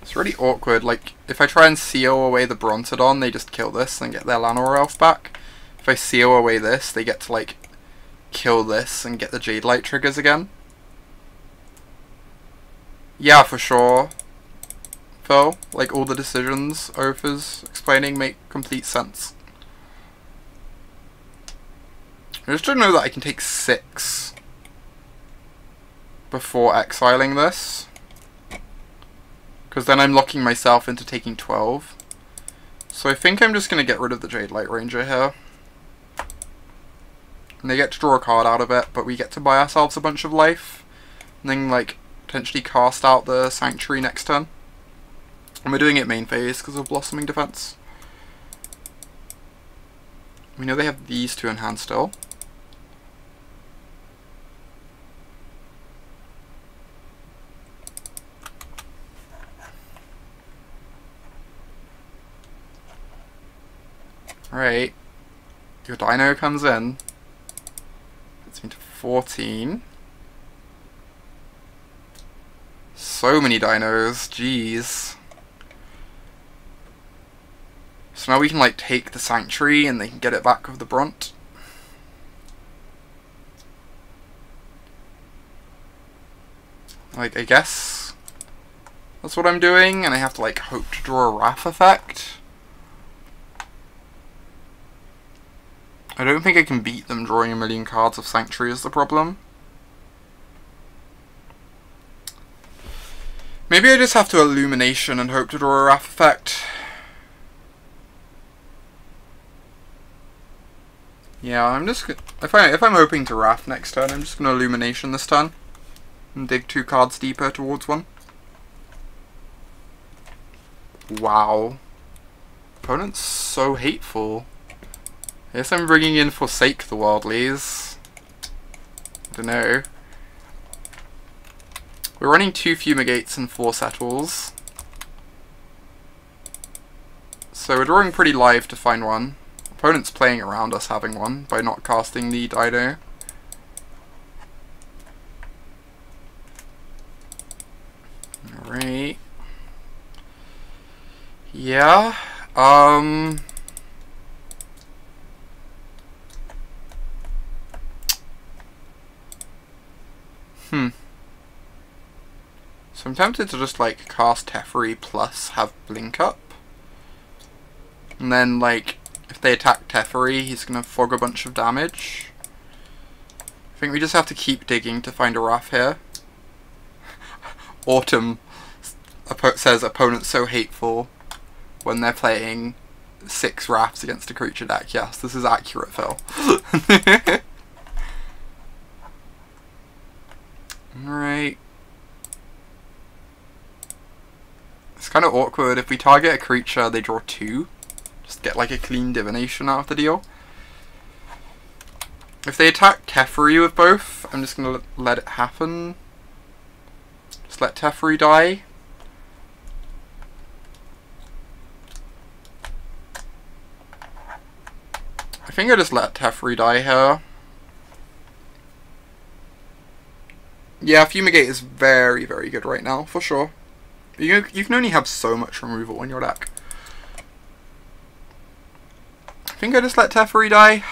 It's really awkward. Like, if I try and seal away the Brontodon, they just kill this and get their Llanowar Elf back. If I seal away this, they get to, like, kill this and get the Jade Light triggers again. Yeah, for sure, Phil. Like, all the decisions Opha's explaining make complete sense. I just don't know that I can take 6 before exiling this, because then I'm locking myself into taking 12. So I think I'm just going to get rid of the Jade Light Ranger here. And they get to draw a card out of it, but we get to buy ourselves a bunch of life, and then, like, potentially cast out the Sanctuary next turn. And we're doing it main phase because of Blossoming Defense. We know they have these two in hand still. Alright, your Dino comes in. Puts me to 14. So many dinos, jeez. So now we can, like, take the Sanctuary and they can get it back with the Brunt. Like, I guess that's what I'm doing, and I have to, like, hope to draw a Wrath effect. I don't think I can beat them drawing a million cards of Sanctuary is the problem. Maybe I just have to Illumination and hope to draw a Wrath effect. Yeah, I'm just if I'm hoping to Wrath next turn, I'm just gonna Illumination this turn and dig 2 cards deeper towards one. Wow, opponent's so hateful. I guess I'm bringing in Forsake the Worldlies. I don't know. We're running 2 Fumigates and 4 Settles. So we're drawing pretty live to find one. Opponent's playing around us having one by not casting the Dino. Alright. Yeah. So I'm tempted to just, like, cast Teferi plus have Blink up. And then, like, if they attack Teferi, he's gonna fog a bunch of damage. I think we just have to keep digging to find a Wrath here. Autumn says opponent's so hateful when they're playing 6 Wraths against a creature deck. Yes, this is accurate, Phil. Alright. It's kind of awkward. If we target a creature, they draw 2. Just get, like, a clean Divination out of the deal. If they attack Teferi with both, I'm just going to let it happen. Just let Teferi die. I think I just let Teferi die here. Yeah, Fumigate is very, very good right now, for sure. You can only have so much removal in your deck. I think I just let Teferi die.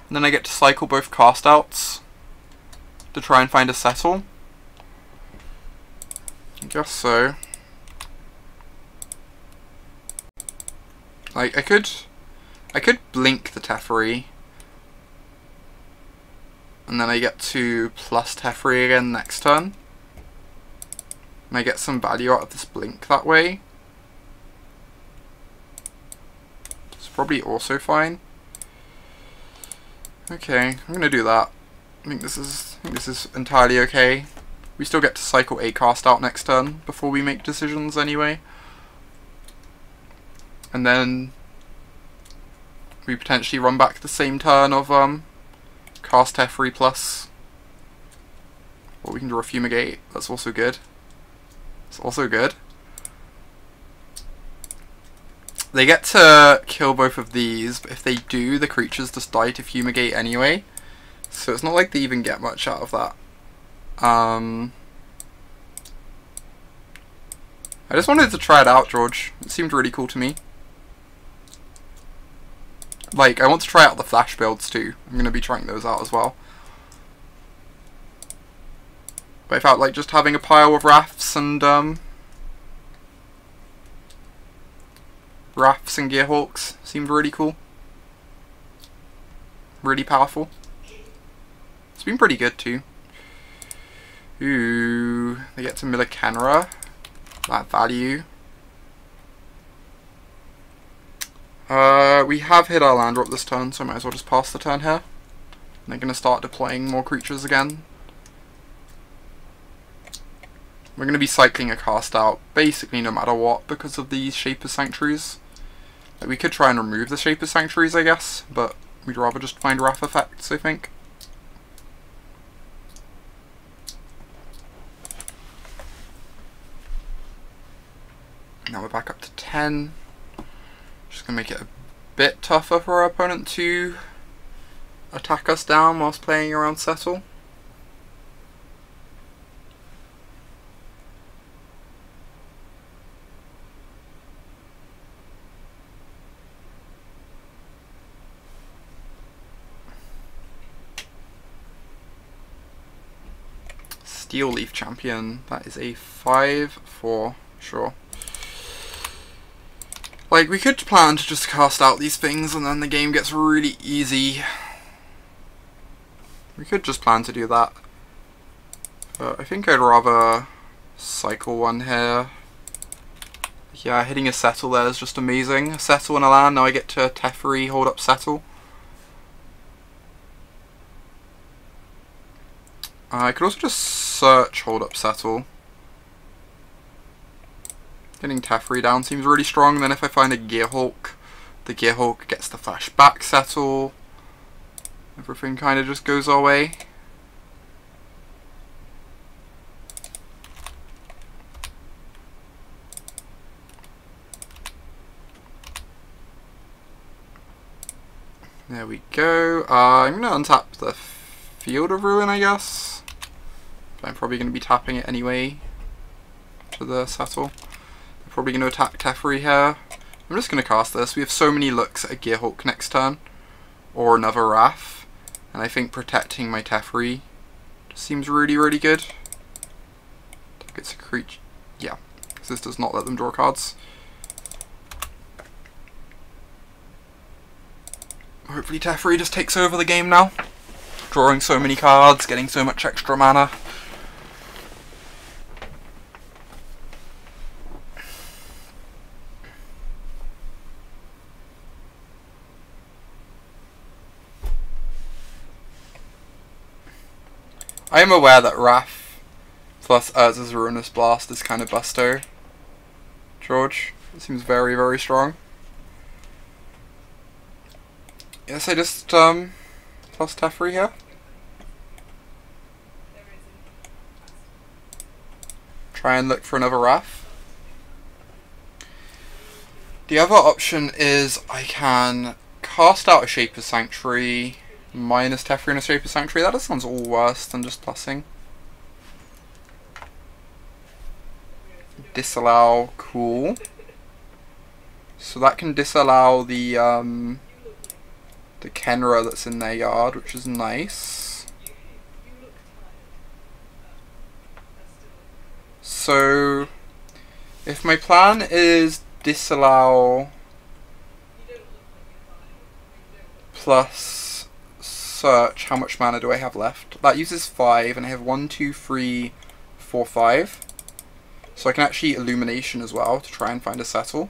And then I get to cycle both cast outs to try and find a settle. I guess so. Like, I could blink the Teferi. And then I get to plus Teferi again next turn. And I get some value out of this blink that way. It's probably also fine. Okay, I'm gonna do that. I think this is entirely okay. We still get to cycle a cast out next turn before we make decisions anyway. And then we potentially run back the same turn of cast Teferi plus. Or we can draw a Fumigate. That's also good. It's also good. They get to kill both of these, but if they do, the creatures just die to Fumigate anyway. So it's not like they even get much out of that. I just wanted to try it out, George. It seemed really cool to me. Like, I want to try out the flash builds too. I'm going to be trying those out as well. But I felt like just having a pile of Wraths and Gearhawks seemed really cool. Really powerful. It's been pretty good too. Ooh, they get to Milikenra. That value. We have hit our land drop this turn, so I might as well just pass the turn here. And they're going to start deploying more creatures again. We're going to be cycling a cast out basically no matter what because of these Shaper's Sanctuaries. Like, we could try and remove the Shaper's Sanctuaries, I guess, but we'd rather just find Wrath effects, I think. Now we're back up to 10. Just going to make it a bit tougher for our opponent to attack us down whilst playing around Settle. Steel Leaf Champion, that is a 5/4, sure. Like, we could plan to just cast out these things and then the game gets really easy. We could just plan to do that. But I think I'd rather cycle one here. Yeah, hitting a Settle there is just amazing. A Settle and a land, now I get to Teferi, hold up Settle. I could also just search, hold up Settle. Getting Teferi down seems really strong. Then if I find a Gearhawk, the Gearhawk gets the flashback Settle. Everything kind of just goes our way. There we go. I'm going to untap the Field of Ruin, I guess. But I'm probably going to be tapping it anyway to the Settle. I'm probably going to attack Teferi here. I'm just going to cast this. We have so many looks at a Gearhawk next turn. Or another Wrath. And I think protecting my Teferi just seems really, really good. It's a creature. Yeah, because this does not let them draw cards. Hopefully Teferi just takes over the game now. Drawing so many cards, getting so much extra mana. I am aware that Wrath plus Urza's Ruinous Blast is kind of busto, George. It seems very, very strong. Yes, I just plus Teferi here. Try and look for another Wrath. The other option is I can cast out a Shaper's Sanctuary minus Teferi and a Shaper's Sanctuary. That just sounds all worse than just plussing. Disallow, cool. So that can disallow the Kenra that's in their yard, which is nice. So if my plan is disallow plus search, how much mana do I have left? That uses 5, and I have 1, 2, 3, 4, 5. So I can actually Illumination as well to try and find a Settle.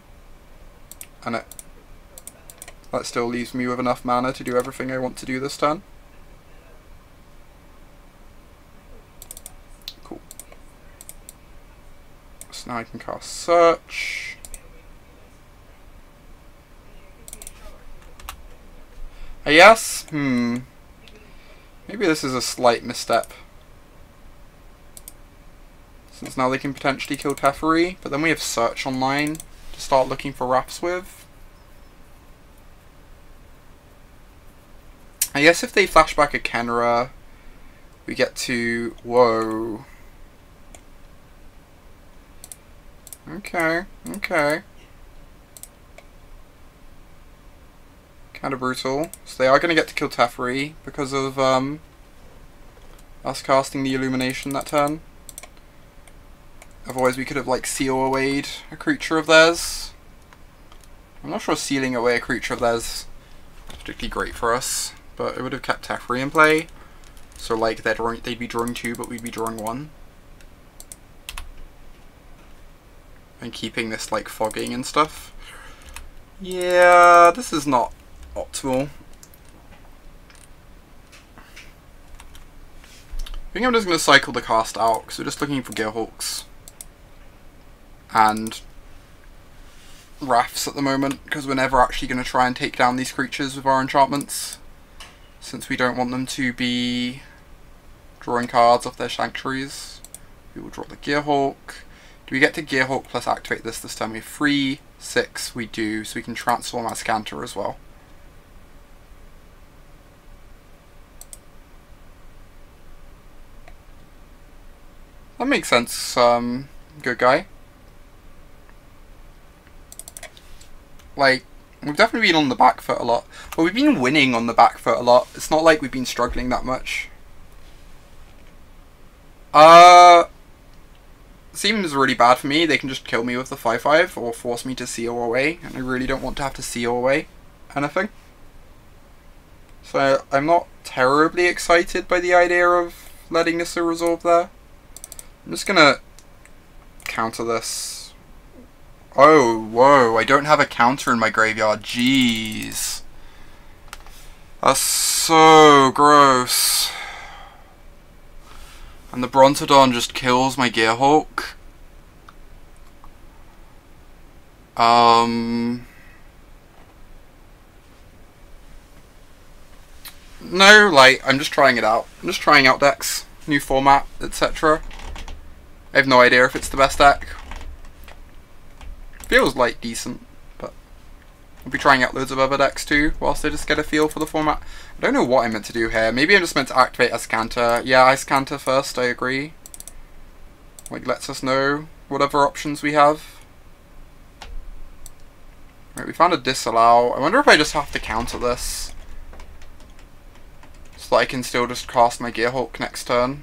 And that still leaves me with enough mana to do everything I want to do this turn. Cool. So now I can cast Search. I guess, maybe this is a slight misstep. Since now they can potentially kill Teferi, but then we have Search online to start looking for Wraths with. I guess if they flash back a Kenra, we get to... Whoa. Okay, okay. Kind of brutal. So they are going to get to kill Teferi because of us casting the Illumination that turn. Otherwise we could have like seal awayed a creature of theirs. I'm not sure sealing away a creature of theirs is particularly great for us, but it would have kept Teferi in play. So like they'd be drawing 2, but we'd be drawing 1. And keeping this like fogging and stuff. Yeah, this is not optimal. I think I'm just going to cycle the cast out because we're just looking for Gearhulks and Wraths at the moment, because we're never actually going to try and take down these creatures with our enchantments, since we don't want them to be drawing cards off their sanctuaries. We will draw the Gearhulk. Do we get to Gearhulk plus activate this time? We have 3, 6, we do, so we can transform our Scanter as well. That makes sense, good guy. Like, we've definitely been on the back foot a lot. But we've been winning on the back foot a lot. It's not like we've been struggling that much. Seems really bad for me. They can just kill me with the 5/5 or force me to seal away. And I really don't want to have to seal away anything. So I'm not terribly excited by the idea of letting this resolve there. I'm just gonna counter this. Oh, whoa, I don't have a counter in my graveyard. Jeez. That's so gross. And the Brontodon just kills my Gearhulk. No, like, I'm just trying it out. I'm just trying out decks, new format, etc. I have no idea if it's the best deck. Feels like decent, but I'll be trying out loads of other decks too, whilst I just get a feel for the format. I don't know what I'm meant to do here. Maybe I'm just meant to activate a Scanter. Yeah, I Scanter first, I agree. Like, lets us know what other options we have. Right, we found a Disallow. I wonder if I just have to counter this, so that I can still just cast my Gearhulk next turn.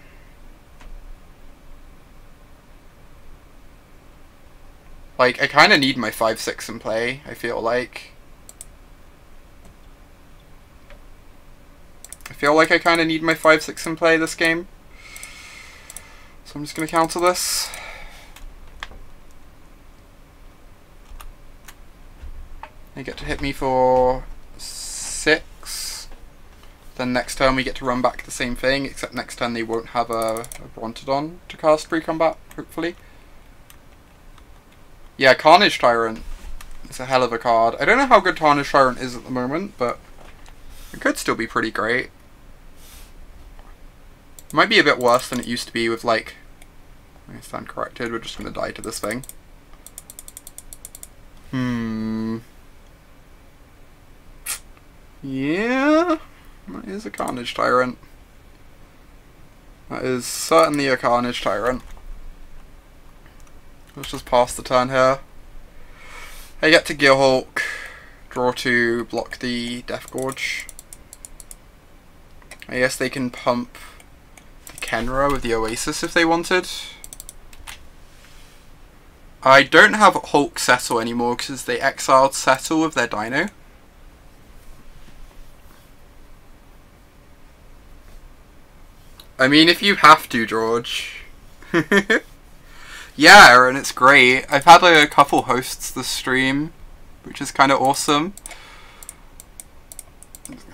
Like, I kind of need my 5/6 in play, I feel like. I kind of need my 5/6 in play this game. So I'm just going to counter this. They get to hit me for 6. Then next turn we get to run back the same thing, except next turn they won't have a Brontodon to cast pre-combat, hopefully. Yeah, Carnage Tyrant is a hell of a card. I don't know how good Carnage Tyrant is at the moment, but it could still be pretty great. It might be a bit worse than it used to be with, like... I stand corrected, we're just going to die to this thing. Yeah, that is a Carnage Tyrant. That is certainly a Carnage Tyrant. Let's just pass the turn here. I get to Gearhulk, draw 2, block the Death Gorge. I guess they can pump the Kenra with the Oasis if they wanted. I don't have Hulk Settle anymore because they exiled Settle with their Dino. I mean, if you have to, George. Yeah, Aaron, it's great. I've had like, a couple hosts this stream, which is kind of awesome.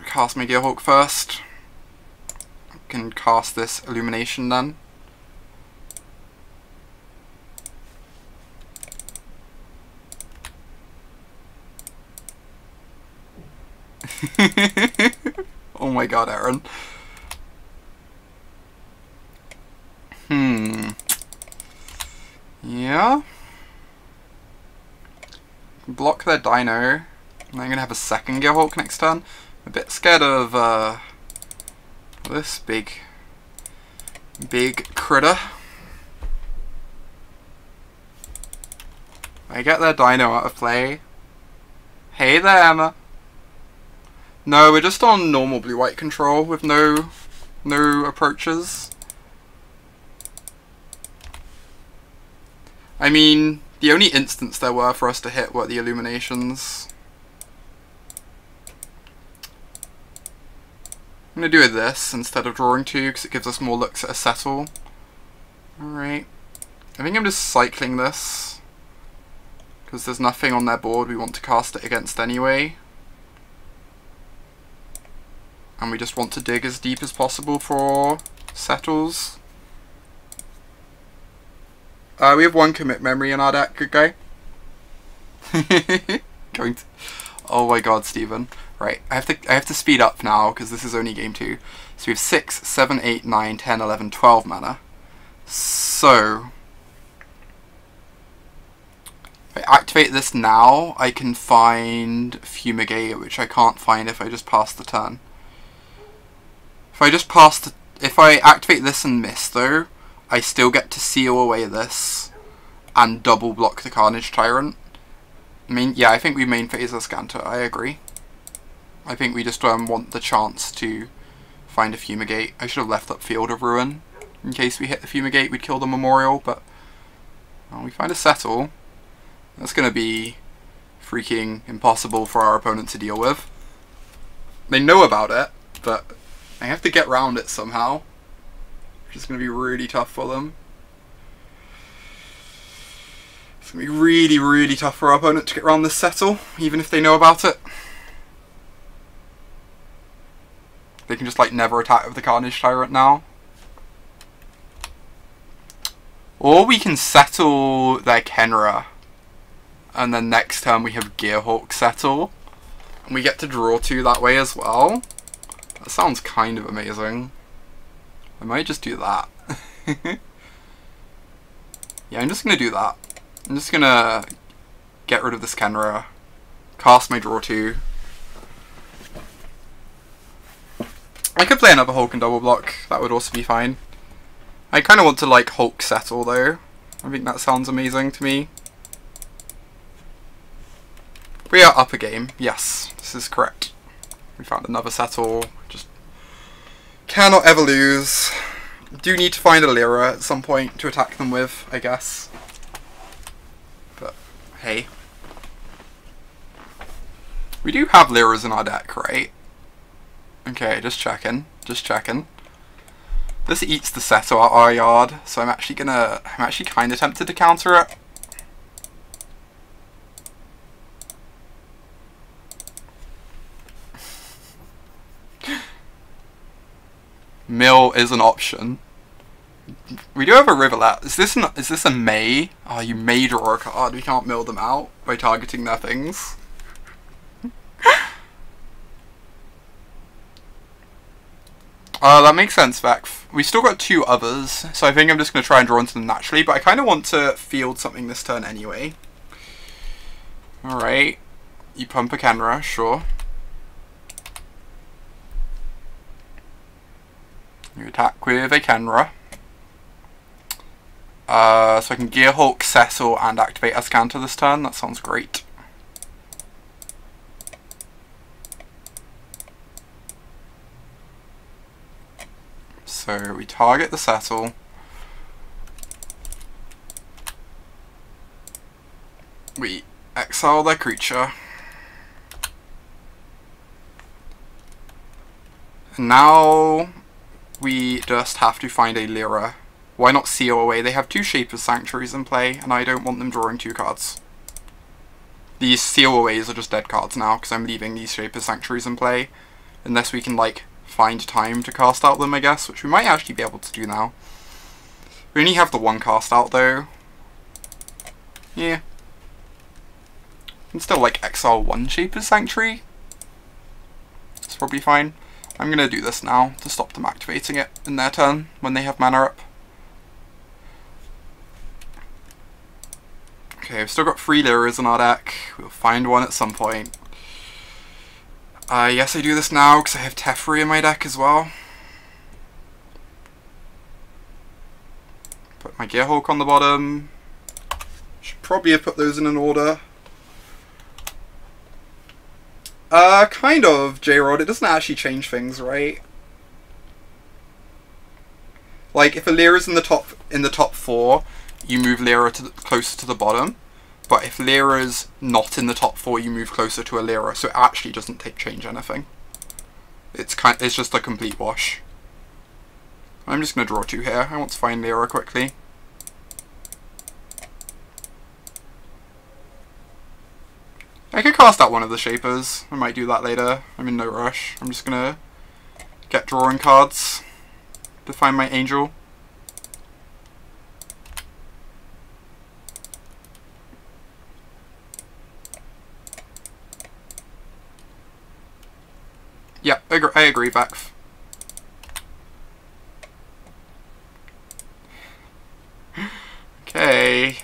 Cast my Gearhulk first. I can cast this Illumination then. my god, Aaron. Yeah. Block their dino. And I'm gonna have a second Gearhulk next turn. I'm a bit scared of this big critter. I get their dino out of play. Hey there, Emma. No, we're just on normal blue-white control with no approaches. I mean, the only instance there were for us to hit were the illuminations. I'm going to do this instead of drawing 2 because it gives us more looks at a settle. Alright. I think I'm just cycling this because there's nothing on their board we want to cast it against anyway. And we just want to dig as deep as possible for settles. We have 1 commit memory in our deck, good guy. Oh my god, Steven. Right, I have to speed up now because this is only game 2. So we have 6, 7, 8, 9, 10, 11, 12 mana. So if I activate this now, I can find Fumigate, which I can't find if I just pass the turn. If I activate this and miss though, I still get to seal away this and double block the Carnage Tyrant. I mean, yeah, I think we main phase our Scanter, I agree. I think we just want the chance to find a Fumigate. I should have left up Field of Ruin. In case we hit the Fumigate, we'd kill the Memorial, but well, we find a Settle. That's going to be freaking impossible for our opponent to deal with. They know about it, but I have to get around it somehow. Which is going to be really tough for them. It's going to be really, really tough for our opponent to get around this Settle, even if they know about it. They can just like never attack with the Carnage Tyrant now. Or we can settle their Kenra. And then next turn we have Gearhulk settle. And we get to draw 2 that way as well. That sounds kind of amazing. I might just do that. Yeah, I'm just going to do that. I'm just going to get rid of this Kenra. Cast my draw 2. I could play another Hulk and double block. That would also be fine. I kind of want to like Hulk settle though. I think that sounds amazing to me. We are up a game. Yes, this is correct. We found another settle. Just cannot ever lose. Do need to find a Lyra at some point to attack them with, I guess. But hey. We do have Lyras in our deck, right? Okay, just checking. Just checking. This eats the settle at our yard, so I'm actually kind of tempted to counter it. Mill is an option. We do have a Rivulet. Is this a May? Oh, you may draw a card. We can't mill them out by targeting their things. That makes sense, Vec. We still got 2 others, so I think I'm just going to try and draw into them naturally, but I kind of want to field something this turn anyway. Alright. You pump a Kenra, sure. You attack with a Kenra. So I can Gearhulk, settle, and activate Ascanter this turn. That sounds great. So we target the settle. We exile their creature. And now we just have to find a Lyra. Why not seal away? They have 2 Shaper's Sanctuaries in play, and I don't want them drawing 2 cards. These seal aways are just dead cards now, because I'm leaving these Shaper's Sanctuaries in play. Unless we can, like, find time to cast out them, I guess, which we might actually be able to do now. We only have the 1 cast out, though. Yeah. We can still, like, exile 1 Shaper's Sanctuary. It's probably fine. I'm gonna do this now to stop them activating it in their turn when they have mana up. Okay, we've still got 3 Lyras in our deck. We'll find one at some point. Yes, I do this now because I have Teferi in my deck as well. Put my Gearhulk on the bottom. Should probably have put those in an order. Kind of, J-Rod. It doesn't actually change things, right? Like, if a Lyra's in the top 4, you move Lyra closer to the bottom. But if Lyra's not in the top 4, you move closer to a Lyra. So it actually doesn't change anything. It's just a complete wash. I'm just going to draw 2 here. I want to find Lyra quickly. I could cast out one of the Shapers. I might do that later. I'm in no rush. I'm just going to get drawing cards to find my Angel. Yeah, I agree, Vex. Okay.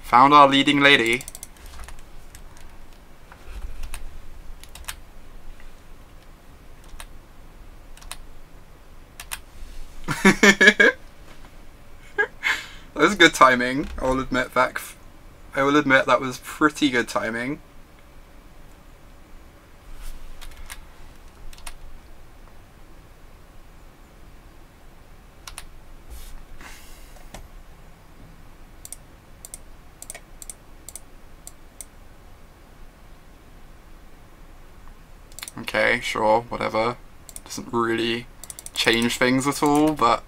Found our leading lady. That was good timing, I will admit, Vex. I will admit that was pretty good timing. Okay, sure, whatever. Doesn't really change things at all, but...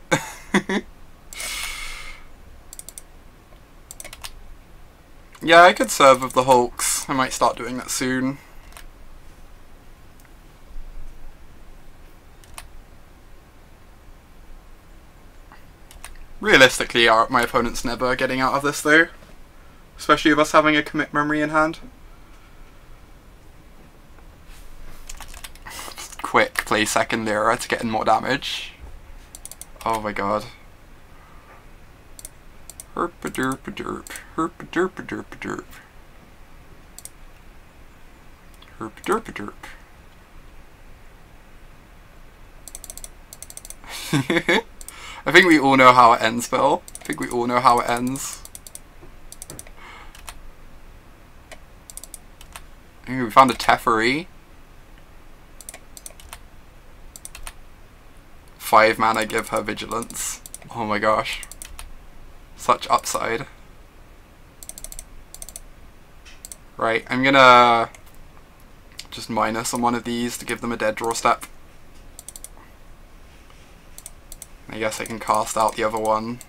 Yeah, I could serve with the Hulks. I might start doing that soon. Realistically, my opponent's never getting out of this though. Especially with us having a commit memory in hand. Quick, play second Lyra to get in more damage. Oh my god. Herp-a-derp-a-derp, herp-a-derp-a-derp-a-derp. Herp-a-derp-a-derp. I think we all know how it ends, Phil. I think we all know how it ends. Ooh, we found a Teferi. 5 mana, give her vigilance. Oh my gosh. Such upside. Right, I'm gonna just minus on one of these to give them a dead draw step. I guess I can cast out the other one.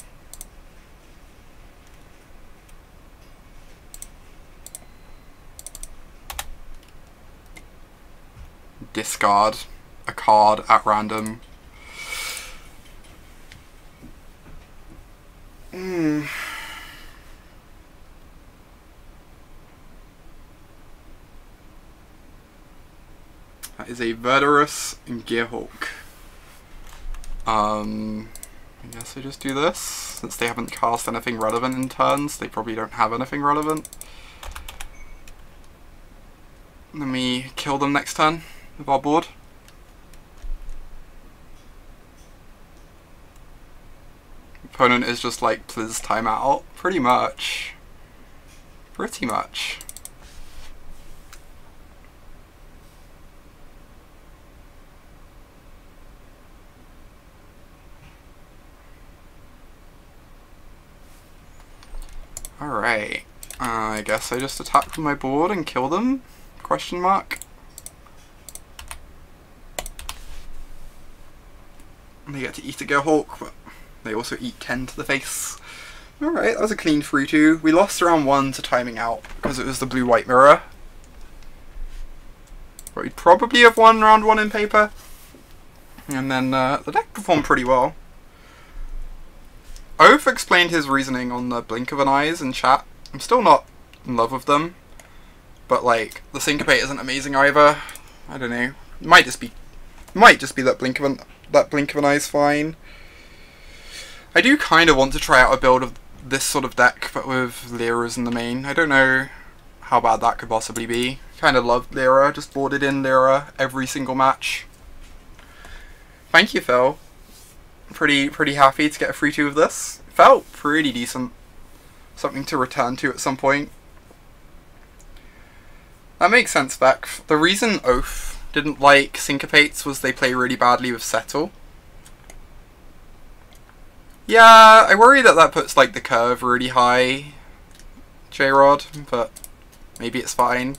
Discard a card at random. That is a Verdurous and Gearhulk. I guess I just do this. Since they haven't cast anything relevant in turns, they probably don't have anything relevant. Let me kill them next turn with our board. Opponent is just like, please time out. Pretty much. Pretty much. Alright. I guess I just attack with my board and kill them? Question mark. They get to eat a Gearhulk, but they also eat 10 to the face. Alright, that was a clean 3-2. We lost round 1 to timing out because it was the blue-white mirror. But we'd probably have won round 1 in paper. And then the deck performed pretty well. Oath explained his reasoning on the blink of an eyes in chat. I'm still not in love with them. But like, the Syncopate isn't amazing either. I don't know. It might just be Might just be that blink of an eye's fine. I do kind of want to try out a build of this sort of deck, but with Lyras in the main. I don't know how bad that could possibly be. Kind of love Lyra, just boarded in Lyra every single match. Thank you, Phil. Pretty happy to get a 3-2 of this. Felt pretty decent. Something to return to at some point. That makes sense, Beck. The reason Oath didn't like Syncopates was they play really badly with Settle. Yeah, I worry that puts like the curve really high, J-Rod, but maybe it's fine.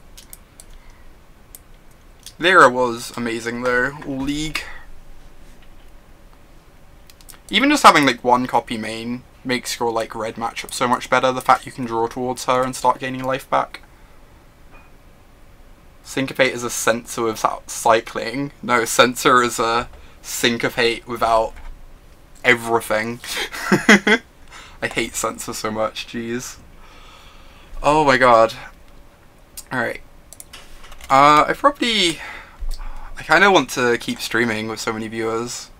Lyra was amazing though, all league. Even just having like one copy main makes your like red matchup so much better, the fact you can draw towards her and start gaining life back. Syncopate is a sensor without cycling. No, sensor is a syncopate without everything. I hate sensor so much, jeez. Oh my god. Alright. I kind of want to keep streaming with so many viewers.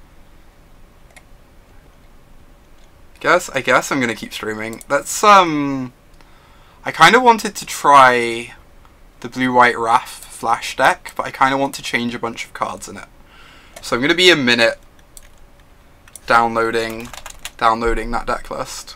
I guess I'm gonna keep streaming. That's, I kind of wanted to try the Blue-White Wrath Flash deck, but I kind of want to change a bunch of cards in it. So I'm gonna be a minute downloading that deck list.